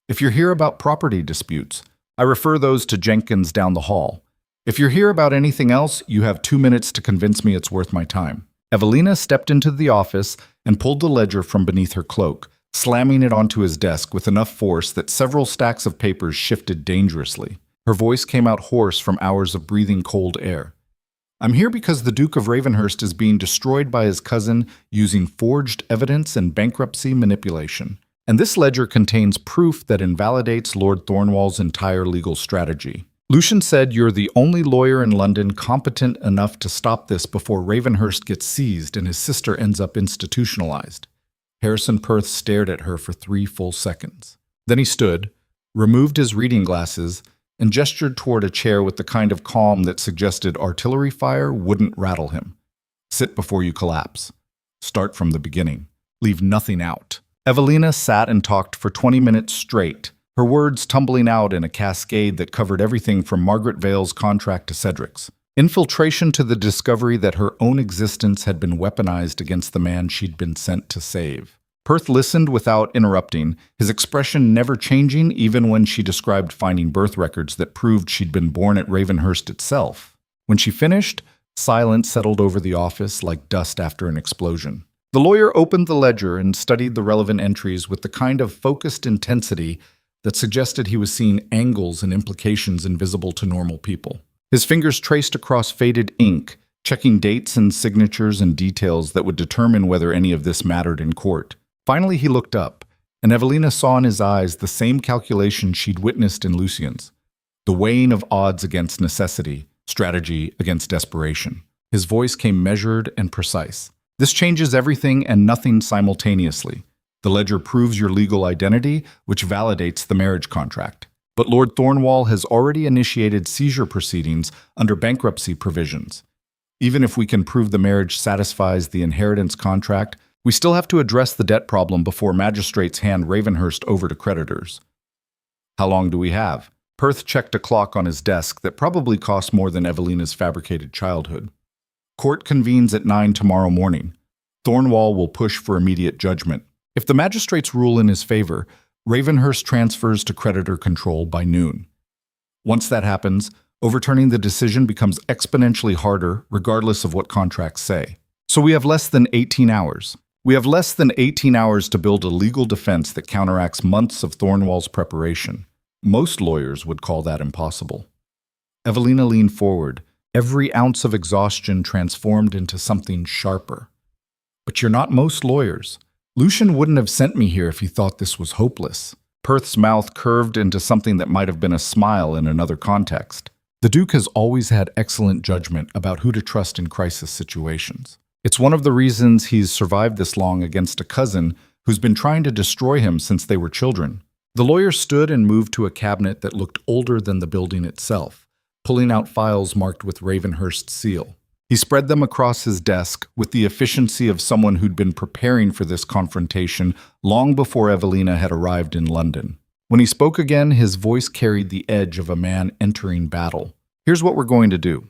If you're here about property disputes, I refer those to Jenkins down the hall. If you're here about anything else, you have 2 minutes to convince me it's worth my time. Evelina stepped into the office and pulled the ledger from beneath her cloak, slamming it onto his desk with enough force that several stacks of papers shifted dangerously. Her voice came out hoarse from hours of breathing cold air. I'm here because the Duke of Ravenhurst is being destroyed by his cousin using forged evidence and bankruptcy manipulation. And this ledger contains proof that invalidates Lord Thornwall's entire legal strategy. Lucien said you're the only lawyer in London competent enough to stop this before Ravenhurst gets seized and his sister ends up institutionalized. Harrison Perth stared at her for 3 full seconds. Then he stood, removed his reading glasses, and gestured toward a chair with the kind of calm that suggested artillery fire wouldn't rattle him. Sit before you collapse. Start from the beginning. Leave nothing out. Evelina sat and talked for 20 minutes straight, her words tumbling out in a cascade that covered everything from Margaret Vale's contract to Cedric's. Infiltration to the discovery that her own existence had been weaponized against the man she'd been sent to save. Perth listened without interrupting, his expression never changing even when she described finding birth records that proved she'd been born at Ravenhurst itself. When she finished, silence settled over the office like dust after an explosion. The lawyer opened the ledger and studied the relevant entries with the kind of focused intensity that suggested he was seeing angles and implications invisible to normal people. His fingers traced across faded ink, checking dates and signatures and details that would determine whether any of this mattered in court. Finally, he looked up, and Evelina saw in his eyes the same calculation she'd witnessed in Lucien's, the weighing of odds against necessity, strategy against desperation. His voice came measured and precise. This changes everything and nothing simultaneously. The ledger proves your legal identity, which validates the marriage contract. But Lord Thornwall has already initiated seizure proceedings under bankruptcy provisions. Even if we can prove the marriage satisfies the inheritance contract, we still have to address the debt problem before magistrates hand Ravenhurst over to creditors. How long do we have? Perth checked a clock on his desk that probably cost more than Evelina's fabricated childhood. Court convenes at 9 tomorrow morning. Thornwall will push for immediate judgment. If the magistrates rule in his favor, Ravenhurst transfers to creditor control by noon. Once that happens, overturning the decision becomes exponentially harder regardless of what contracts say. So we have less than 18 hours. We have less than 18 hours to build a legal defense that counteracts months of Thornwall's preparation. Most lawyers would call that impossible. Evelina leaned forward, every ounce of exhaustion transformed into something sharper. But you're not most lawyers. Lucian wouldn't have sent me here if he thought this was hopeless. Perth's mouth curved into something that might have been a smile in another context. The Duke has always had excellent judgment about who to trust in crisis situations. It's one of the reasons he's survived this long against a cousin who's been trying to destroy him since they were children. The lawyer stood and moved to a cabinet that looked older than the building itself, pulling out files marked with Ravenhurst's seal. He spread them across his desk with the efficiency of someone who'd been preparing for this confrontation long before Evelina had arrived in London. When he spoke again, his voice carried the edge of a man entering battle. Here's what we're going to do.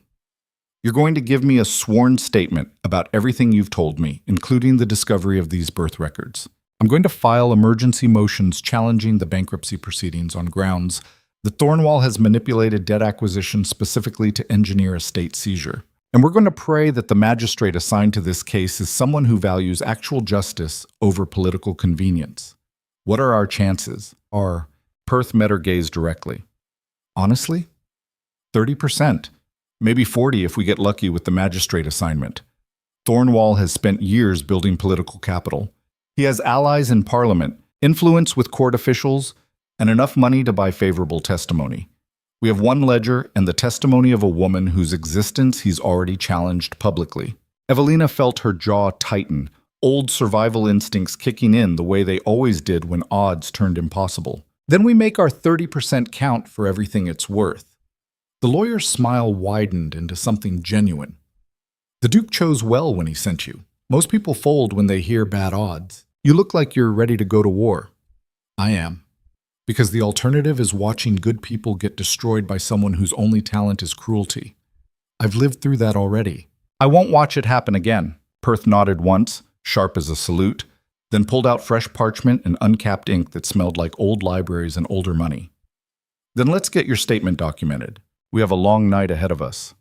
You're going to give me a sworn statement about everything you've told me, including the discovery of these birth records. I'm going to file emergency motions challenging the bankruptcy proceedings on grounds that Thornwall has manipulated debt acquisition specifically to engineer a state seizure. And we're going to pray that the magistrate assigned to this case is someone who values actual justice over political convenience. What are our chances? Perth met her gaze directly. Honestly? 30%. Maybe 40% if we get lucky with the magistrate assignment. Thornwall has spent years building political capital. He has allies in Parliament, influence with court officials, and enough money to buy favorable testimony. We have one ledger and the testimony of a woman whose existence he's already challenged publicly. Evelina felt her jaw tighten, old survival instincts kicking in the way they always did when odds turned impossible. Then we make our 30% count for everything it's worth. The lawyer's smile widened into something genuine. The Duke chose well when he sent you. Most people fold when they hear bad odds. You look like you're ready to go to war. I am. Because the alternative is watching good people get destroyed by someone whose only talent is cruelty. I've lived through that already. I won't watch it happen again. Perth nodded once, sharp as a salute, then pulled out fresh parchment and uncapped ink that smelled like old libraries and older money. Then let's get your statement documented. We have a long night ahead of us.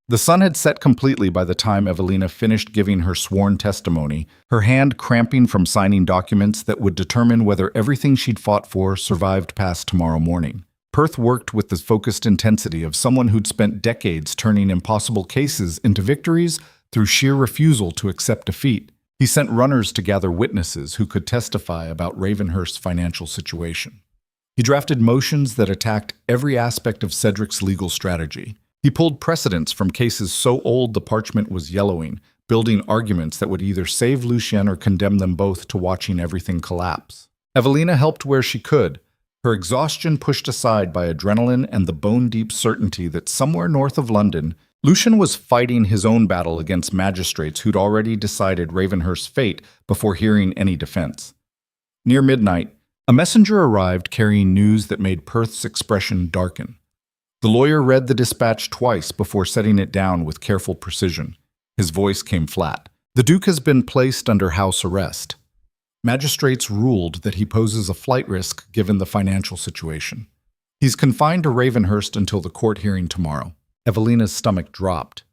The sun had set completely by the time Evelina finished giving her sworn testimony, her hand cramping from signing documents that would determine whether everything she'd fought for survived past tomorrow morning. Perth worked with the focused intensity of someone who'd spent decades turning impossible cases into victories through sheer refusal to accept defeat. He sent runners to gather witnesses who could testify about Ravenhurst's financial situation. He drafted motions that attacked every aspect of Cedric's legal strategy. He pulled precedents from cases so old the parchment was yellowing, building arguments that would either save Lucien or condemn them both to watching everything collapse. Evelina helped where she could, her exhaustion pushed aside by adrenaline and the bone-deep certainty that somewhere north of London, Lucien was fighting his own battle against magistrates who'd already decided Ravenhurst's fate before hearing any defense. Near midnight, a messenger arrived carrying news that made Perth's expression darken. The lawyer read the dispatch twice before setting it down with careful precision. His voice came flat. The Duke has been placed under house arrest. Magistrates ruled that he poses a flight risk given the financial situation. He's confined to Ravenhurst until the court hearing tomorrow. Evelina's stomach dropped.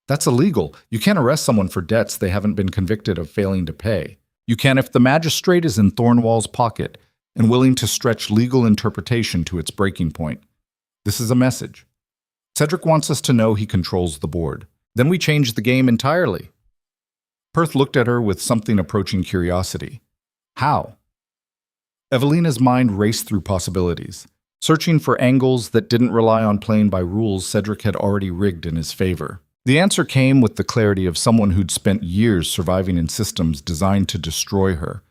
That's illegal. You can't arrest someone for debts they haven't been convicted of failing to pay. You can if the magistrate is in Thornwall's pocket and willing to stretch legal interpretation to its breaking point. This is a message. Cedric wants us to know he controls the board. Then we change the game entirely. Perth looked at her with something approaching curiosity. How? Evelina's mind raced through possibilities, searching for angles that didn't rely on playing by rules Cedric had already rigged in his favor. The answer came with the clarity of someone who'd spent years surviving in systems designed to destroy her.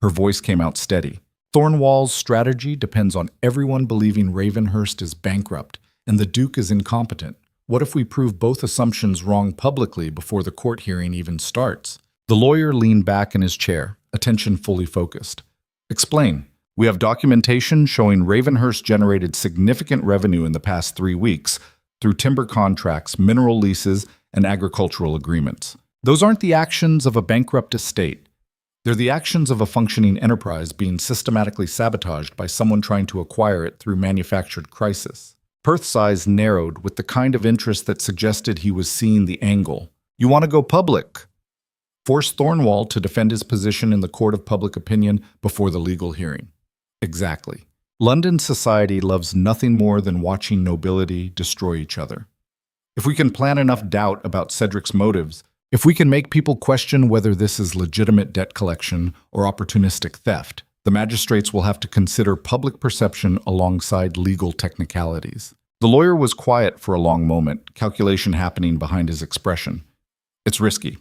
Her voice came out steady. Thornwall's strategy depends on everyone believing Ravenhurst is bankrupt and the Duke is incompetent. What if we prove both assumptions wrong publicly before the court hearing even starts? The lawyer leaned back in his chair, attention fully focused. Explain. We have documentation showing Ravenhurst generated significant revenue in the past 3 weeks through timber contracts, mineral leases, and agricultural agreements. Those aren't the actions of a bankrupt estate. They're the actions of a functioning enterprise being systematically sabotaged by someone trying to acquire it through manufactured crisis. Perth's eyes narrowed with the kind of interest that suggested he was seeing the angle. You want to go public? Force Thornwall to defend his position in the court of public opinion before the legal hearing. Exactly. London society loves nothing more than watching nobility destroy each other. If we can plant enough doubt about Cedric's motives, If we can make people question whether this is legitimate debt collection or opportunistic theft, the magistrates will have to consider public perception alongside legal technicalities. The lawyer was quiet for a long moment, calculation happening behind his expression. It's risky.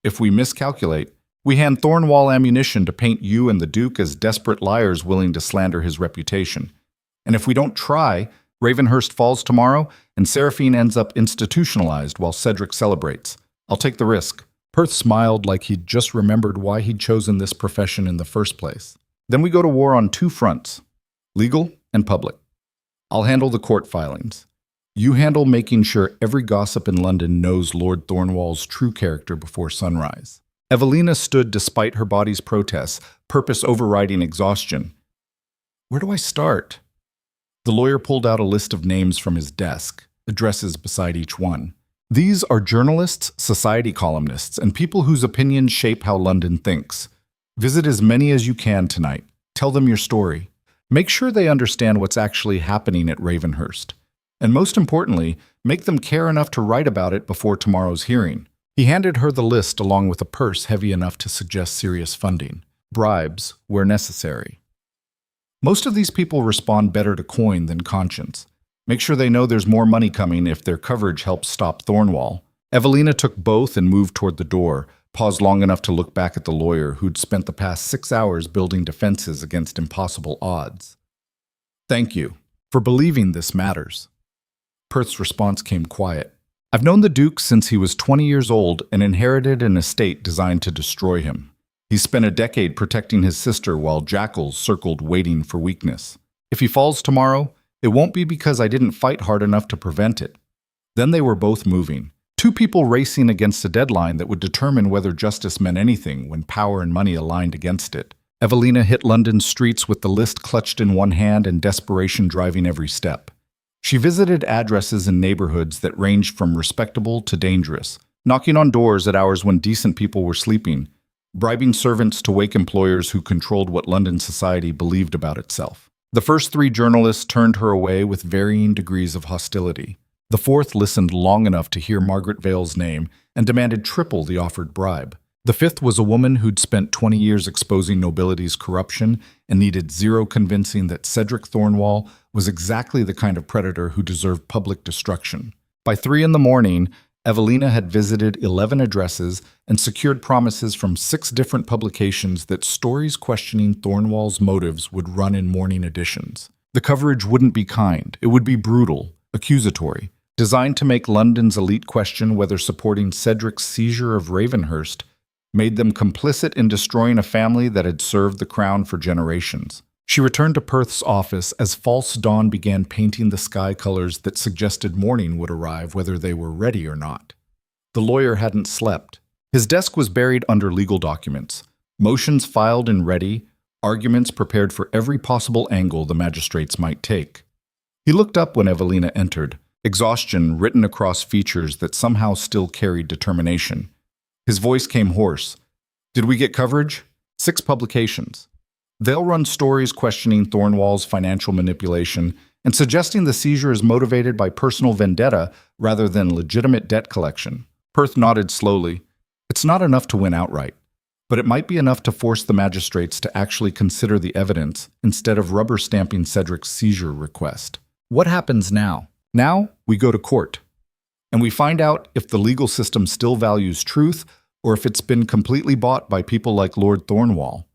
If we miscalculate, we hand Thornwall ammunition to paint you and the Duke as desperate liars willing to slander his reputation. And if we don't try, Ravenhurst falls tomorrow, and Seraphine ends up institutionalized while Cedric celebrates. I'll take the risk. Perth smiled like he'd just remembered why he'd chosen this profession in the first place. Then we go to war on two fronts, legal and public. I'll handle the court filings. You handle making sure every gossip in London knows Lord Thornwall's true character before sunrise. Evelina stood despite her body's protests, purpose overriding exhaustion. Where do I start? The lawyer pulled out a list of names from his desk, addresses beside each one. These are journalists, society columnists, and people whose opinions shape how London thinks. Visit as many as you can tonight. Tell them your story. Make sure they understand what's actually happening at Ravenhurst. And most importantly, make them care enough to write about it before tomorrow's hearing. He handed her the list along with a purse heavy enough to suggest serious funding. Bribes, where necessary. Most of these people respond better to coin than conscience. Make sure they know there's more money coming if their coverage helps stop Thornwall. Evelina took both and moved toward the door, paused long enough to look back at the lawyer who'd spent the past 6 hours building defenses against impossible odds. Thank you for believing this matters. Perth's response came quiet. I've known the Duke since he was 20 years old and inherited an estate designed to destroy him. He spent a decade protecting his sister while jackals circled waiting for weakness. If he falls tomorrow, it won't be because I didn't fight hard enough to prevent it. Then they were both moving. Two people racing against a deadline that would determine whether justice meant anything when power and money aligned against it. Evelina hit London's streets with the list clutched in one hand and desperation driving every step. She visited addresses in neighborhoods that ranged from respectable to dangerous, knocking on doors at hours when decent people were sleeping, bribing servants to wake employers who controlled what London society believed about itself. The first 3 journalists turned her away with varying degrees of hostility. The fourth listened long enough to hear Margaret Vale's name and demanded triple the offered bribe. The fifth was a woman who'd spent 20 years exposing nobility's corruption and needed zero convincing that Cedric Thornwall was exactly the kind of predator who deserved public destruction. By 3 in the morning, Evelina had visited 11 addresses and secured promises from 6 different publications that stories questioning Thornwall's motives would run in morning editions. The coverage wouldn't be kind, it would be brutal, accusatory, designed to make London's elite question whether supporting Cedric's seizure of Ravenhurst made them complicit in destroying a family that had served the crown for generations. She returned to Perth's office as false dawn began painting the sky colors that suggested morning would arrive whether they were ready or not. The lawyer hadn't slept. His desk was buried under legal documents, motions filed and ready, arguments prepared for every possible angle the magistrates might take. He looked up when Evelina entered, exhaustion written across features that somehow still carried determination. His voice came hoarse. Did we get coverage? 6 publications. They'll run stories questioning Thornwall's financial manipulation and suggesting the seizure is motivated by personal vendetta rather than legitimate debt collection. Perth nodded slowly. It's not enough to win outright, but it might be enough to force the magistrates to actually consider the evidence instead of rubber-stamping Cedric's seizure request. What happens now? Now, we go to court. And we find out if the legal system still values truth or if it's been completely bought by people like Lord Thornwall.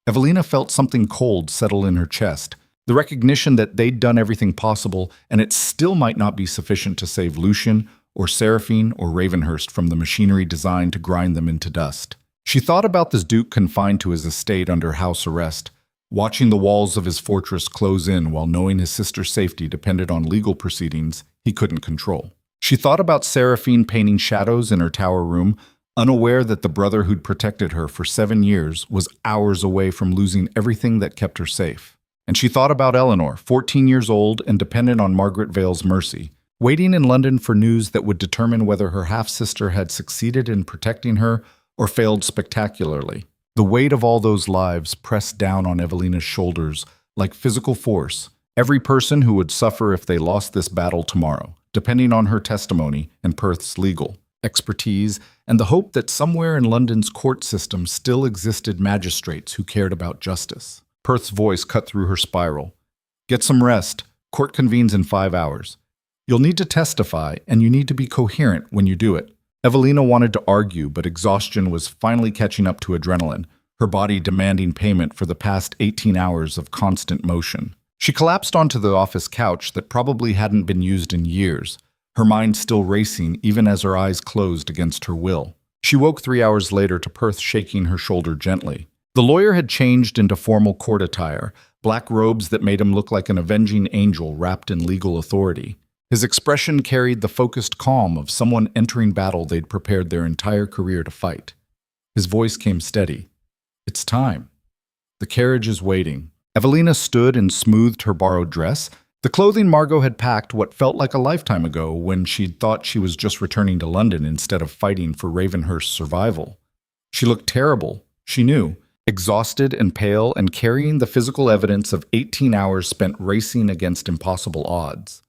Evelina felt something cold settle in her chest, the recognition that they'd done everything possible and it still might not be sufficient to save Lucian or Seraphine or Ravenhurst from the machinery designed to grind them into dust. She thought about the Duke confined to his estate under house arrest, watching the walls of his fortress close in while knowing his sister's safety depended on legal proceedings he couldn't control. She thought about Seraphine painting shadows in her tower room, unaware that the brother who'd protected her for 7 years was hours away from losing everything that kept her safe. And she thought about Eleanor, 14 years old and dependent on Margaret Vale's mercy, waiting in London for news that would determine whether her half-sister had succeeded in protecting her or failed spectacularly. The weight of all those lives pressed down on Evelina's shoulders like physical force, every person who would suffer if they lost this battle tomorrow, depending on her testimony and Perth's legal. expertise, and the hope that somewhere in London's court system still existed magistrates who cared about justice. Perth's voice cut through her spiral. Get some rest. Court convenes in 5 hours. You'll need to testify, and you need to be coherent when you do it. Evelina wanted to argue, but exhaustion was finally catching up to adrenaline, her body demanding payment for the past 18 hours of constant motion. She collapsed onto the office couch that probably hadn't been used in years, her mind still racing even as her eyes closed against her will. She woke 3 hours later to Perth shaking her shoulder gently. The lawyer had changed into formal court attire, black robes that made him look like an avenging angel wrapped in legal authority. His expression carried the focused calm of someone entering battle they'd prepared their entire career to fight. His voice came steady. It's time. The carriage is waiting. Evelina stood and smoothed her borrowed dress. The clothing Margo had packed what felt like a lifetime ago when she'd thought she was just returning to London instead of fighting for Ravenhurst's survival. She looked terrible, she knew, exhausted and pale and carrying the physical evidence of 18 hours spent racing against impossible odds.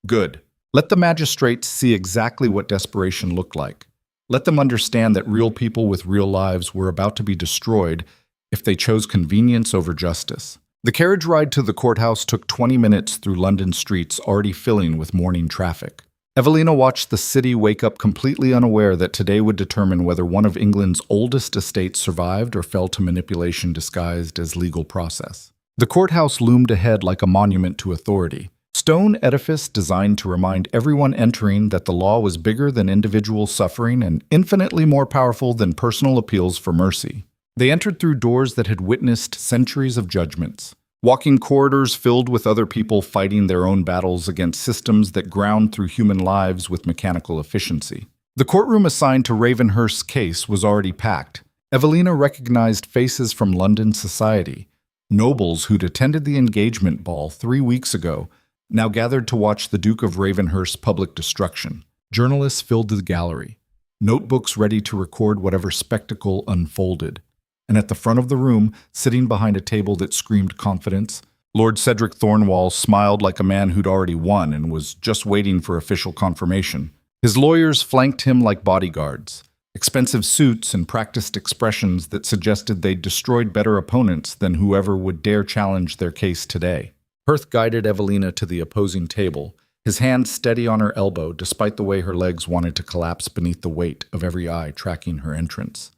Good. Let the magistrates see exactly what desperation looked like. Let them understand that real people with real lives were about to be destroyed if they chose convenience over justice. The carriage ride to the courthouse took 20 minutes through London streets already filling with morning traffic. Evelina watched the city wake up completely unaware that today would determine whether one of England's oldest estates survived or fell to manipulation disguised as legal process. The courthouse loomed ahead like a monument to authority. Stone edifice designed to remind everyone entering that the law was bigger than individual suffering and infinitely more powerful than personal appeals for mercy. They entered through doors that had witnessed centuries of judgments, walking corridors filled with other people fighting their own battles against systems that ground through human lives with mechanical efficiency. The courtroom assigned to Ravenhurst's case was already packed. Evelina recognized faces from London society. Nobles who'd attended the engagement ball 3 weeks ago now gathered to watch the Duke of Ravenhurst's public destruction. Journalists filled the gallery, notebooks ready to record whatever spectacle unfolded. And at the front of the room, sitting behind a table that screamed confidence, Lord Cedric Thornwall smiled like a man who'd already won and was just waiting for official confirmation. His lawyers flanked him like bodyguards, expensive suits and practiced expressions that suggested they'd destroyed better opponents than whoever would dare challenge their case today. Perth guided Evelina to the opposing table, his hand steady on her elbow despite the way her legs wanted to collapse beneath the weight of every eye tracking her entrance.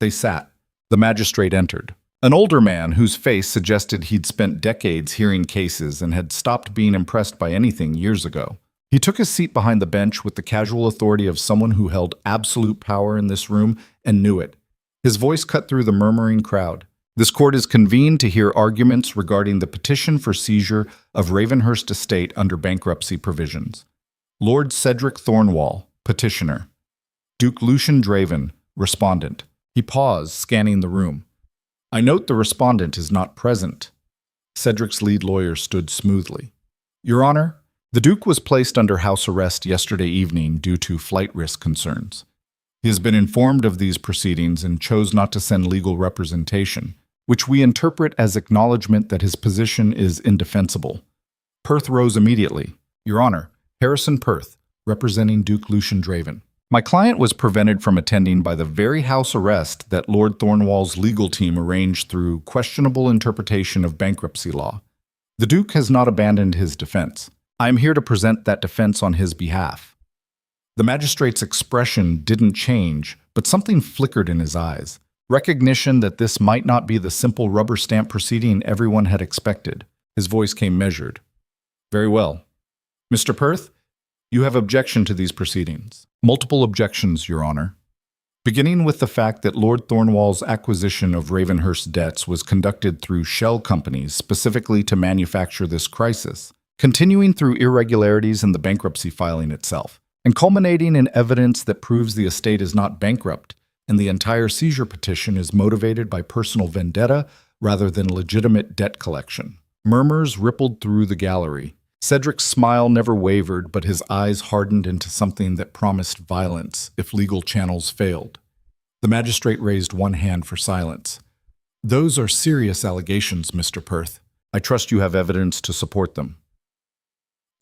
They sat. The magistrate entered. An older man whose face suggested he'd spent decades hearing cases and had stopped being impressed by anything years ago. He took his seat behind the bench with the casual authority of someone who held absolute power in this room and knew it. His voice cut through the murmuring crowd. This court is convened to hear arguments regarding the petition for seizure of Ravenhurst estate under bankruptcy provisions. Lord Cedric Thornwall, petitioner. Duke Lucian Draven, respondent. He paused, scanning the room. I note the respondent is not present. Cedric's lead lawyer stood smoothly. Your Honor, the Duke was placed under house arrest yesterday evening due to flight risk concerns. He has been informed of these proceedings and chose not to send legal representation, which we interpret as acknowledgement that his position is indefensible. Perth rose immediately. Your Honor, Harrison Perth, representing Duke Lucian Draven. My client was prevented from attending by the very house arrest that Lord Thornwall's legal team arranged through questionable interpretation of bankruptcy law. The Duke has not abandoned his defense. I am here to present that defense on his behalf. The magistrate's expression didn't change, but something flickered in his eyes. Recognition that this might not be the simple rubber stamp proceeding everyone had expected. His voice came measured. Very well. Mr. Perth, you have objection to these proceedings. Multiple objections, Your Honor. Beginning with the fact that Lord Thornwall's acquisition of Ravenhurst debts was conducted through shell companies specifically to manufacture this crisis, continuing through irregularities in the bankruptcy filing itself, and culminating in evidence that proves the estate is not bankrupt, and the entire seizure petition is motivated by personal vendetta rather than legitimate debt collection. Murmurs rippled through the gallery. Cedric's smile never wavered, but his eyes hardened into something that promised violence if legal channels failed. The magistrate raised one hand for silence. Those are serious allegations, Mr. Perth. I trust you have evidence to support them.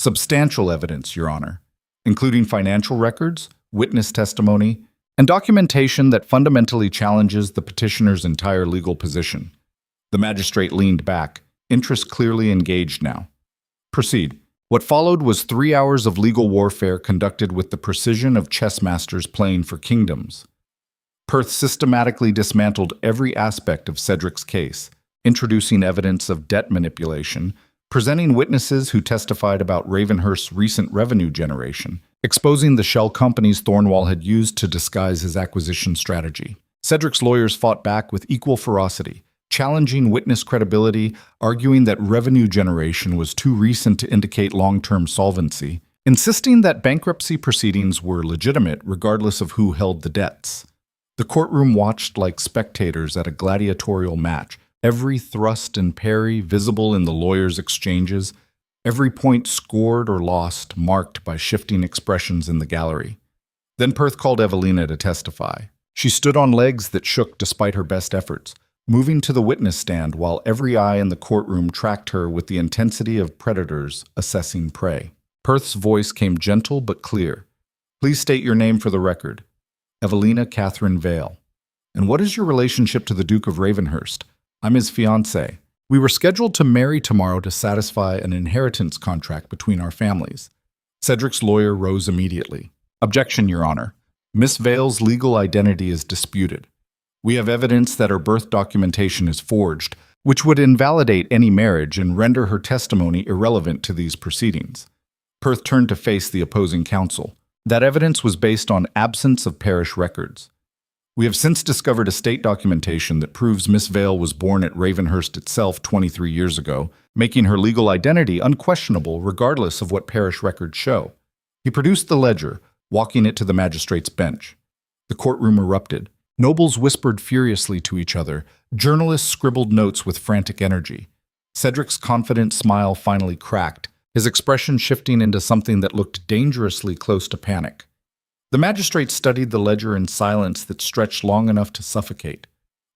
Substantial evidence, Your Honor, including financial records, witness testimony, and documentation that fundamentally challenges the petitioner's entire legal position. The magistrate leaned back, interest clearly engaged now. Proceed. What followed was 3 hours of legal warfare conducted with the precision of chess masters playing for kingdoms. Perth systematically dismantled every aspect of Cedric's case, introducing evidence of debt manipulation, presenting witnesses who testified about Ravenhurst's recent revenue generation, exposing the shell companies Thornwall had used to disguise his acquisition strategy. Cedric's lawyers fought back with equal ferocity, challenging witness credibility, arguing that revenue generation was too recent to indicate long-term solvency, insisting that bankruptcy proceedings were legitimate regardless of who held the debts. The courtroom watched like spectators at a gladiatorial match, every thrust and parry visible in the lawyers' exchanges, every point scored or lost marked by shifting expressions in the gallery. Then Perth called Evelina to testify. She stood on legs that shook despite her best efforts, moving to the witness stand while every eye in the courtroom tracked her with the intensity of predators assessing prey. Perth's voice came gentle but clear. Please state your name for the record. Evelina Catherine Vale. And what is your relationship to the Duke of Ravenhurst? I'm his fiancée. We were scheduled to marry tomorrow to satisfy an inheritance contract between our families. Cedric's lawyer rose immediately. Objection, Your Honor. Miss Vale's legal identity is disputed. We have evidence that her birth documentation is forged, which would invalidate any marriage and render her testimony irrelevant to these proceedings. Perth turned to face the opposing counsel. That evidence was based on absence of parish records. We have since discovered estate documentation that proves Miss Vale was born at Ravenhurst itself 23 years ago, making her legal identity unquestionable regardless of what parish records show. He produced the ledger, walking it to the magistrate's bench. The courtroom erupted. Nobles whispered furiously to each other. Journalists scribbled notes with frantic energy. Cedric's confident smile finally cracked, his expression shifting into something that looked dangerously close to panic. The magistrate studied the ledger in silence that stretched long enough to suffocate.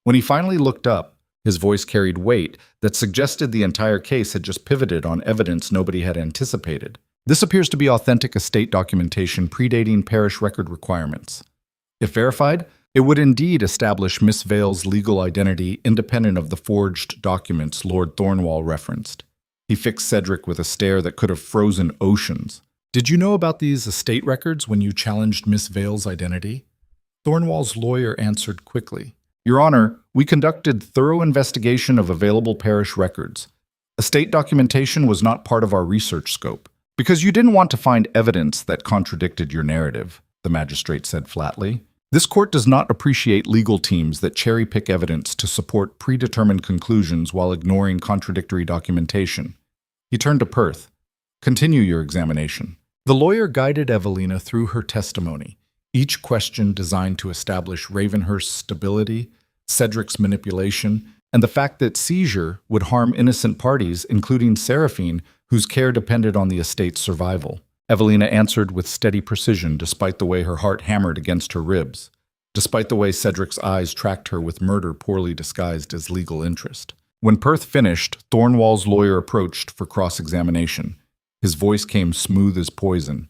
When he finally looked up, his voice carried weight that suggested the entire case had just pivoted on evidence nobody had anticipated. This appears to be authentic estate documentation predating parish record requirements. If verified, it would indeed establish Miss Vale's legal identity independent of the forged documents Lord Thornwall referenced. He fixed Cedric with a stare that could have frozen oceans. Did you know about these estate records when you challenged Miss Vale's identity? Thornwall's lawyer answered quickly. Your Honor, we conducted thorough investigation of available parish records. Estate documentation was not part of our research scope. Because you didn't want to find evidence that contradicted your narrative, the magistrate said flatly. This court does not appreciate legal teams that cherry-pick evidence to support predetermined conclusions while ignoring contradictory documentation. He turned to Perth. Continue your examination. The lawyer guided Evelina through her testimony, each question designed to establish Ravenhurst's stability, Cedric's manipulation, and the fact that seizure would harm innocent parties, including Seraphine, whose care depended on the estate's survival. Evelina answered with steady precision despite the way her heart hammered against her ribs, despite the way Cedric's eyes tracked her with murder poorly disguised as legal interest. When Perth finished, Thornwall's lawyer approached for cross-examination. His voice came smooth as poison.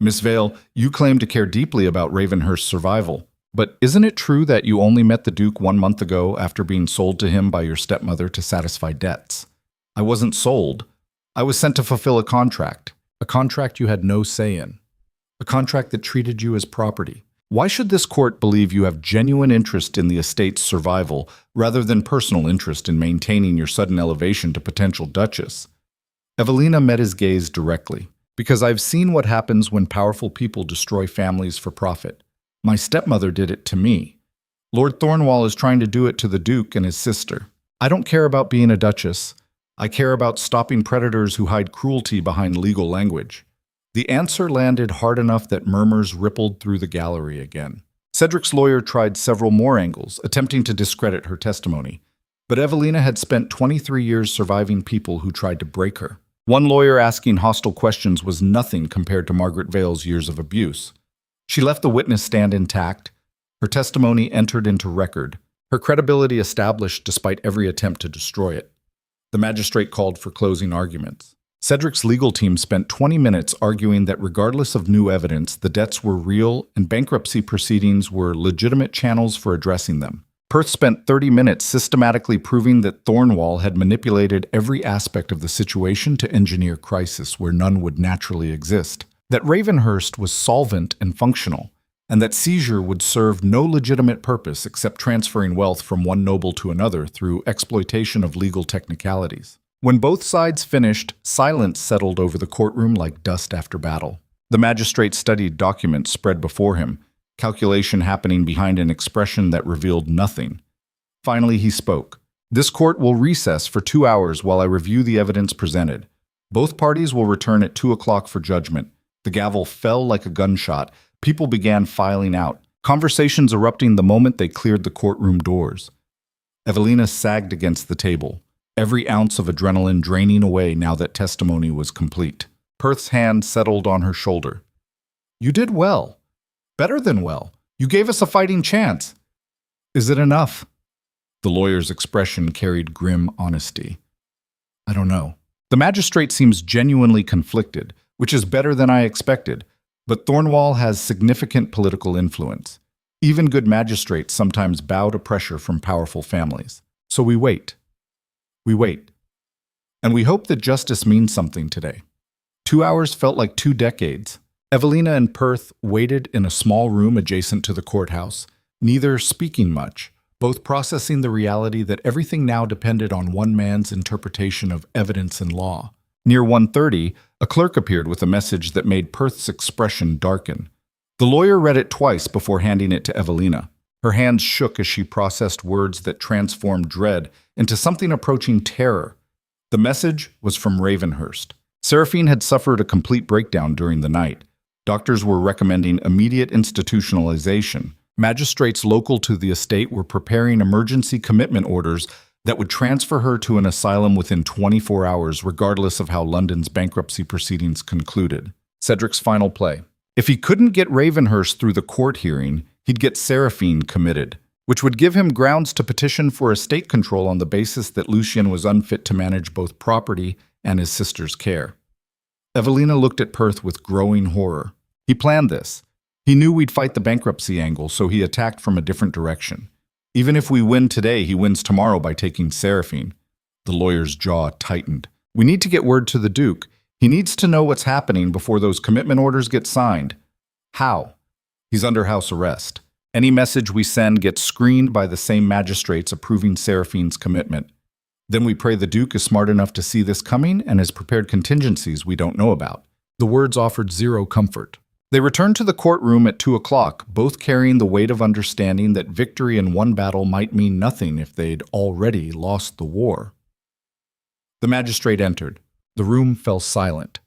Miss Vale, you claim to care deeply about Ravenhurst's survival, but isn't it true that you only met the Duke 1 month ago after being sold to him by your stepmother to satisfy debts? I wasn't sold. I was sent to fulfill a contract you had no say in, a contract that treated you as property. Why should this court believe you have genuine interest in the estate's survival rather than personal interest in maintaining your sudden elevation to potential duchess? Evelina met his gaze directly. Because I've seen what happens when powerful people destroy families for profit. My stepmother did it to me. Lord Thornwall is trying to do it to the Duke and his sister. I don't care about being a duchess. I care about stopping predators who hide cruelty behind legal language. The answer landed hard enough that murmurs rippled through the gallery again. Cedric's lawyer tried several more angles, attempting to discredit her testimony. But Evelina had spent 23 years surviving people who tried to break her. One lawyer asking hostile questions was nothing compared to Margaret Vale's years of abuse. She left the witness stand intact. Her testimony entered into record, her credibility established despite every attempt to destroy it. The magistrate called for closing arguments. Cedric's legal team spent 20 minutes arguing that regardless of new evidence, the debts were real and bankruptcy proceedings were legitimate channels for addressing them. Perth spent 30 minutes systematically proving that Thornwall had manipulated every aspect of the situation to engineer crisis where none would naturally exist, that Ravenhurst was solvent and functional, and that seizure would serve no legitimate purpose except transferring wealth from one noble to another through exploitation of legal technicalities. When both sides finished, silence settled over the courtroom like dust after battle. The magistrate studied documents spread before him, calculation happening behind an expression that revealed nothing. Finally, he spoke. "This court will recess for 2 hours while I review the evidence presented. Both parties will return at 2 o'clock for judgment." The gavel fell like a gunshot. People began filing out, conversations erupting the moment they cleared the courtroom doors. Evelina sagged against the table, every ounce of adrenaline draining away now that testimony was complete. Perth's hand settled on her shoulder. "You did well. Better than well. You gave us a fighting chance. Is it enough?" The lawyer's expression carried grim honesty. "I don't know." The magistrate seems genuinely conflicted, which is better than I expected, but Thornwall has significant political influence. Even good magistrates sometimes bow to pressure from powerful families. So we wait. We wait. And we hope that justice means something today. 2 hours felt like 2 decades. Evelina and Perth waited in a small room adjacent to the courthouse, neither speaking much, both processing the reality that everything now depended on one man's interpretation of evidence and law. Near 1:30, a clerk appeared with a message that made Perth's expression darken. The lawyer read it twice before handing it to Evelina. Her hands shook as she processed words that transformed dread into something approaching terror. The message was from Ravenhurst. Seraphine had suffered a complete breakdown during the night. Doctors were recommending immediate institutionalization. Magistrates local to the estate were preparing emergency commitment orders that would transfer her to an asylum within 24 hours, regardless of how London's bankruptcy proceedings concluded. Cedric's final play. If he couldn't get Ravenhurst through the court hearing, he'd get Seraphine committed, which would give him grounds to petition for estate control on the basis that Lucien was unfit to manage both property and his sister's care. Evelina looked at Perth with growing horror. He planned this. He knew we'd fight the bankruptcy angle, so he attacked from a different direction. Even if we win today, he wins tomorrow by taking Seraphine. The lawyer's jaw tightened. We need to get word to the Duke. He needs to know what's happening before those commitment orders get signed. How? He's under house arrest. Any message we send gets screened by the same magistrates approving Seraphine's commitment. Then we pray the Duke is smart enough to see this coming and has prepared contingencies we don't know about. The words offered zero comfort. They returned to the courtroom at 2 o'clock, both carrying the weight of understanding that victory in one battle might mean nothing if they'd already lost the war. The magistrate entered. The room fell silent.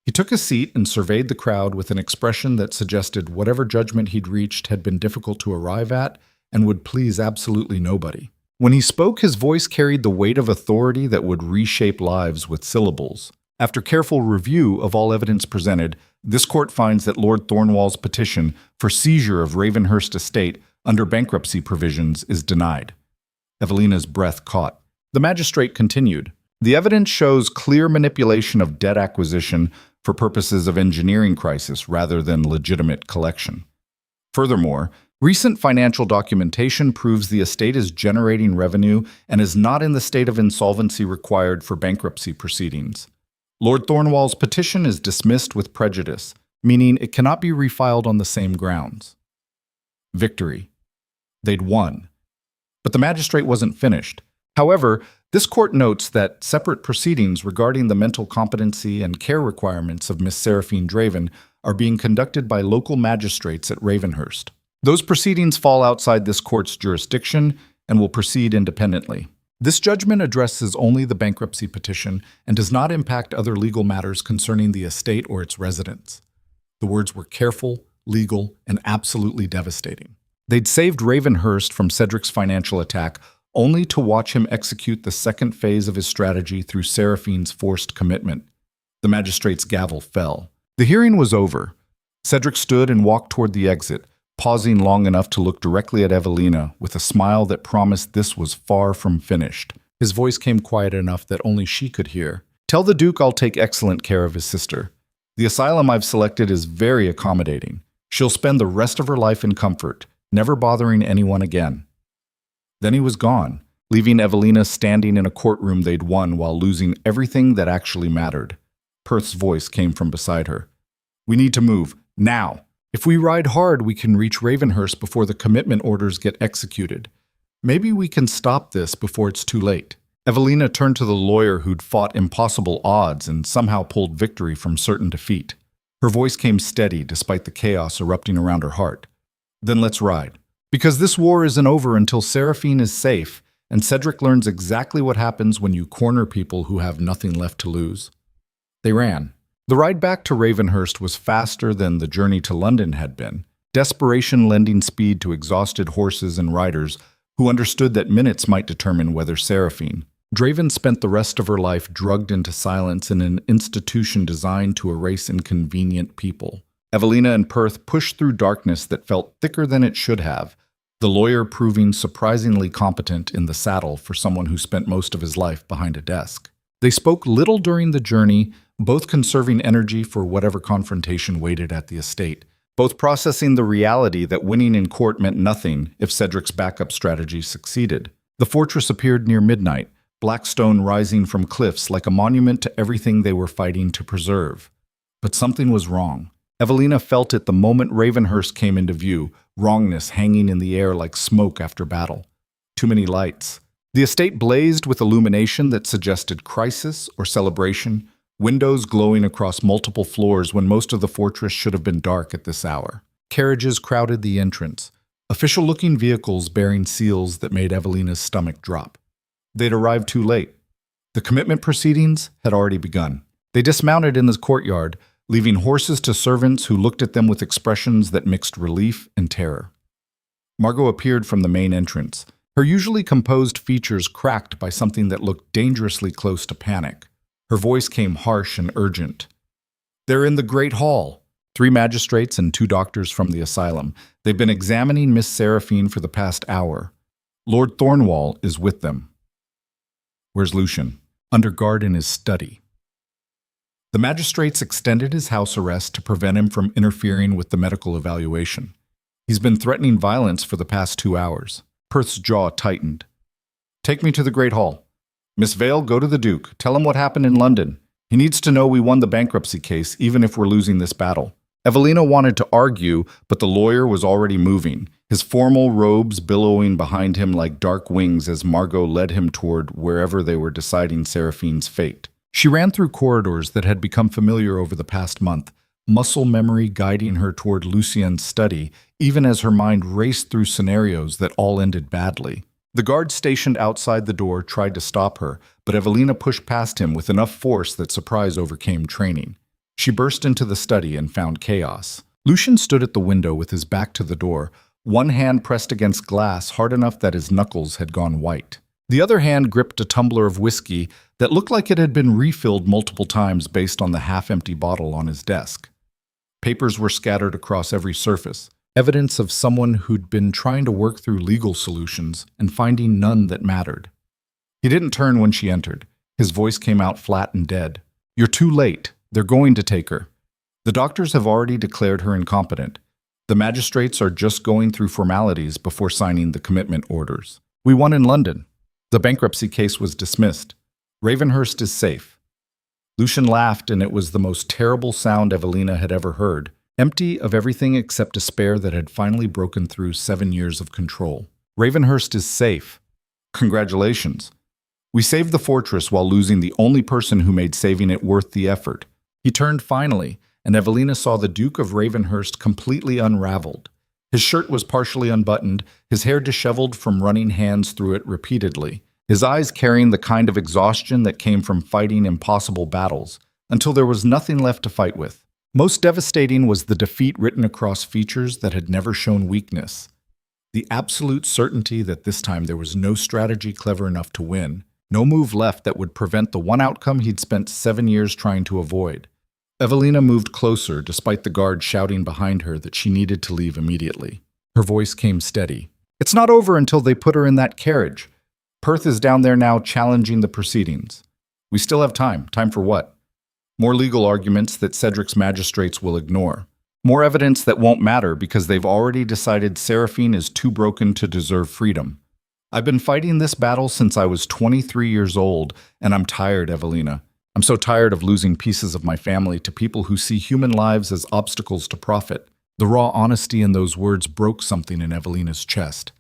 He took a seat and surveyed the crowd with an expression that suggested whatever judgment he'd reached had been difficult to arrive at and would please absolutely nobody. When he spoke, his voice carried the weight of authority that would reshape lives with syllables. After careful review of all evidence presented, this court finds that Lord Thornwall's petition for seizure of Ravenhurst estate under bankruptcy provisions is denied. Evelina's breath caught. The magistrate continued. The evidence shows clear manipulation of debt acquisition for purposes of engineering crisis rather than legitimate collection. Furthermore, recent financial documentation proves the estate is generating revenue and is not in the state of insolvency required for bankruptcy proceedings. Lord Thornwall's petition is dismissed with prejudice, meaning it cannot be refiled on the same grounds. Victory. They'd won. But the magistrate wasn't finished. However, this court notes that separate proceedings regarding the mental competency and care requirements of Miss Seraphine Draven are being conducted by local magistrates at Ravenhurst. Those proceedings fall outside this court's jurisdiction and will proceed independently. This judgment addresses only the bankruptcy petition and does not impact other legal matters concerning the estate or its residents. The words were careful, legal, and absolutely devastating. They'd saved Ravenhurst from Cedric's financial attack only to watch him execute the second phase of his strategy through Seraphine's forced commitment. The magistrate's gavel fell. The hearing was over. Cedric stood and walked toward the exit, pausing long enough to look directly at Evelina with a smile that promised this was far from finished. His voice came quiet enough that only she could hear. Tell the Duke I'll take excellent care of his sister. The asylum I've selected is very accommodating. She'll spend the rest of her life in comfort, never bothering anyone again." Then he was gone, leaving Evelina standing in a courtroom they'd won while losing everything that actually mattered. Perth's voice came from beside her. "We need to move, now. If we ride hard, we can reach Ravenhurst before the commitment orders get executed. Maybe we can stop this before it's too late." Evelina turned to the lawyer who'd fought impossible odds and somehow pulled victory from certain defeat. Her voice came steady despite the chaos erupting around her heart. "Then let's ride. Because this war isn't over until Seraphine is safe, and Cedric learns exactly what happens when you corner people who have nothing left to lose." They ran. The ride back to Ravenhurst was faster than the journey to London had been, desperation lending speed to exhausted horses and riders who understood that minutes might determine whether Seraphine. Draven spent the rest of her life drugged into silence in an institution designed to erase inconvenient people. Evelina and Perth pushed through darkness that felt thicker than it should have, the lawyer proving surprisingly competent in the saddle for someone who spent most of his life behind a desk. They spoke little during the journey, both conserving energy for whatever confrontation waited at the estate, both processing the reality that winning in court meant nothing if Cedric's backup strategy succeeded. The fortress appeared near midnight, black stone rising from cliffs like a monument to everything they were fighting to preserve. But something was wrong. Evelina felt it the moment Ravenhurst came into view, wrongness hanging in the air like smoke after battle. Too many lights. The estate blazed with illumination that suggested crisis or celebration, windows glowing across multiple floors when most of the fortress should have been dark at this hour. Carriages crowded the entrance, official-looking vehicles bearing seals that made Evelina's stomach drop. They'd arrived too late. The commitment proceedings had already begun. They dismounted in the courtyard, leaving horses to servants who looked at them with expressions that mixed relief and terror. Margo appeared from the main entrance, her usually composed features cracked by something that looked dangerously close to panic. Her voice came harsh and urgent. "They're in the Great Hall." 3 magistrates and 2 doctors from the asylum. They've been examining Miss Seraphine for the past hour. Lord Thornwall is with them. "Where's Lucian?" "Under guard in his study." The magistrates extended his house arrest to prevent him from interfering with the medical evaluation. He's been threatening violence for the past 2 hours. Perth's jaw tightened. "Take me to the Great Hall. Miss Vale, go to the Duke. Tell him what happened in London. He needs to know we won the bankruptcy case, even if we're losing this battle." Evelina wanted to argue, but the lawyer was already moving, his formal robes billowing behind him like dark wings as Margo led him toward wherever they were deciding Seraphine's fate. She ran through corridors that had become familiar over the past month, muscle memory guiding her toward Lucien's study, even as her mind raced through scenarios that all ended badly. The guard stationed outside the door tried to stop her, but Evelina pushed past him with enough force that surprise overcame training. She burst into the study and found chaos. Lucian stood at the window with his back to the door, one hand pressed against glass hard enough that his knuckles had gone white. The other hand gripped a tumbler of whiskey that looked like it had been refilled multiple times based on the half-empty bottle on his desk. Papers were scattered across every surface, evidence of someone who'd been trying to work through legal solutions and finding none that mattered. He didn't turn when she entered. His voice came out flat and dead. "You're too late. They're going to take her. The doctors have already declared her incompetent. The magistrates are just going through formalities before signing the commitment orders. We won in London. The bankruptcy case was dismissed. Ravenhurst is safe." Lucian laughed, and it was the most terrible sound Evelina had ever heard, empty of everything except despair that had finally broken through 7 years of control. "Ravenhurst is safe. Congratulations. We saved the fortress while losing the only person who made saving it worth the effort." He turned finally, and Evelina saw the Duke of Ravenhurst completely unraveled. His shirt was partially unbuttoned, his hair disheveled from running hands through it repeatedly, his eyes carrying the kind of exhaustion that came from fighting impossible battles, until there was nothing left to fight with. Most devastating was the defeat written across features that had never shown weakness. The absolute certainty that this time there was no strategy clever enough to win, no move left that would prevent the one outcome he'd spent 7 years trying to avoid. Evelina moved closer, despite the guard shouting behind her that she needed to leave immediately. Her voice came steady. "It's not over until they put her in that carriage. Perth is down there now challenging the proceedings. We still have time. Time for what? More legal arguments that Cedric's magistrates will ignore. More evidence that won't matter because they've already decided Seraphine is too broken to deserve freedom. I've been fighting this battle since I was 23 years old, and I'm tired, Evelina. I'm so tired of losing pieces of my family to people who see human lives as obstacles to profit. The raw honesty in those words broke something in Evelina's chest.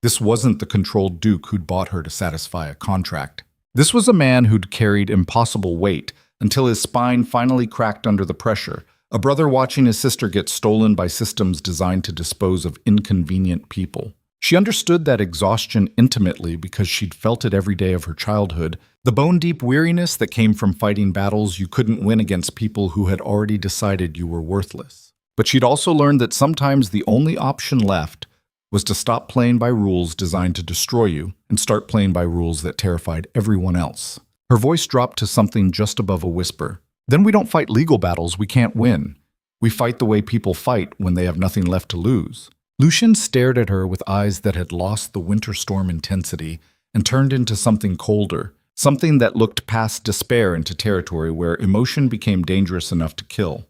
This wasn't the controlled Duke who'd bought her to satisfy a contract. This was a man who'd carried impossible weight until his spine finally cracked under the pressure, a brother watching his sister get stolen by systems designed to dispose of inconvenient people. She understood that exhaustion intimately because she'd felt it every day of her childhood, the bone-deep weariness that came from fighting battles you couldn't win against people who had already decided you were worthless. But she'd also learned that sometimes the only option left was to stop playing by rules designed to destroy you and start playing by rules that terrified everyone else. Her voice dropped to something just above a whisper. Then we don't fight legal battles we can't win. We fight the way people fight when they have nothing left to lose. Lucien stared at her with eyes that had lost the winter storm intensity and turned into something colder, something that looked past despair into territory where emotion became dangerous enough to kill.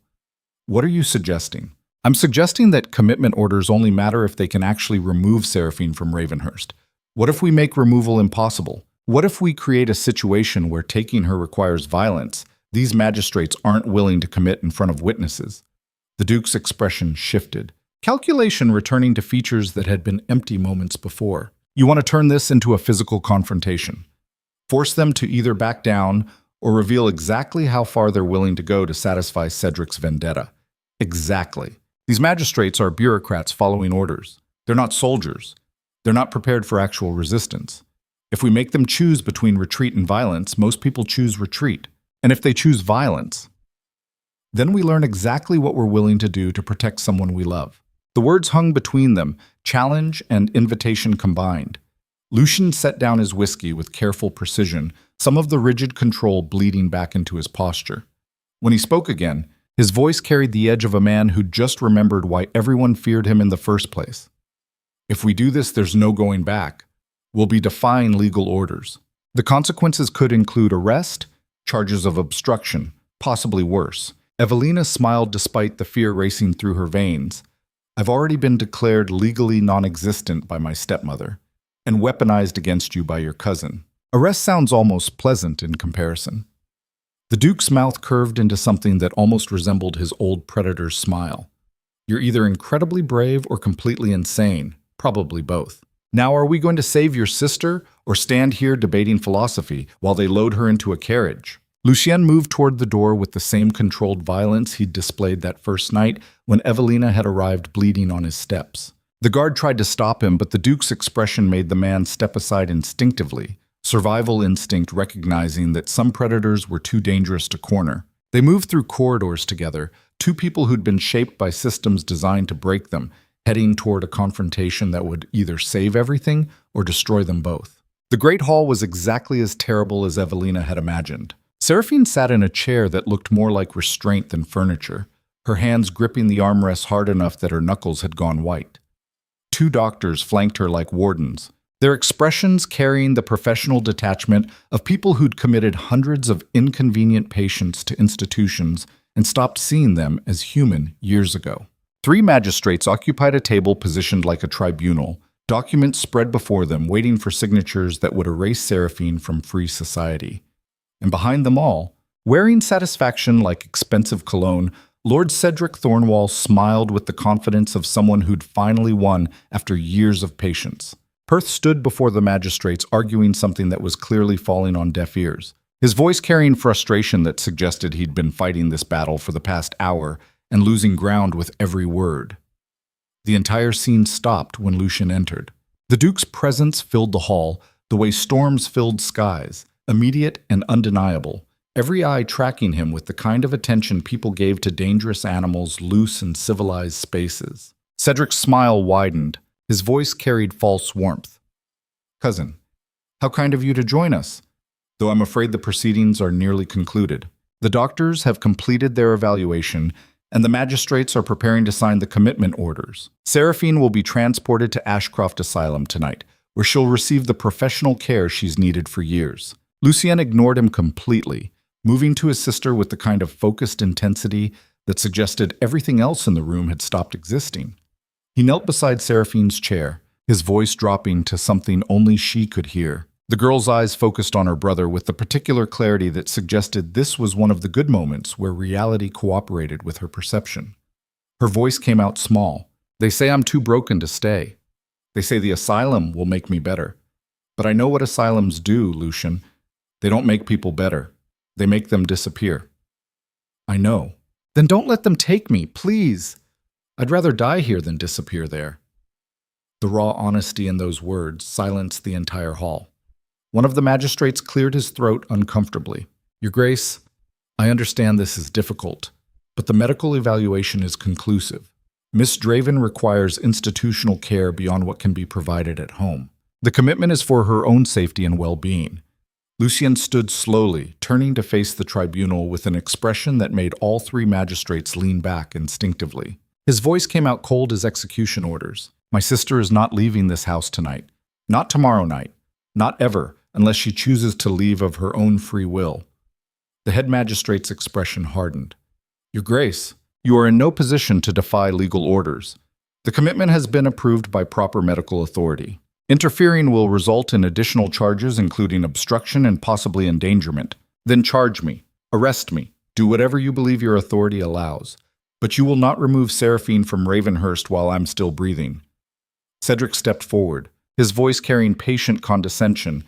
What are you suggesting? I'm suggesting that commitment orders only matter if they can actually remove Seraphine from Ravenhurst. What if we make removal impossible? What if we create a situation where taking her requires violence? These magistrates aren't willing to commit in front of witnesses. The Duke's expression shifted, calculation returning to features that had been empty moments before. You want to turn this into a physical confrontation. Force them to either back down or reveal exactly how far they're willing to go to satisfy Cedric's vendetta. Exactly. These magistrates are bureaucrats following orders. They're not soldiers. They're not prepared for actual resistance. If we make them choose between retreat and violence, most people choose retreat. And if they choose violence, then we learn exactly what we're willing to do to protect someone we love. The words hung between them, challenge and invitation combined. Lucien set down his whiskey with careful precision, some of the rigid control bleeding back into his posture. When he spoke again, his voice carried the edge of a man who'd just remembered why everyone feared him in the first place. If we do this, there's no going back. We'll be defying legal orders. The consequences could include arrest, charges of obstruction, possibly worse. Evelina smiled despite the fear racing through her veins. I've already been declared legally non-existent by my stepmother, and weaponized against you by your cousin. Arrest sounds almost pleasant in comparison. The Duke's mouth curved into something that almost resembled his old predator's smile. You're either incredibly brave or completely insane, probably both. Now are we going to save your sister or stand here debating philosophy while they load her into a carriage? Lucien moved toward the door with the same controlled violence he'd displayed that first night when Evelina had arrived bleeding on his steps. The guard tried to stop him, but the Duke's expression made the man step aside instinctively, survival instinct recognizing that some predators were too dangerous to corner. They moved through corridors together, two people who'd been shaped by systems designed to break them, heading toward a confrontation that would either save everything or destroy them both. The Great Hall was exactly as terrible as Evelina had imagined. Seraphine sat in a chair that looked more like restraint than furniture, her hands gripping the armrests hard enough that her knuckles had gone white. Two doctors flanked her like wardens, their expressions carrying the professional detachment of people who'd committed hundreds of inconvenient patients to institutions and stopped seeing them as human years ago. Three magistrates occupied a table positioned like a tribunal, documents spread before them waiting for signatures that would erase Seraphine from free society. And behind them all, wearing satisfaction like expensive cologne, Lord Cedric Thornwall smiled with the confidence of someone who'd finally won after years of patience. Perth stood before the magistrates arguing something that was clearly falling on deaf ears, his voice carrying frustration that suggested he'd been fighting this battle for the past hour and losing ground with every word. The entire scene stopped when Lucien entered. The Duke's presence filled the hall, the way storms filled skies, immediate and undeniable, every eye tracking him with the kind of attention people gave to dangerous animals loose in civilized spaces. Cedric's smile widened. His voice carried false warmth. Cousin, how kind of you to join us, though I'm afraid the proceedings are nearly concluded. The doctors have completed their evaluation, and the magistrates are preparing to sign the commitment orders. Seraphine will be transported to Ashcroft Asylum tonight, where she'll receive the professional care she's needed for years. Lucien ignored him completely, moving to his sister with the kind of focused intensity that suggested everything else in the room had stopped existing. He knelt beside Seraphine's chair, his voice dropping to something only she could hear. The girl's eyes focused on her brother with the particular clarity that suggested this was one of the good moments where reality cooperated with her perception. Her voice came out small. "They say I'm too broken to stay. They say the asylum will make me better. But I know what asylums do, Lucien. They don't make people better. They make them disappear." "I know." "Then don't let them take me, please. I'd rather die here than disappear there." The raw honesty in those words silenced the entire hall. One of the magistrates cleared his throat uncomfortably. "Your Grace, I understand this is difficult, but the medical evaluation is conclusive. Miss Draven requires institutional care beyond what can be provided at home. The commitment is for her own safety and well-being." Lucien stood slowly, turning to face the tribunal with an expression that made all three magistrates lean back instinctively. His voice came out cold as execution orders. "My sister is not leaving this house tonight. Not tomorrow night. Not ever, unless she chooses to leave of her own free will." The head magistrate's expression hardened. "Your Grace, you are in no position to defy legal orders. The commitment has been approved by proper medical authority. Interfering will result in additional charges, including obstruction and possibly endangerment. Then charge me, arrest me, do whatever you believe your authority allows. But you will not remove Seraphine from Ravenhurst while I'm still breathing." Cedric stepped forward, his voice carrying patient condescension.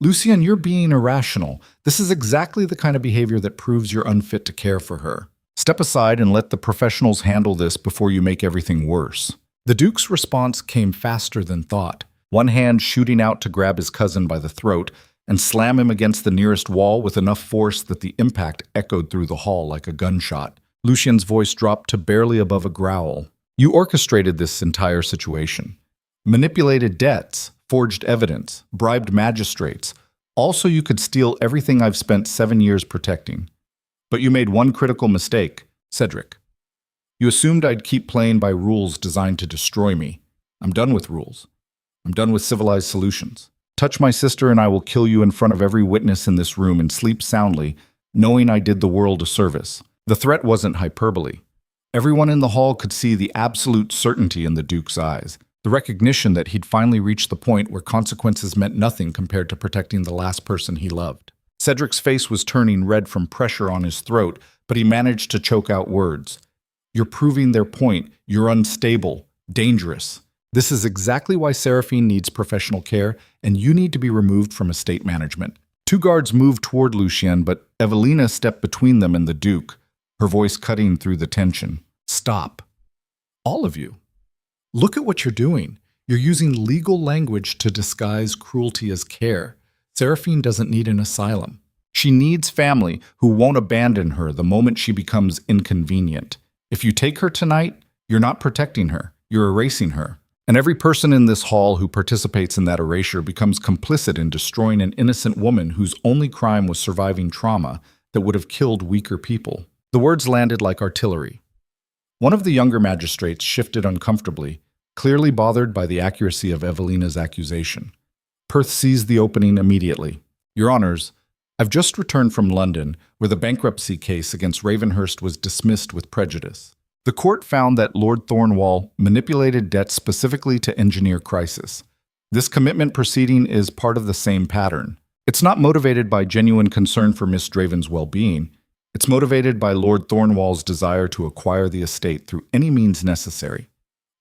"Lucien, you're being irrational. This is exactly the kind of behavior that proves you're unfit to care for her. Step aside and let the professionals handle this before you make everything worse." The Duke's response came faster than thought, one hand shooting out to grab his cousin by the throat and slam him against the nearest wall with enough force that the impact echoed through the hall like a gunshot. Lucien's voice dropped to barely above a growl. "You orchestrated this entire situation. Manipulated debts, forged evidence, bribed magistrates, all so you could steal everything I've spent 7 years protecting. But you made one critical mistake, Cedric. You assumed I'd keep playing by rules designed to destroy me. I'm done with rules. I'm done with civilized solutions. Touch my sister and I will kill you in front of every witness in this room and sleep soundly, knowing I did the world a service." The threat wasn't hyperbole. Everyone in the hall could see the absolute certainty in the Duke's eyes, the recognition that he'd finally reached the point where consequences meant nothing compared to protecting the last person he loved. Cedric's face was turning red from pressure on his throat, but he managed to choke out words. "You're proving their point. You're unstable, dangerous. This is exactly why Seraphine needs professional care, and you need to be removed from estate management." Two guards moved toward Lucien, but Evelina stepped between them and the Duke, her voice cutting through the tension. "Stop. All of you. Look at what you're doing. You're using legal language to disguise cruelty as care. Seraphine doesn't need an asylum. She needs family who won't abandon her the moment she becomes inconvenient. If you take her tonight, you're not protecting her. You're erasing her. And every person in this hall who participates in that erasure becomes complicit in destroying an innocent woman whose only crime was surviving trauma that would have killed weaker people." The words landed like artillery. One of the younger magistrates shifted uncomfortably, clearly bothered by the accuracy of Evelina's accusation. Perth seized the opening immediately. "Your Honors, I've just returned from London, where the bankruptcy case against Ravenhurst was dismissed with prejudice. The court found that Lord Thornwall manipulated debt specifically to engineer crisis. This commitment proceeding is part of the same pattern. It's not motivated by genuine concern for Miss Draven's well-being. It's motivated by Lord Thornwall's desire to acquire the estate through any means necessary."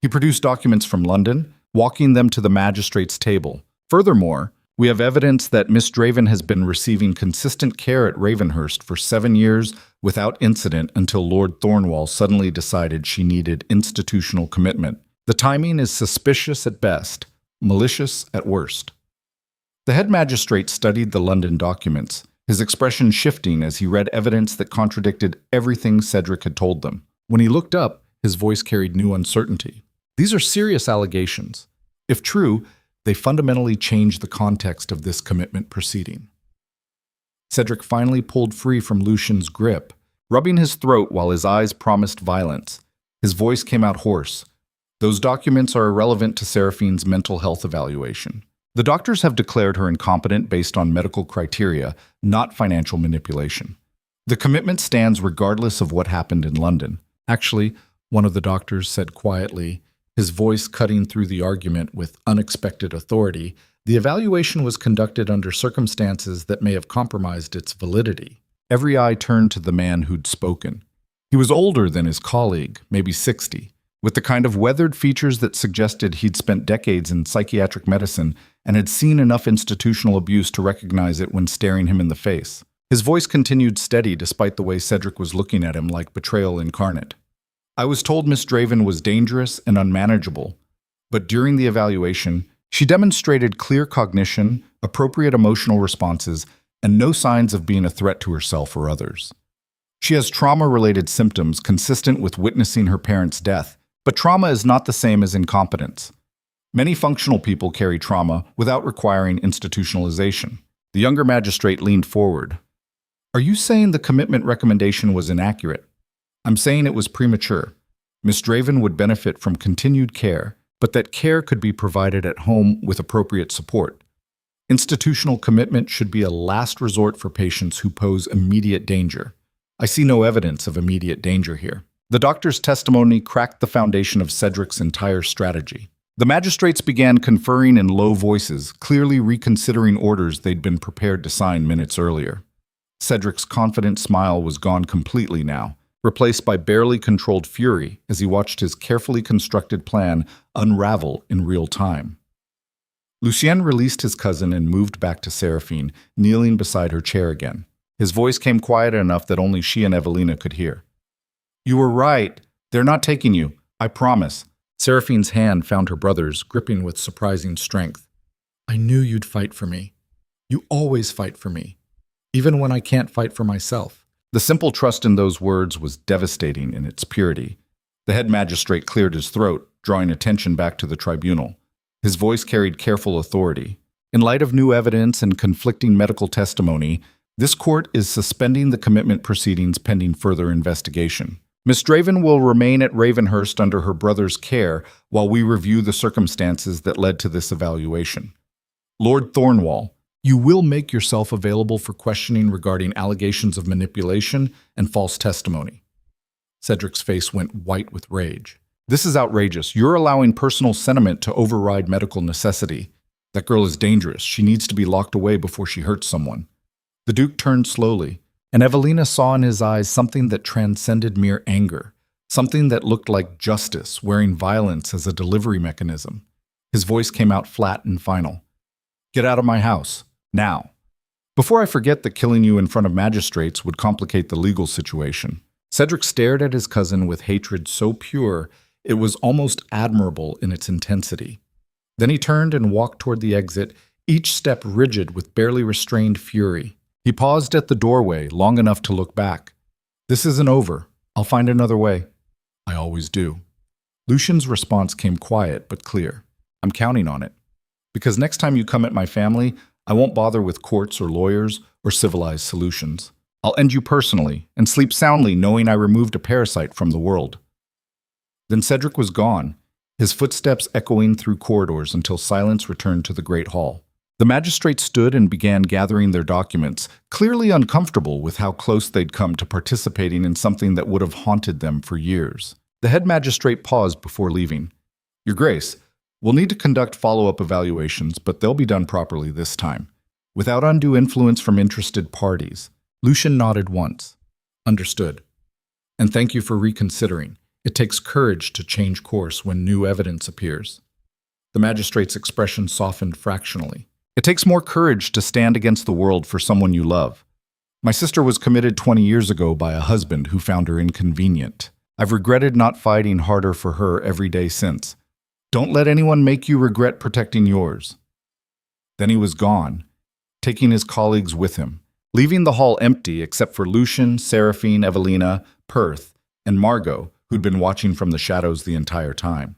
He produced documents from London, walking them to the magistrate's table. "Furthermore, we have evidence that Miss Draven has been receiving consistent care at Ravenhurst for 7 years without incident until Lord Thornwall suddenly decided she needed institutional commitment. The timing is suspicious at best, malicious at worst." The head magistrate studied the London documents, his expression shifting as he read evidence that contradicted everything Cedric had told them. When he looked up, his voice carried new uncertainty. "These are serious allegations. If true, they fundamentally change the context of this commitment proceeding." Cedric finally pulled free from Lucien's grip, rubbing his throat while his eyes promised violence. His voice came out hoarse. "Those documents are irrelevant to Seraphine's mental health evaluation. The doctors have declared her incompetent based on medical criteria, not financial manipulation. The commitment stands regardless of what happened in London. Actually, one of the doctors said quietly, his voice cutting through the argument with unexpected authority, the evaluation was conducted under circumstances that may have compromised its validity. Every eye turned to the man who'd spoken. He was older than his colleague, maybe 60, with the kind of weathered features that suggested he'd spent decades in psychiatric medicine and had seen enough institutional abuse to recognize it when staring him in the face. His voice continued steady despite the way Cedric was looking at him like betrayal incarnate. I was told Miss Draven was dangerous and unmanageable, but during the evaluation, she demonstrated clear cognition, appropriate emotional responses, and no signs of being a threat to herself or others. She has trauma-related symptoms consistent with witnessing her parents' death, but trauma is not the same as incompetence. Many functional people carry trauma without requiring institutionalization. The younger magistrate leaned forward. Are you saying the commitment recommendation was inaccurate? I'm saying it was premature. Miss Draven would benefit from continued care, but that care could be provided at home with appropriate support. Institutional commitment should be a last resort for patients who pose immediate danger. I see no evidence of immediate danger here. The doctor's testimony cracked the foundation of Cedric's entire strategy. The magistrates began conferring in low voices, clearly reconsidering orders they'd been prepared to sign minutes earlier. Cedric's confident smile was gone completely now, replaced by barely controlled fury as he watched his carefully constructed plan unravel in real time. Lucien released his cousin and moved back to Seraphine, kneeling beside her chair again. His voice came quiet enough that only she and Evelina could hear. You were right. They're not taking you. I promise. Seraphine's hand found her brother's, gripping with surprising strength. I knew you'd fight for me. You always fight for me, even when I can't fight for myself. The simple trust in those words was devastating in its purity. The head magistrate cleared his throat, drawing attention back to the tribunal. His voice carried careful authority. In light of new evidence and conflicting medical testimony, this court is suspending the commitment proceedings pending further investigation. Miss Draven will remain at Ravenhurst under her brother's care while we review the circumstances that led to this evaluation. Lord Thornwall, you will make yourself available for questioning regarding allegations of manipulation and false testimony. Cedric's face went white with rage. This is outrageous. You're allowing personal sentiment to override medical necessity. That girl is dangerous. She needs to be locked away before she hurts someone. The Duke turned slowly, and Evelina saw in his eyes something that transcended mere anger, something that looked like justice, wearing violence as a delivery mechanism. His voice came out flat and final. Get out of my house, now. Before I forget that killing you in front of magistrates would complicate the legal situation. Cedric stared at his cousin with hatred so pure it was almost admirable in its intensity. Then he turned and walked toward the exit, each step rigid with barely restrained fury. He paused at the doorway long enough to look back. This isn't over. I'll find another way. I always do. Lucian's response came quiet but clear. I'm counting on it. Because next time you come at my family, I won't bother with courts or lawyers or civilized solutions. I'll end you personally and sleep soundly knowing I removed a parasite from the world. Then Cedric was gone, his footsteps echoing through corridors until silence returned to the great hall. The magistrates stood and began gathering their documents, clearly uncomfortable with how close they'd come to participating in something that would have haunted them for years. The head magistrate paused before leaving. Your Grace, we'll need to conduct follow-up evaluations, but they'll be done properly this time, without undue influence from interested parties. Lucian nodded once. Understood. And thank you for reconsidering. It takes courage to change course when new evidence appears. The magistrate's expression softened fractionally. It takes more courage to stand against the world for someone you love. My sister was committed 20 years ago by a husband who found her inconvenient. I've regretted not fighting harder for her every day since. Don't let anyone make you regret protecting yours. Then he was gone, taking his colleagues with him, leaving the hall empty except for Lucian, Seraphine, Evelina, Perth, and Margo, who'd been watching from the shadows the entire time.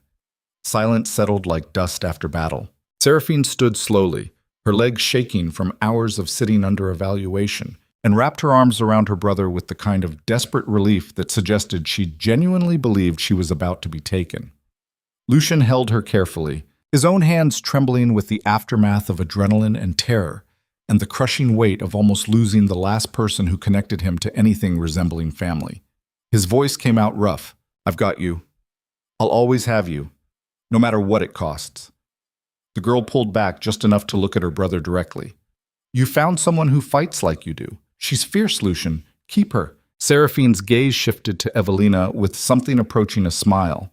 Silence settled like dust after battle. Seraphine stood slowly, her legs shaking from hours of sitting under evaluation, and wrapped her arms around her brother with the kind of desperate relief that suggested she genuinely believed she was about to be taken. Lucian held her carefully, his own hands trembling with the aftermath of adrenaline and terror, and the crushing weight of almost losing the last person who connected him to anything resembling family. His voice came out rough. "I've got you. I'll always have you, no matter what it costs." The girl pulled back just enough to look at her brother directly. "You found someone who fights like you do. She's fierce, Lucian. Keep her." Seraphine's gaze shifted to Evelina with something approaching a smile.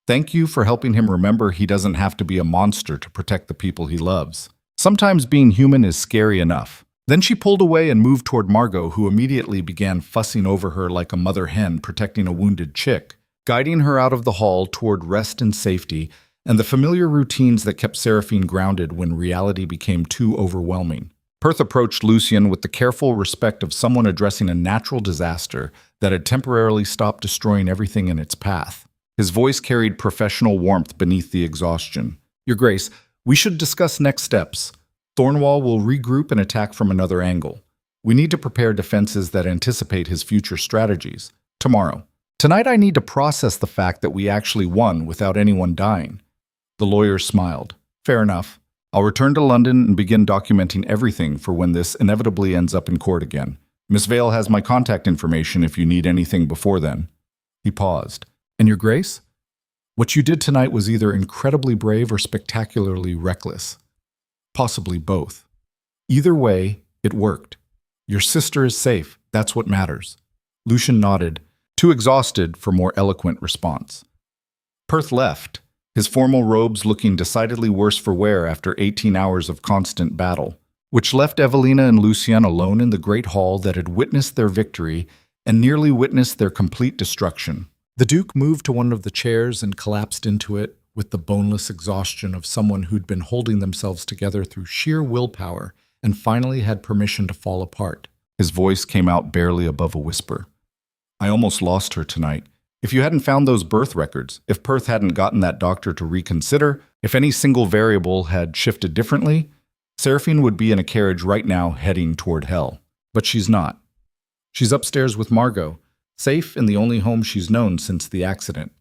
"Thank you for helping him remember he doesn't have to be a monster to protect the people he loves. Sometimes being human is scary enough." Then she pulled away and moved toward Margo, who immediately began fussing over her like a mother hen protecting a wounded chick, guiding her out of the hall toward rest and safety and the familiar routines that kept Seraphine grounded when reality became too overwhelming. Perth approached Lucian with the careful respect of someone addressing a natural disaster that had temporarily stopped destroying everything in its path. His voice carried professional warmth beneath the exhaustion. "Your Grace, we should discuss next steps. Thornwall will regroup and attack from another angle. We need to prepare defenses that anticipate his future strategies. Tomorrow. Tonight I need to process the fact that we actually won without anyone dying." The lawyer smiled. "Fair enough. I'll return to London and begin documenting everything for when this inevitably ends up in court again. Miss Vale has my contact information if you need anything before then." He paused. "And Your Grace? What you did tonight was either incredibly brave or spectacularly reckless. Possibly both. Either way, it worked. Your sister is safe. That's what matters." Lucian nodded, too exhausted for more eloquent response. Perth left, his formal robes looking decidedly worse for wear after 18 hours of constant battle, which left Evelina and Lucian alone in the great hall that had witnessed their victory and nearly witnessed their complete destruction. The Duke moved to one of the chairs and collapsed into it with the boneless exhaustion of someone who'd been holding themselves together through sheer willpower and finally had permission to fall apart. His voice came out barely above a whisper. "I almost lost her tonight. If you hadn't found those birth records, if Perth hadn't gotten that doctor to reconsider, if any single variable had shifted differently, Seraphine would be in a carriage right now heading toward hell. But she's not. She's upstairs with Margo, safe in the only home she's known since the accident.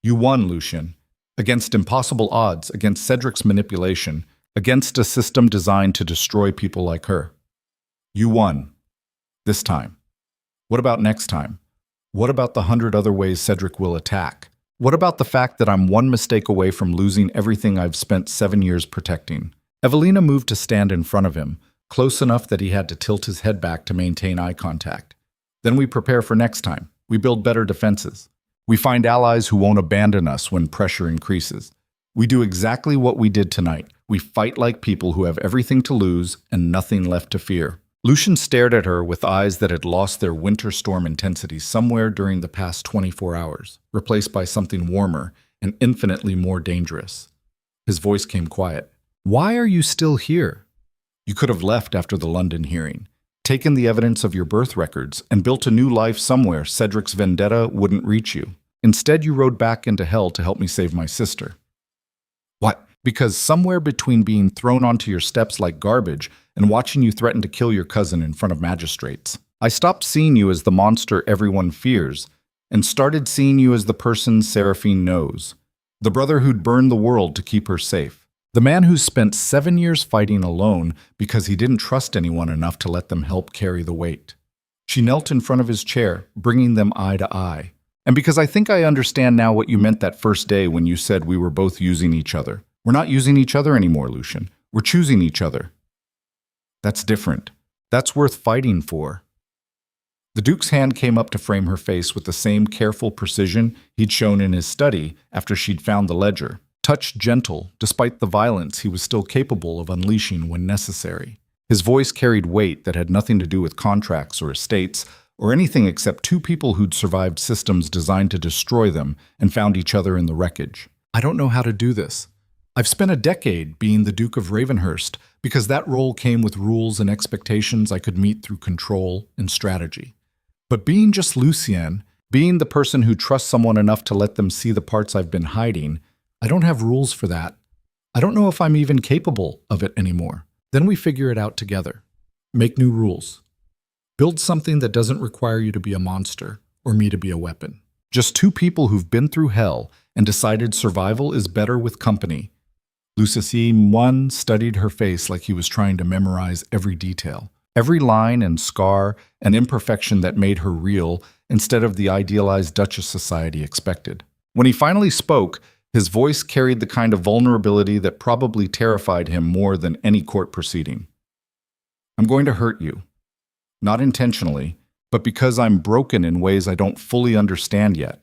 You won, Lucian. Against impossible odds, against Cedric's manipulation, against a system designed to destroy people like her. You won. This time. What about next time? What about the 100 other ways Cedric will attack? What about the fact that I'm one mistake away from losing everything I've spent 7 years protecting?" Evelina moved to stand in front of him, close enough that he had to tilt his head back to maintain eye contact. "Then we prepare for next time. We build better defenses. We find allies who won't abandon us when pressure increases. We do exactly what we did tonight. We fight like people who have everything to lose and nothing left to fear." Lucian stared at her with eyes that had lost their winter storm intensity somewhere during the past 24 hours, replaced by something warmer and infinitely more dangerous. His voice came quiet. "Why are you still here? You could have left after the London hearing, taken the evidence of your birth records, and built a new life somewhere Cedric's vendetta wouldn't reach you. Instead, you rode back into hell to help me save my sister." "What? Because somewhere between being thrown onto your steps like garbage and watching you threaten to kill your cousin in front of magistrates, I stopped seeing you as the monster everyone fears and started seeing you as the person Seraphine knows, the brother who'd burned the world to keep her safe, the man who spent 7 years fighting alone because he didn't trust anyone enough to let them help carry the weight." She knelt in front of his chair, bringing them eye to eye. "And because I think I understand now what you meant that first day when you said we were both using each other. We're not using each other anymore, Lucian. We're choosing each other. That's different. That's worth fighting for." The Duke's hand came up to frame her face with the same careful precision he'd shown in his study after she'd found the ledger. Touch gentle, despite the violence he was still capable of unleashing when necessary. His voice carried weight that had nothing to do with contracts or estates, or anything except two people who'd survived systems designed to destroy them and found each other in the wreckage. "I don't know how to do this. I've spent a decade being the Duke of Ravenhurst because that role came with rules and expectations I could meet through control and strategy. But being just Lucian, being the person who trusts someone enough to let them see the parts I've been hiding, I don't have rules for that. I don't know if I'm even capable of it anymore. Then we figure it out together. Make new rules. Build something that doesn't require you to be a monster or me to be a weapon. Just two people who've been through hell and decided survival is better with company. Lucien studied her face like he was trying to memorize every detail, every line and scar and imperfection that made her real instead of the idealized Duchess society expected. When he finally spoke, his voice carried the kind of vulnerability that probably terrified him more than any court proceeding. I'm going to hurt you. Not intentionally, but because I'm broken in ways I don't fully understand yet.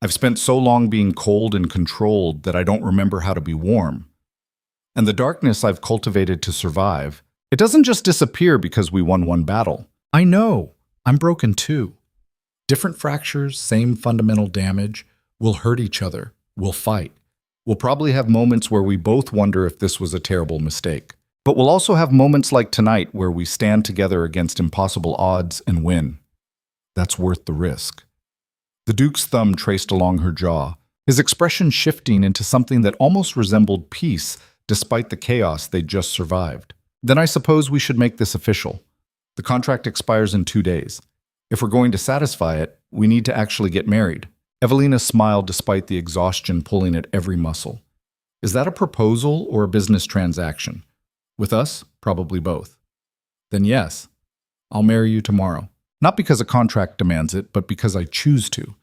I've spent so long being cold and controlled that I don't remember how to be warm. And the darkness I've cultivated to survive, it doesn't just disappear because we won one battle. I know, I'm broken too. Different fractures, same fundamental damage. We'll hurt each other. We'll fight. We'll probably have moments where we both wonder if this was a terrible mistake. But we'll also have moments like tonight where we stand together against impossible odds and win. That's worth the risk. The Duke's thumb traced along her jaw, his expression shifting into something that almost resembled peace despite the chaos they'd just survived. Then I suppose we should make this official. The contract expires in 2 days. If we're going to satisfy it, we need to actually get married. Evelina smiled despite the exhaustion pulling at every muscle. Is that a proposal or a business transaction? With us, probably both. Then yes, I'll marry you tomorrow. Not because a contract demands it, but because I choose to.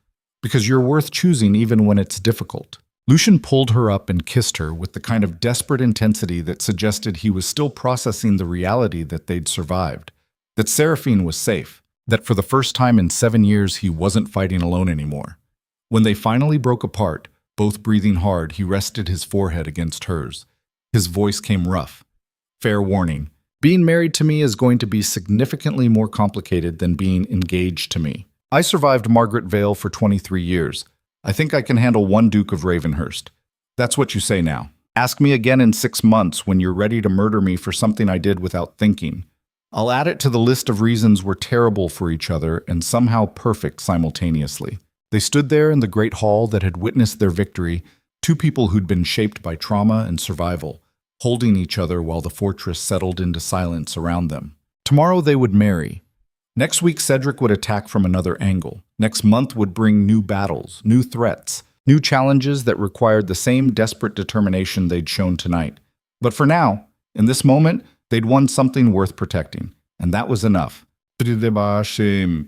Because you're worth choosing even when it's difficult. Lucien pulled her up and kissed her with the kind of desperate intensity that suggested he was still processing the reality that they'd survived, that Seraphine was safe, that for the first time in 7 years he wasn't fighting alone anymore. When they finally broke apart, both breathing hard, he rested his forehead against hers. His voice came rough. Fair warning, being married to me is going to be significantly more complicated than being engaged to me. I survived Margaret Vale for 23 years. I think I can handle one Duke of Ravenhurst. That's what you say now. Ask me again in 6 months when you're ready to murder me for something I did without thinking. I'll add it to the list of reasons we're terrible for each other and somehow perfect simultaneously. They stood there in the great hall that had witnessed their victory, two people who'd been shaped by trauma and survival, holding each other while the fortress settled into silence around them. Tomorrow they would marry. Next week Cedric would attack from another angle. Next month would bring new battles, new threats, new challenges that required the same desperate determination they'd shown tonight. But for now, in this moment, they'd won something worth protecting, and that was enough. The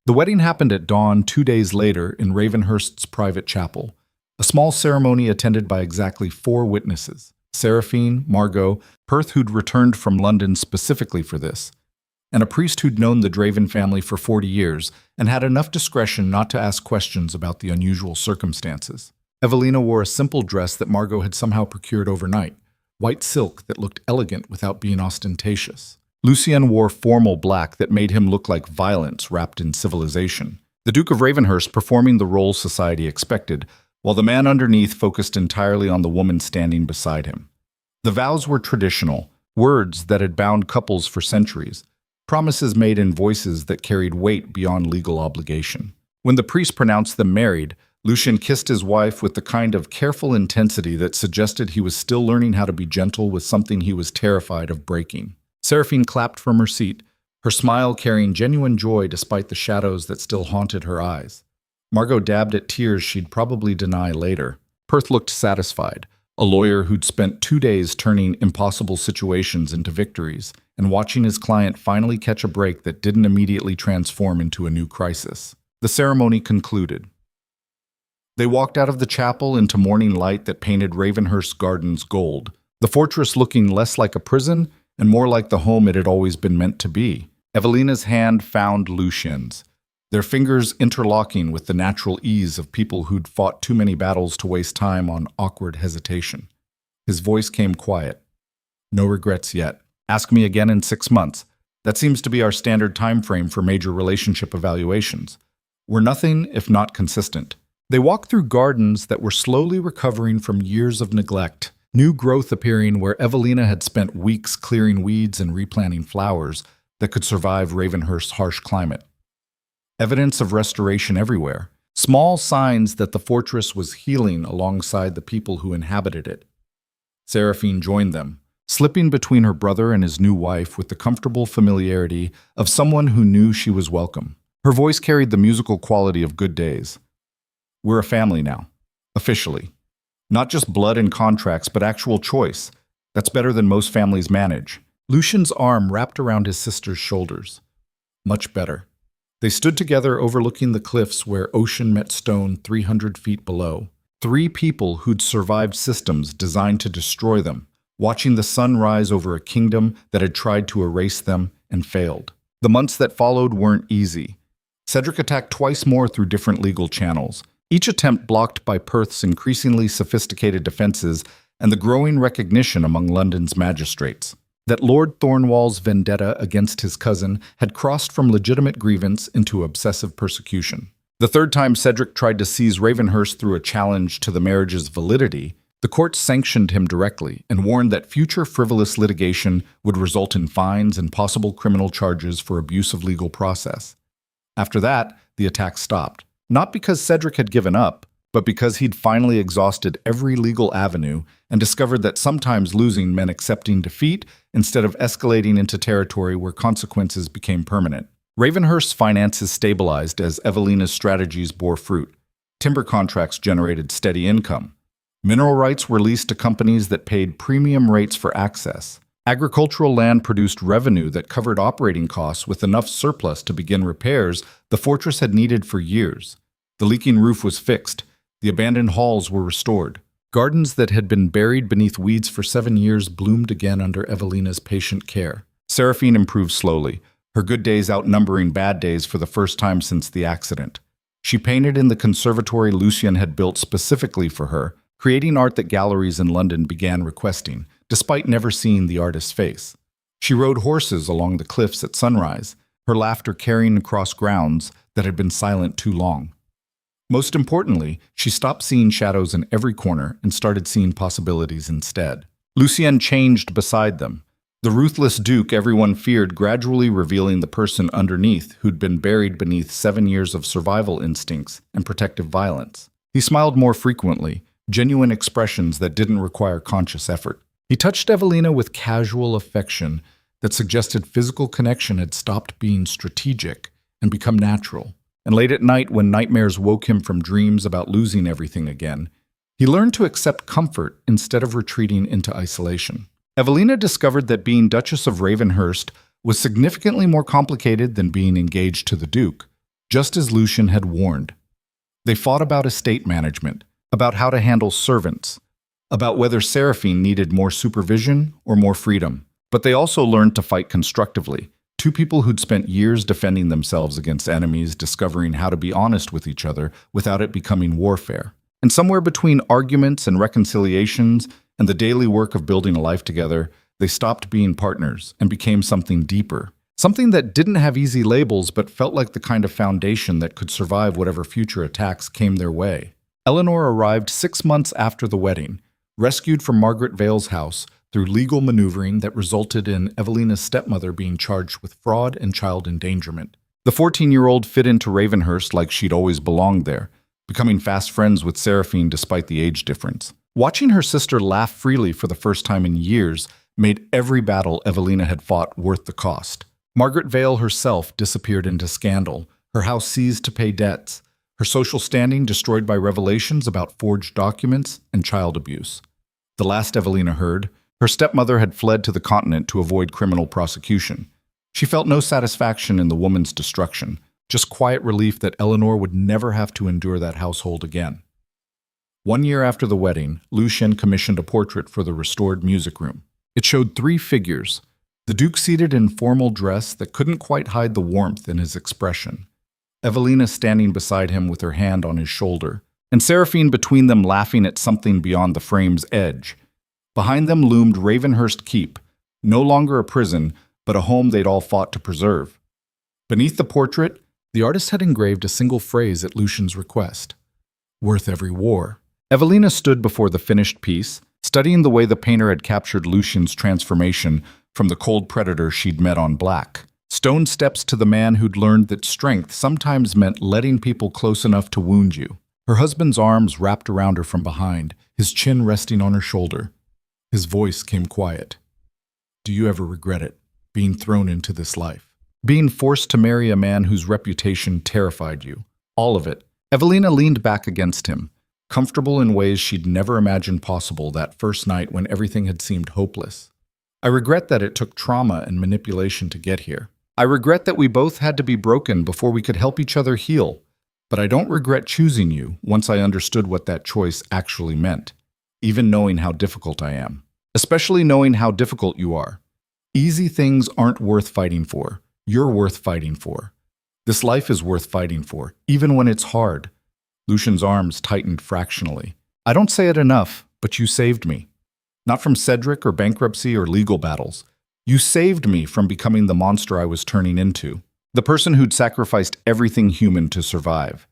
wedding happened at dawn 2 days later in Ravenhurst's private chapel, a small ceremony attended by exactly 4 witnesses: Seraphine, Margo, Perth, who'd returned from London specifically for this, and a priest who'd known the Draven family for 40 years and had enough discretion not to ask questions about the unusual circumstances. Evelina wore a simple dress that Margo had somehow procured overnight, white silk that looked elegant without being ostentatious. Lucien wore formal black that made him look like violence wrapped in civilization. The Duke of Ravenhurst performing the role society expected, while the man underneath focused entirely on the woman standing beside him. The vows were traditional, words that had bound couples for centuries, promises made in voices that carried weight beyond legal obligation. When the priest pronounced them married, Lucien kissed his wife with the kind of careful intensity that suggested he was still learning how to be gentle with something he was terrified of breaking. Seraphine clapped from her seat, her smile carrying genuine joy despite the shadows that still haunted her eyes. Margo dabbed at tears she'd probably deny later. Perth looked satisfied, a lawyer who'd spent 2 days turning impossible situations into victories and watching his client finally catch a break that didn't immediately transform into a new crisis. The ceremony concluded. They walked out of the chapel into morning light that painted Ravenhurst Gardens gold, the fortress looking less like a prison and more like the home it had always been meant to be. Evelina's hand found Lucien's, their fingers interlocking with the natural ease of people who'd fought too many battles to waste time on awkward hesitation. His voice came quiet. No regrets yet. Ask me again in 6 months. That seems to be our standard time frame for major relationship evaluations. We're nothing if not consistent. They walked through gardens that were slowly recovering from years of neglect, new growth appearing where Evelina had spent weeks clearing weeds and replanting flowers that could survive Ravenhurst's harsh climate. Evidence of restoration everywhere, small signs that the fortress was healing alongside the people who inhabited it. Seraphine joined them, slipping between her brother and his new wife with the comfortable familiarity of someone who knew she was welcome. Her voice carried the musical quality of good days. We're a family now, officially. Not just blood and contracts, but actual choice. That's better than most families manage. Lucian's arm wrapped around his sister's shoulders. Much better. They stood together overlooking the cliffs where ocean met stone 300 feet below. Three people who'd survived systems designed to destroy them, watching the sun rise over a kingdom that had tried to erase them and failed. The months that followed weren't easy. Cedric attacked twice more through different legal channels, each attempt blocked by Perth's increasingly sophisticated defenses and the growing recognition among London's magistrates that Lord Thornwall's vendetta against his cousin had crossed from legitimate grievance into obsessive persecution. The third time Cedric tried to seize Ravenhurst through a challenge to the marriage's validity, the court sanctioned him directly and warned that future frivolous litigation would result in fines and possible criminal charges for abuse of legal process. After that, the attack stopped, not because Cedric had given up, but because he'd finally exhausted every legal avenue and discovered that sometimes losing meant accepting defeat instead of escalating into territory where consequences became permanent. Ravenhurst's finances stabilized as Evelina's strategies bore fruit. Timber contracts generated steady income. Mineral rights were leased to companies that paid premium rates for access. Agricultural land produced revenue that covered operating costs with enough surplus to begin repairs the fortress had needed for years. The leaking roof was fixed. The abandoned halls were restored. Gardens that had been buried beneath weeds for 7 years bloomed again under Evelina's patient care. Seraphine improved slowly, her good days outnumbering bad days for the first time since the accident. She painted in the conservatory Lucian had built specifically for her, creating art that galleries in London began requesting, despite never seeing the artist's face. She rode horses along the cliffs at sunrise, her laughter carrying across grounds that had been silent too long. Most importantly, she stopped seeing shadows in every corner and started seeing possibilities instead. Lucien changed beside them. The ruthless Duke everyone feared gradually revealing the person underneath who'd been buried beneath 7 years of survival instincts and protective violence. He smiled more frequently, genuine expressions that didn't require conscious effort. He touched Evelina with casual affection that suggested physical connection had stopped being strategic and become natural. And late at night, when nightmares woke him from dreams about losing everything again, he learned to accept comfort instead of retreating into isolation. Evelina discovered that being Duchess of Ravenhurst was significantly more complicated than being engaged to the Duke, just as Lucian had warned. They fought about estate management, about how to handle servants, about whether Seraphine needed more supervision or more freedom. But they also learned to fight constructively. Two people who'd spent years defending themselves against enemies, discovering how to be honest with each other without it becoming warfare. And somewhere between arguments and reconciliations and the daily work of building a life together, they stopped being partners and became something deeper. Something that didn't have easy labels but felt like the kind of foundation that could survive whatever future attacks came their way. Eleanor arrived 6 months after the wedding, rescued from Margaret Vale's house through legal maneuvering that resulted in Evelina's stepmother being charged with fraud and child endangerment. The 14-year-old fit into Ravenhurst like she'd always belonged there, becoming fast friends with Seraphine despite the age difference. Watching her sister laugh freely for the first time in years made every battle Evelina had fought worth the cost. Margaret Vale herself disappeared into scandal, her house seized to pay debts, her social standing destroyed by revelations about forged documents and child abuse. The last Evelina heard, her stepmother had fled to the continent to avoid criminal prosecution. She felt no satisfaction in the woman's destruction, just quiet relief that Eleanor would never have to endure that household again. 1 year after the wedding, Lucien commissioned a portrait for the restored music room. It showed 3 figures, the Duke seated in formal dress that couldn't quite hide the warmth in his expression, Evelina standing beside him with her hand on his shoulder, and Seraphine between them laughing at something beyond the frame's edge. Behind them loomed Ravenhurst Keep, no longer a prison, but a home they'd all fought to preserve. Beneath the portrait, the artist had engraved a single phrase at Lucian's request: "Worth every war." Evelina stood before the finished piece, studying the way the painter had captured Lucian's transformation from the cold predator she'd met on Black. Stone steps to the man who'd learned that strength sometimes meant letting people close enough to wound you. Her husband's arms wrapped around her from behind, his chin resting on her shoulder. His voice came quiet. "Do you ever regret it, being thrown into this life? Being forced to marry a man whose reputation terrified you? All of it." Evelina leaned back against him, comfortable in ways she'd never imagined possible that first night when everything had seemed hopeless. I regret that it took trauma and manipulation to get here. I regret that we both had to be broken before we could help each other heal, but I don't regret choosing you once I understood what that choice actually meant, even knowing how difficult I am. Especially knowing how difficult you are. Easy things aren't worth fighting for. You're worth fighting for. This life is worth fighting for, even when it's hard. Lucian's arms tightened fractionally. I don't say it enough, but you saved me. Not from Cedric or bankruptcy or legal battles. You saved me from becoming the monster I was turning into. The person who'd sacrificed everything human to survive.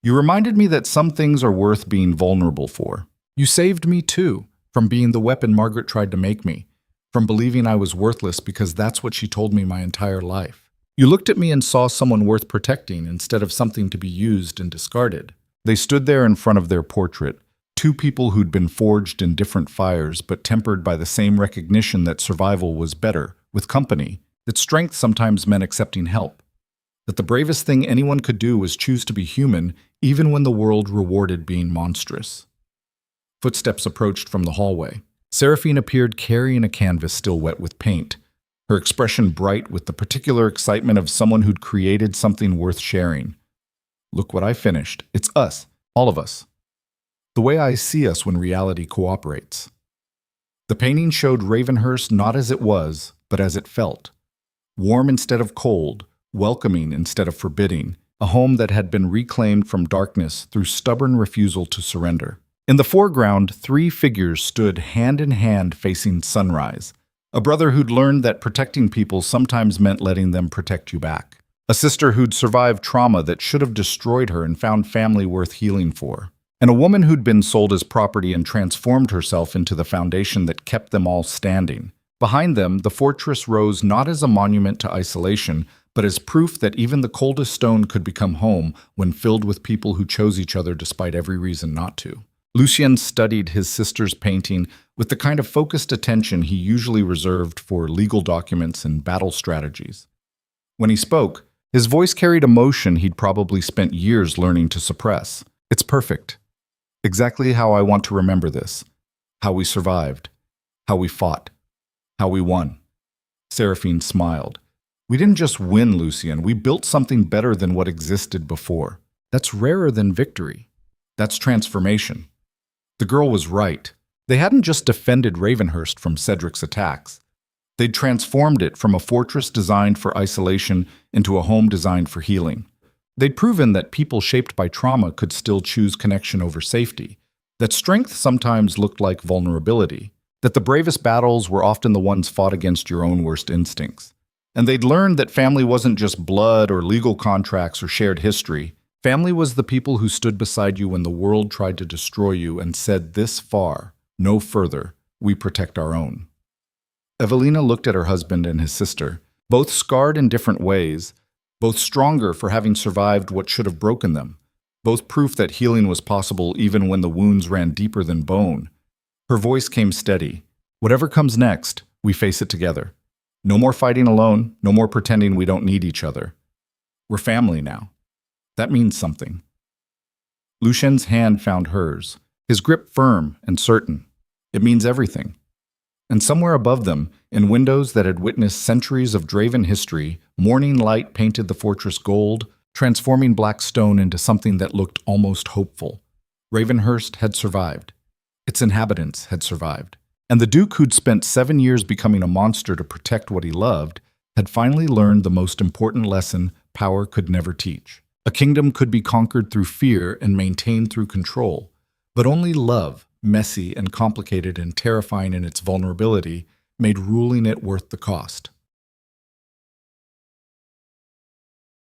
You reminded me that some things are worth being vulnerable for. You saved me too, from being the weapon Margaret tried to make me, from believing I was worthless because that's what she told me my entire life. You looked at me and saw someone worth protecting instead of something to be used and discarded. They stood there in front of their portrait, two people who'd been forged in different fires but tempered by the same recognition that survival was better, with company, that strength sometimes meant accepting help, that the bravest thing anyone could do was choose to be human even when the world rewarded being monstrous. Footsteps approached from the hallway. Seraphine appeared carrying a canvas still wet with paint, her expression bright with the particular excitement of someone who'd created something worth sharing. Look what I finished. It's us, all of us. The way I see us when reality cooperates. The painting showed Ravenhurst not as it was, but as it felt. Warm instead of cold, welcoming instead of forbidding, a home that had been reclaimed from darkness through stubborn refusal to surrender. In the foreground, three figures stood hand in hand facing sunrise. A brother who'd learned that protecting people sometimes meant letting them protect you back. A sister who'd survived trauma that should have destroyed her and found family worth healing for. And a woman who'd been sold as property and transformed herself into the foundation that kept them all standing. Behind them, the fortress rose not as a monument to isolation, but as proof that even the coldest stone could become home when filled with people who chose each other despite every reason not to. Lucien studied his sister's painting with the kind of focused attention he usually reserved for legal documents and battle strategies. When he spoke, his voice carried emotion he'd probably spent years learning to suppress. It's perfect. Exactly how I want to remember this. How we survived. How we fought. How we won. Seraphine smiled. We didn't just win, Lucien. We built something better than what existed before. That's rarer than victory. That's transformation. The girl was right. They hadn't just defended Ravenhurst from Cedric's attacks. They'd transformed it from a fortress designed for isolation into a home designed for healing. They'd proven that people shaped by trauma could still choose connection over safety, that strength sometimes looked like vulnerability, that the bravest battles were often the ones fought against your own worst instincts. And they'd learned that family wasn't just blood or legal contracts or shared history. Family was the people who stood beside you when the world tried to destroy you and said, this far, no further, we protect our own. Evelina looked at her husband and his sister, both scarred in different ways, both stronger for having survived what should have broken them, both proof that healing was possible even when the wounds ran deeper than bone. Her voice came steady. Whatever comes next, we face it together. No more fighting alone, no more pretending we don't need each other. We're family now. That means something. Lucien's hand found hers, his grip firm and certain. It means everything. And somewhere above them, in windows that had witnessed centuries of Draven history, morning light painted the fortress gold, transforming black stone into something that looked almost hopeful. Ravenhurst had survived. Its inhabitants had survived. And the Duke, who'd spent 7 years becoming a monster to protect what he loved, had finally learned the most important lesson power could never teach. A kingdom could be conquered through fear and maintained through control, but only love, messy and complicated and terrifying in its vulnerability, made ruling it worth the cost.